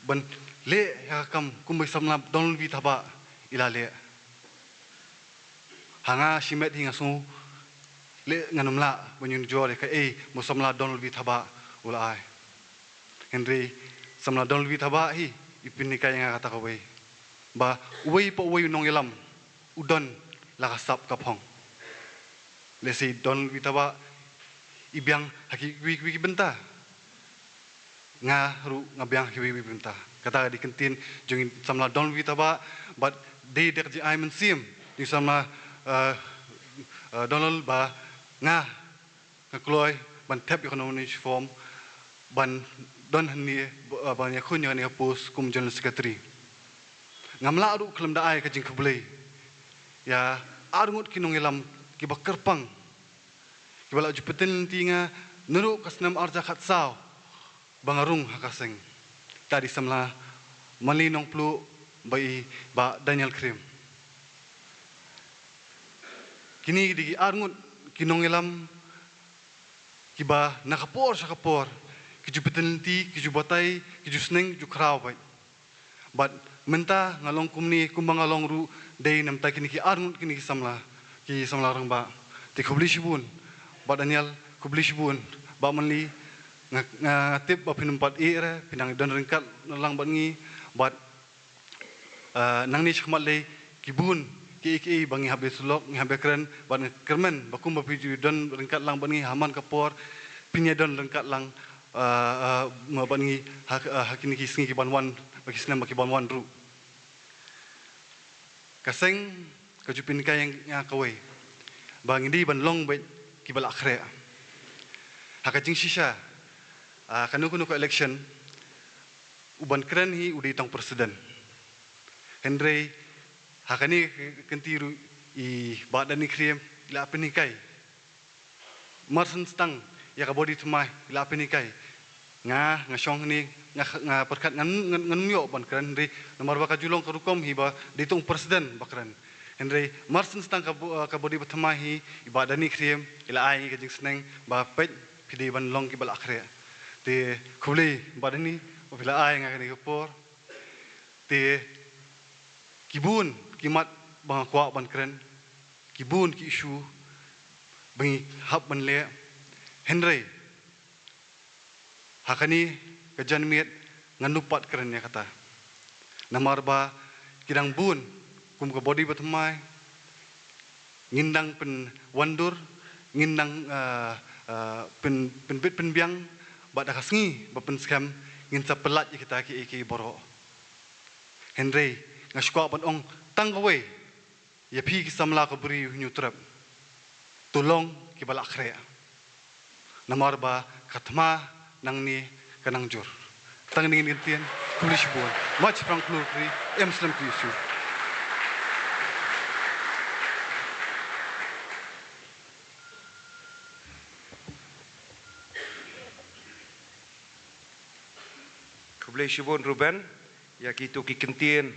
ban le ya kam kumbai samla Donald V thaba ila le hanga shimet hinga su le nganum la banyun jore ka mo samla Donald V thaba ula ai Henry samla Donald V thaba hi ipin ni kaya kata kawai ba uway pa uway nong ilam udon lakasap kapong lesi don witaba ibyang haki wiki benta nga ru ngabyang haki wiki benta kata di kentin jungin samla don witaba but they derji I mensim di samla Donald ba nga ngakloy ban tap economic form ban don ni ban yakun yang ni hapus kum General Secretary ngamla ru kelam da ai ka jing khablei ya arngut kinong ilam ki bakarpang ki bala jupetin tinga nuru kasnam arja khat saw bangarung hakaseng tadi samla mali nong plu bai ba Daniel Krim kini di arngut kinong ilam ki ba nakapor sakapor ki jupetin ti ki jubatai ki jusneng jukrau bai but menta ngalong kumni kumbang ngalong ru day nam ta kini ki arngut kini ki samla rang ba ti khublish bun ba Daniel khublish bun ba manli ngatip ba pinumpat re pinang don ringkat lang ba ngi ba nang ni chkhmat le ki bun ki bangi habe sulok ngi habe kren ba kermen ba kum ba pi don ringkat lang ba ngi haman kapor pinya don ringkat lang ba ngi hakini ki singi ki banwan bagi senam bagi banwan ru kaseng kajupin kay yang kawai bang hindi ban long bet kibal akhre hakajing shisha kanu ko election uban keren hi udi tang presiden Henry hakani kentiru I badan ni kriem ila penikai marsen stang ya ka body thmai ila penikai nga syong ni nga perkat ngan myo ban keren Henry nomor ba ka julong ka rukom hi ba ditung presiden bakran Henry marsen stang ka body thmai hi badan ni kriem ila ai ka jing sneng ba pet pidi ban long ki bal akhre te khuli badan ni bila ai nga ni por te kibun kimat bang kwa ban keren kibun ki isu bang hab ban le Henry hakani kajan miet nganupat keren ya kata namar ba kidang bun kum ka body batmai ngindang pen wandur ngindang pen bit pen biang ba da kasngi ba pen scam ngin sa pelat kita ki boro Henry ngashkwa ban ong tanggawe ya pi ki samla ko buri nyutrap tulong ki bal akhre namar ba khatma nang ni kanang jur tang ning ngintien kulish bon much frank lukri emslam ki isu Kublai Shibon Ruben ya kitu ki kentien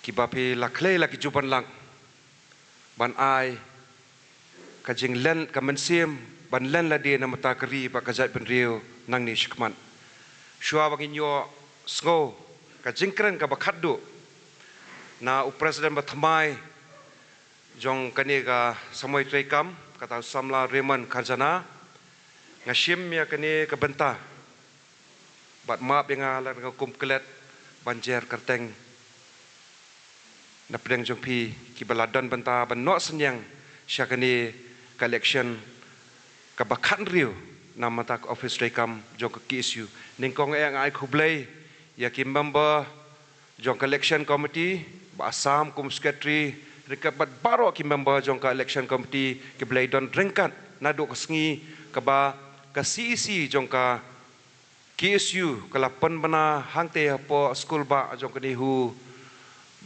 ki bapi lakle la ki juban lang ban ai ka jing len ka mensim ban len la dia na mata keri ba ka jat ben riu nang ni shikman shua bangin yo sngo ka jingkren ka bakhaddu na u president ba thamai jong kani ka samoi trekam kata samla Raymond Karjana ngashim ya kani ka benta bat map yang ala ka kumklet banjer kerteng na pedang jongpi ki baladon benta ban no senyang syakani collection ka bakhan riu na mata office rekam jong ki issue ningkong yang ai khublai ya ki member jong collection committee ba Assam kum secretary rekabat baro ki member jong ka election committee ki blai don rengkat nadu kasngi ka ba ka CEC jong ka KSU kala pen bana hangte po school ba jong kani hu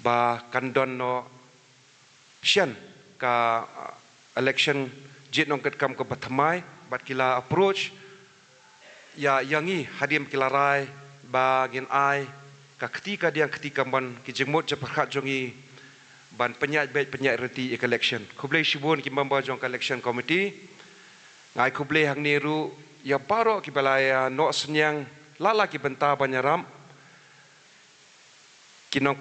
ba kandon no sian ka election jit nong ket kam ka bathamai bat kila approach ya yangi hadim kila rai ba gin ai ka ketika dia ketika ban ki jengmot japakhat jongi ban penyat bet penyat reti election kublai shibun ki member jong ka election committee ngai kublai hang ni ru ya baro ki balaya no senyang lala ki benta banyaram kinok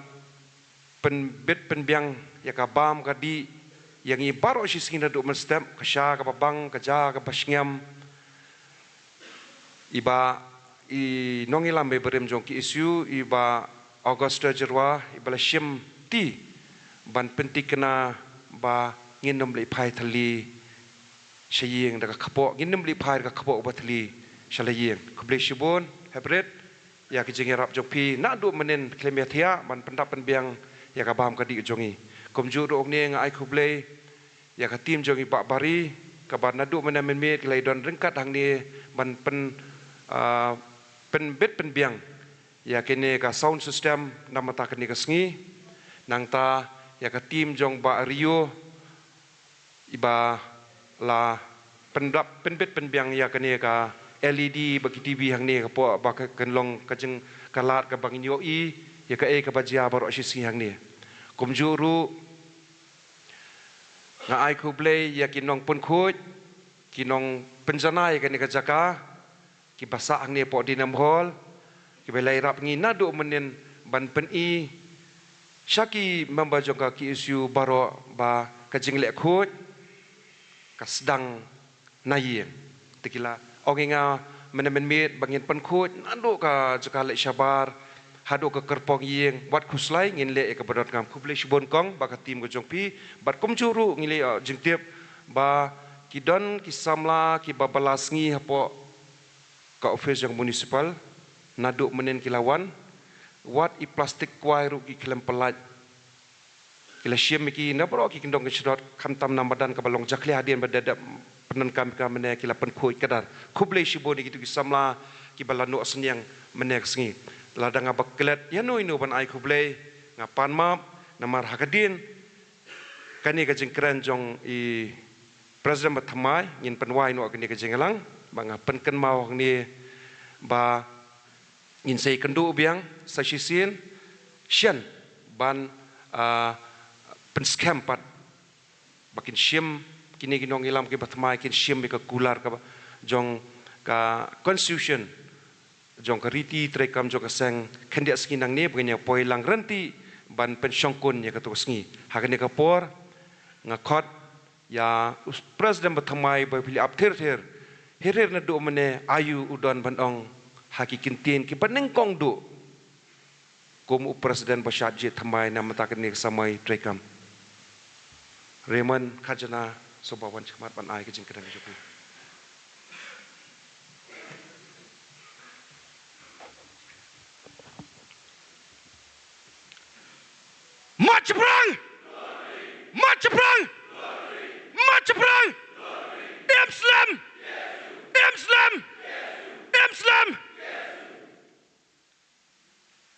penbet penbiang ya ka bam ka di yang i baro si singina do menstem ka sha ka babang ka ja ka pasngam iba i nongi lambe berem jong ki isu iba Augusta Jerwa ibala shim ti ban pentikna ba nginom le phai thali Shaying da kapok ginnem li phai ka kapok batli shalaying kublai shibon hebret ya ki jingerap jopi na du menen klemiathia ban pendap penbiang ya ka bam ka di jongi komju ro nge nga ai kublai ya ka tim jongi ba bari ka ban nadu menen met lai don rengkat hang ni ban pen bet penbiang ya kene ka sound system namata kene ka sngi nang ta ya ka tim jong ba rio iba la pendap penbet penbiang ya kene ka LED bagi TV hang ni ka po ba ka kenlong ka jeng kalat ka bangin yo I ya ka ka bajia baro si hang ni kumjuru nga ai kublai ya kinong pun khut kinong penjana ya kene ka jaka ki basa hang ni po dinam hall ki belai rap ngi nadu menen ban pen I syaki membajong ka ki isu baro ba ka jeng lek khut kasdang nayi tekila onginga menemen bangin penkut nando ka jakale syabar hado ka kerpong yeng wat kuslai ngin le ka badot ngam kublai shibon kong ba ka tim go jongpi bat kumjuru ngile jingtiep ba kidon kisamla ki babalasngi hapo ka office yang municipal nado menen kilawan wat I plastik kwai ru ki klem pelat kila siam ki na bro ki kindong kisrot khantam namadan ka balong jakli hadian badada penan kami ka mene kila pen khoi kadar khublei shibo ni gitu ki samla ki balanu asnyang mene sngi ladang abak kelet ya no ino ban ai khublei ngapan map namar hakadin kani ka jingkran jong i president bathamai ngin penwai no kani ka jingalang banga penken mau ni ba ngin sei kendu biang sa sisin sian ban pen scam pat bakin siam kini ginong ilam ke batmai kin siam ka kular ka jong ka constitution jong ka riti trekam jong ka sang khandia skinang ne bgenya poilang ranti ban pen syongkun ya ka to sngi hakane ka por nga khot ya president batmai ba pili apthir thir herer na do mane ayu udon bandong haki kintin ki baneng kong do kum presiden Bashar je thamai na mata kini samai trekam Raymond Kajana sobawan chmat ban ai ke jingkran joku March perang Islam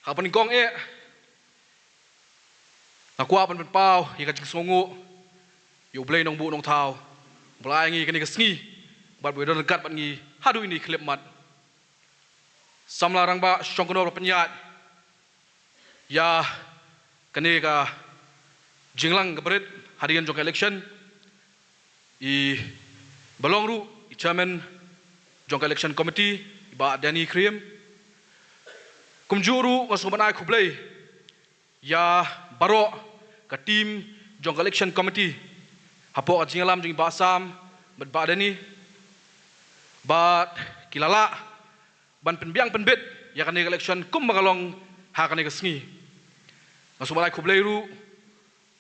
Kapan kong aku apa pen pau ya kacing songo yo blay nong bu nong tau blay ngi kani kesngi bat bu don dekat bat ngi hadu ini klip mat samlarang ba syongkono penyat ya kani ka jinglang keberit hadian jong election i balongru i chairman jong election committee ba Danny Krim kumjuru ngasuman ai khublei ya baro ka team jong election committee hapo ajingalam jing basam bat ba Danny bat kilala ban penbiang penbit ya kan election kum magalong ha kan kesngi ngasuman ai khublei ru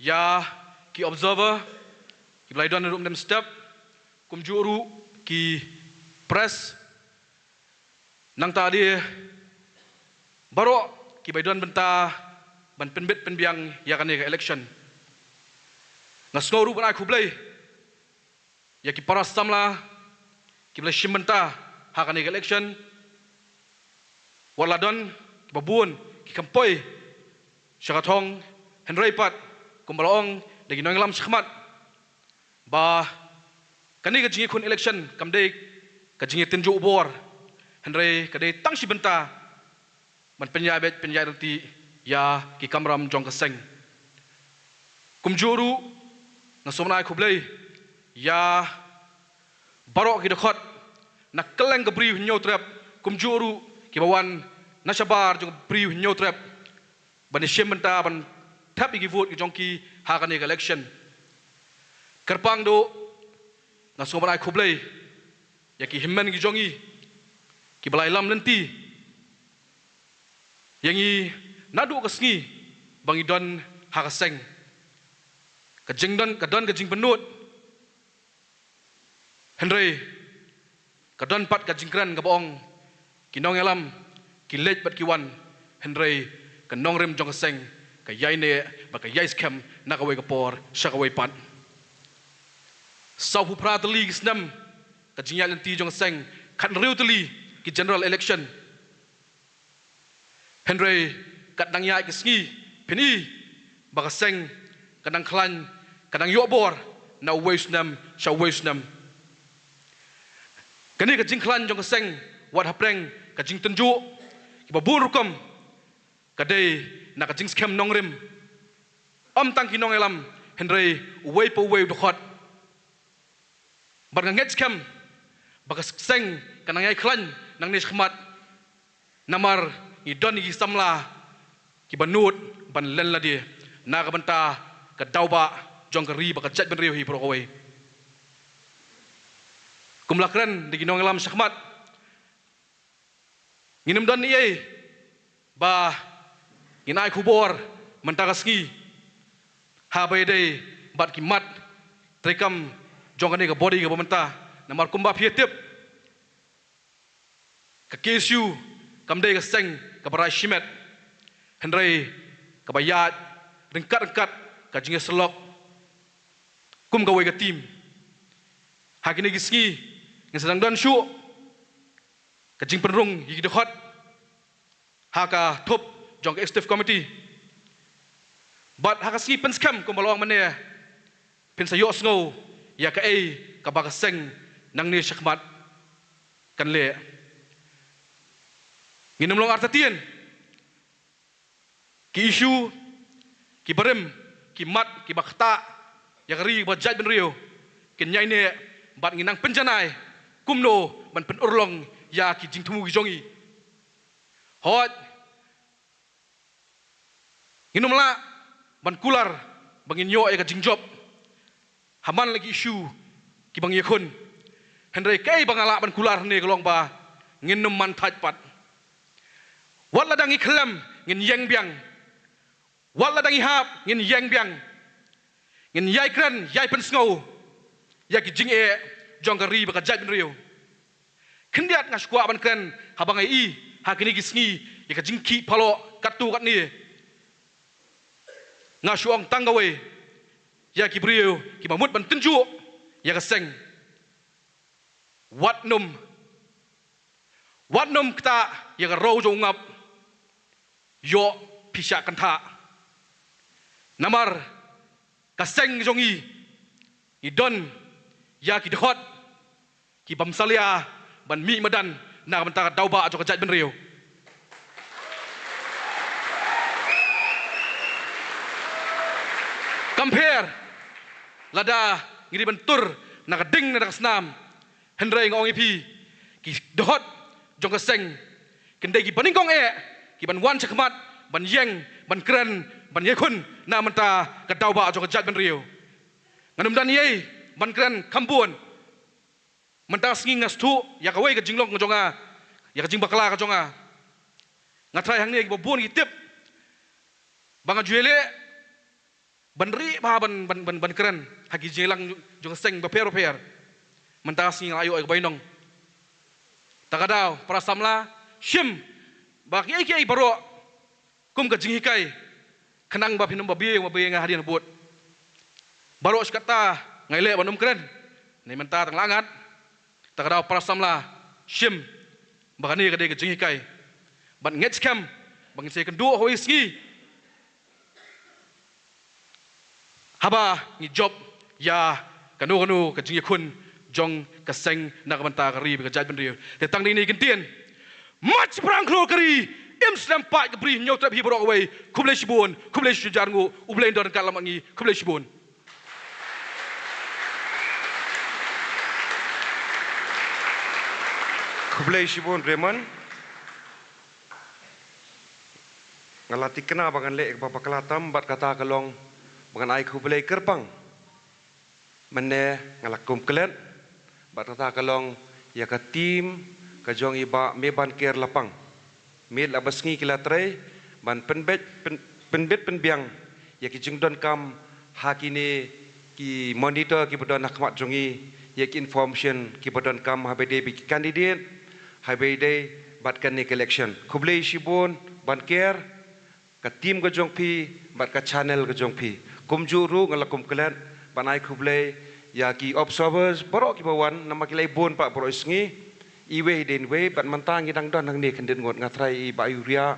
ya ki observer ki blaidon rum dem step kumjuru ki press nang tadi baru ki baidon benta ban penbit penbiang ya kan election ngasngoru ban aku blai ya ki para samla ki blai shimbenta ha kan election waladon ki babun ki kampoi syakathong henry pat kumbalong dagi nonglam shkhmat ba kani ka jingi kun election kamdei ka jingi tinju ubor henry kadai tang shibenta man penyabet nanti ya ki kamram jong keseng kumjuru ngasomna khublei ya barok ki dekhot nak keleng ke brief nyotrap kumjuru ki bawan nasabar jong brief nyotrap ban shementa ban tap ki vote ki jong ki ha kan election kerpang do ngasomna khublei ya ki himmen ki jongi ki balai lam nanti yang i nadu kesngi bangi don hakaseng kajing don kadon kajing penut Henry kadon pat kajing kran kabong kinong elam kilet pat kiwan Henry kanong rem jong kaseng kayai ne bakayai scam nakawai kapor syakawai pat sau pupra teli kisnam kajing yalanti jong kaseng kan riu teli ki general election Henry kat nang yai kesngi pini bakaseng kadang klan kadang yobor na waisnam sha waisnam kani ka jing klan jong kaseng wat hapreng ka jing tenju ki babur kom kadai na ka jing scam nongrim tang ki nong elam Henry wei po wei dokhot bar nget scam bakaseng kanang yai klan nang ni khmat namar i don i samla ki banut ban len la dia na ka banta ka dauba jong ka ri ba ka jat ben riu hi pro koi kumlakran di ginong lam syahmat nginum don ni ba nginai kubor mentagasngi ha bai dei bat ki mat trekam jong ka ni ka body ka banta namar kumba phietip ka kesu kamdei ka seng ka barai shimet Henry ka bayat ringkat ka jinge selok kum ka wei ka tim hakini gisngi ngi sedang don shu ka jing penrung yi de khot haka thop jong ka executive committee but haka ski pen skam kum balong mane pen sayo sngo ya ka ka ba ka seng nang ni shakmat kan le nginum long artatien ki isu ki barem ki mat ki bakta ya ri ba jaj ben rio ken nyai ne bat nginang penjanai kumno ban pen urlong ya ki jing thumu gi jongi hot nginum la ban kular bangin yo ka jing job haman lagi isu ki bang yakun hendrai kai bangala ban kular ne golong ba nginum man thaj pat wat ladang i khlem ngin yeng biang wat ladang i hap ngin yeng biang ngin yai kran yai pen sngo ya ki jing jong ri ba ka jaj ben rio kendiat ngas kwa ban kran habang ai hakini gisngi ya ka jing ki phalo katu kat ni ngasuang tanggawe ya ki brio ki mamut ban tenju ya ka seng wat num kta ya ka ro jo ngap yo pisha kan tha namar ka seng jongi idon ya ki dhot ki bamsalia ban mi madan na ban ta dauba jo ka jaj ben rio compare lada ngiri bentur na ding na snam hendrai ngong ipi ki dhot jong ka seng kendai ki baning kong ki ban wan chakmat ban yeng ban kran ban yekun na manta ka dauba jong ka jaj ben rio nganum dan ye ban kran kambuan manta singi ngastu ya ka wei ka jinglong jonga ya ka jing bakla ka jonga ngatrai hang ne ki bobon ki tip banga juele banri ba ban keren hagi jelang jong seng ba per menta sing ayo ay bainong takadaw para samla shim ba ki baro kum ka jing hikai kenang ba pinum ba bieng nga hadian bot baro skata ngaile banum keren ni menta tang langat takadaw para samla shim ba kani ka de ka jing hikai ban ngets kam bangin se kendu hoi ski haba ni job ya kanu ka jing kun jong ka seng na ka banta ka ri ka jaj ben ri te tang ni kin tien mach prang klo kari im slam pa ka bri nyot trap hi bro away kuble shibun kuble shujar ngu uble ndon ka lamangi kuble shibun kuble shibun Raymond ngalati kena bagan le ba bakalatam bat kata kalong bagan ai kuble kerpang mene ngalakum kelen bat kata kalong ya ka tim ka jong iba me ban ker lapang me la basngi kila tre ban penbet penbiang ya ki jingdon kam hakine ki monitor ki bodon nakmat jongi ya ki information ki bodon kam habede bi candidate habede bat kan ni election kuble shibun ban ker ka tim ka jong pi bat ka channel ka jong pi kumju ru ngalakum kelen banai kuble ya ki observers borok ki bawan nama ki lai bon pak borok sngi iwe den we bat mantang idang don hang ni kendin ngot ngatrai ba yuria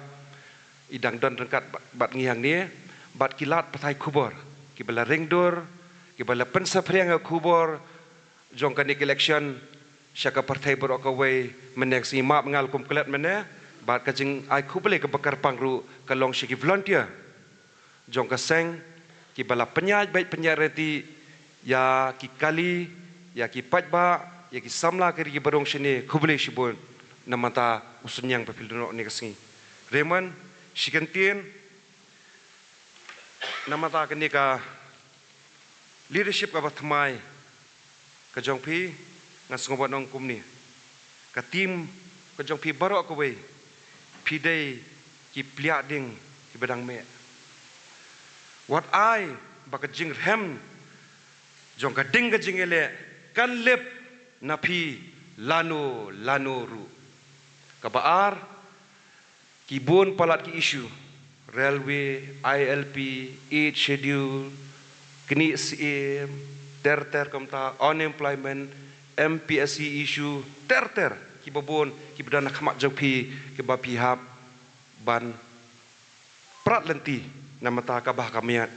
idang don rengkat bat ngi hang ni bat kilat patai kubor ki bala ringdur ki bala pensapriang kubor jong kan election syaka partai borok ka we menek si map ngal kum kelet mene bat ka jing ai kuble ka bakar pangru ka long shiki volunteer jong ka seng ki bala penyaj baik penyareti ya ki kali ya ki pajba ya ki samla kiri ki barong sini kuble shibun namata usunyang papilno ni kasngi Raymond shikantien namata kani ka leadership ka batmai ka jongpi ngasngobot nong kumni ka tim ka jongpi barok ko we pidai ki pliak ding ki bedang me what I baka jing hem jong ka ding ka jingele kan lep napi lanu ru ka baar ki bon palat ki isu railway, ILP, 8 schedule, kini CM, ter kamta unemployment, MPSC issue, ter kibabon kibadana kamak jopi kibapihap ban prat lenti namata kabah kamiat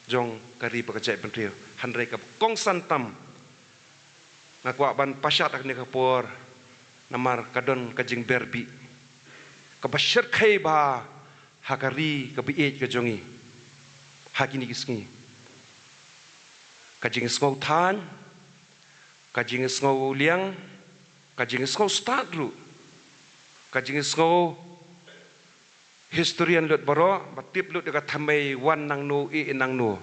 jong kari pakajai pentrio handrai kab kong santam ngakwa ban pasyat akni kapor namar kadon kajing berbi kabasyar kai ba hakari kabiet kajongi hakini kisngi kajing skau tan kajing skau liang kajing skau start dulu kajing skau historian lut baro batip lut dekat thamai wan nang no e nang no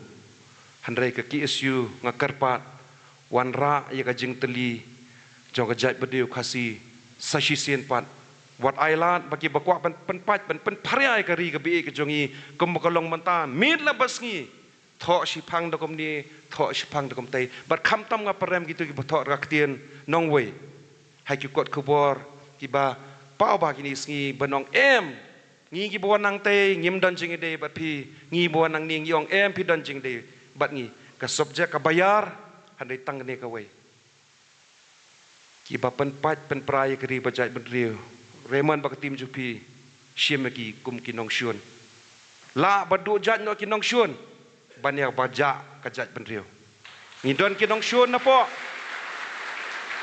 handrai ke KSU ngakarpat wan ra ya kajing teli jong kajat bediu khasi sashi sien pat wat ailat bagi bakwa pen pariai kari ke bi ke jongi kemkolong menta mit la basngi tho sipang dokom ni tho sipang dokom tai bat kham tam nga parem gitu ki tho raktien nong wei hai ki kot kubor ki ba pau ba kini sngi benong em ngi ki bo nang te ngim don jing de bat pi ngi bo nang ning yong em pi don jing de bat ngi ka subjek ka bayar handai tang ne ka wei ki ba pen prai kri bajai bedriu reman ba tim jupi siemaki kum ki nong shun la badu jat no ki nong shun banyak baja kajat bedriu ngi don ki nong shun na po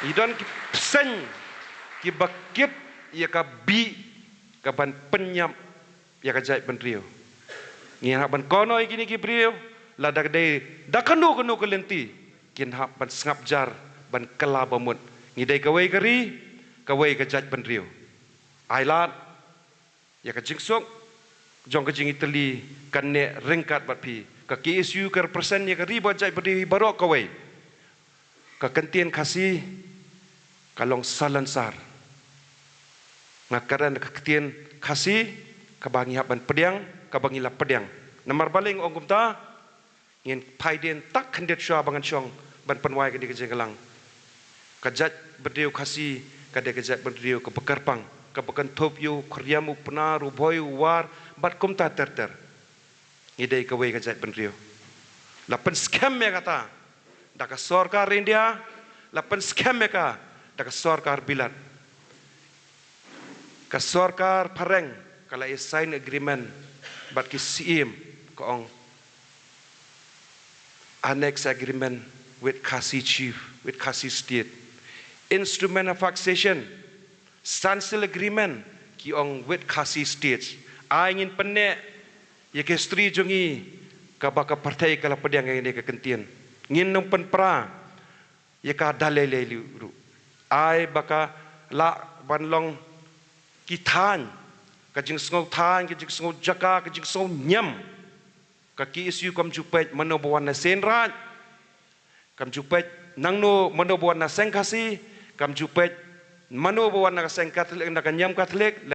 ngi don ki sen ki bakit ya ka bi ka ban penyap ya kajat bedriu ngi ha ban kono gini ki brio la dak de dakanu kanu kelenti kin ha ban sngap jar ban kala bamut ngidai kawai kari kawai kajat bedriu ailat ya ka jingsok jong ka jingi teli kan ne ringkat bat pi ka KSU ka represent ya ka riba jai bedi barok kawai ka kentien khasi kalong salansar ngakaran ka kentien khasi ka bangi haban pediang ka bangi la pediang namar baling ongkum ta ngin paiden tak kandet sha bangan chong ban penwai ka di ka jenglang kajat bediu khasi kade kajat bediu ka bekarpang ka bakan top yu kriamu penaru boy war bat kum ta ter ngidai ka wei kajat bediu lapan scam me kata dak sarkar India lapan scam me ka dak sarkar bilat ka sarkar pareng kala sign agreement bat ki CM ko ong annex agreement with Khasi chief with Khasi state instrument of taxation standstill agreement ki ong with Khasi states ingin penne ye ke stri jongi ka baka partai kala pediang ini ke kentien ngin nong pen pra ye ka dalele lu ai baka la banlong ki than ka jing sngo than ki jing sngo jaka ki jing sngo nyam ka KSU kam jupet manobuan na senrat kam jupet nangno manobuan na sengkasi kam jupet mano bawa nak seng Katolik nak nyam Katolik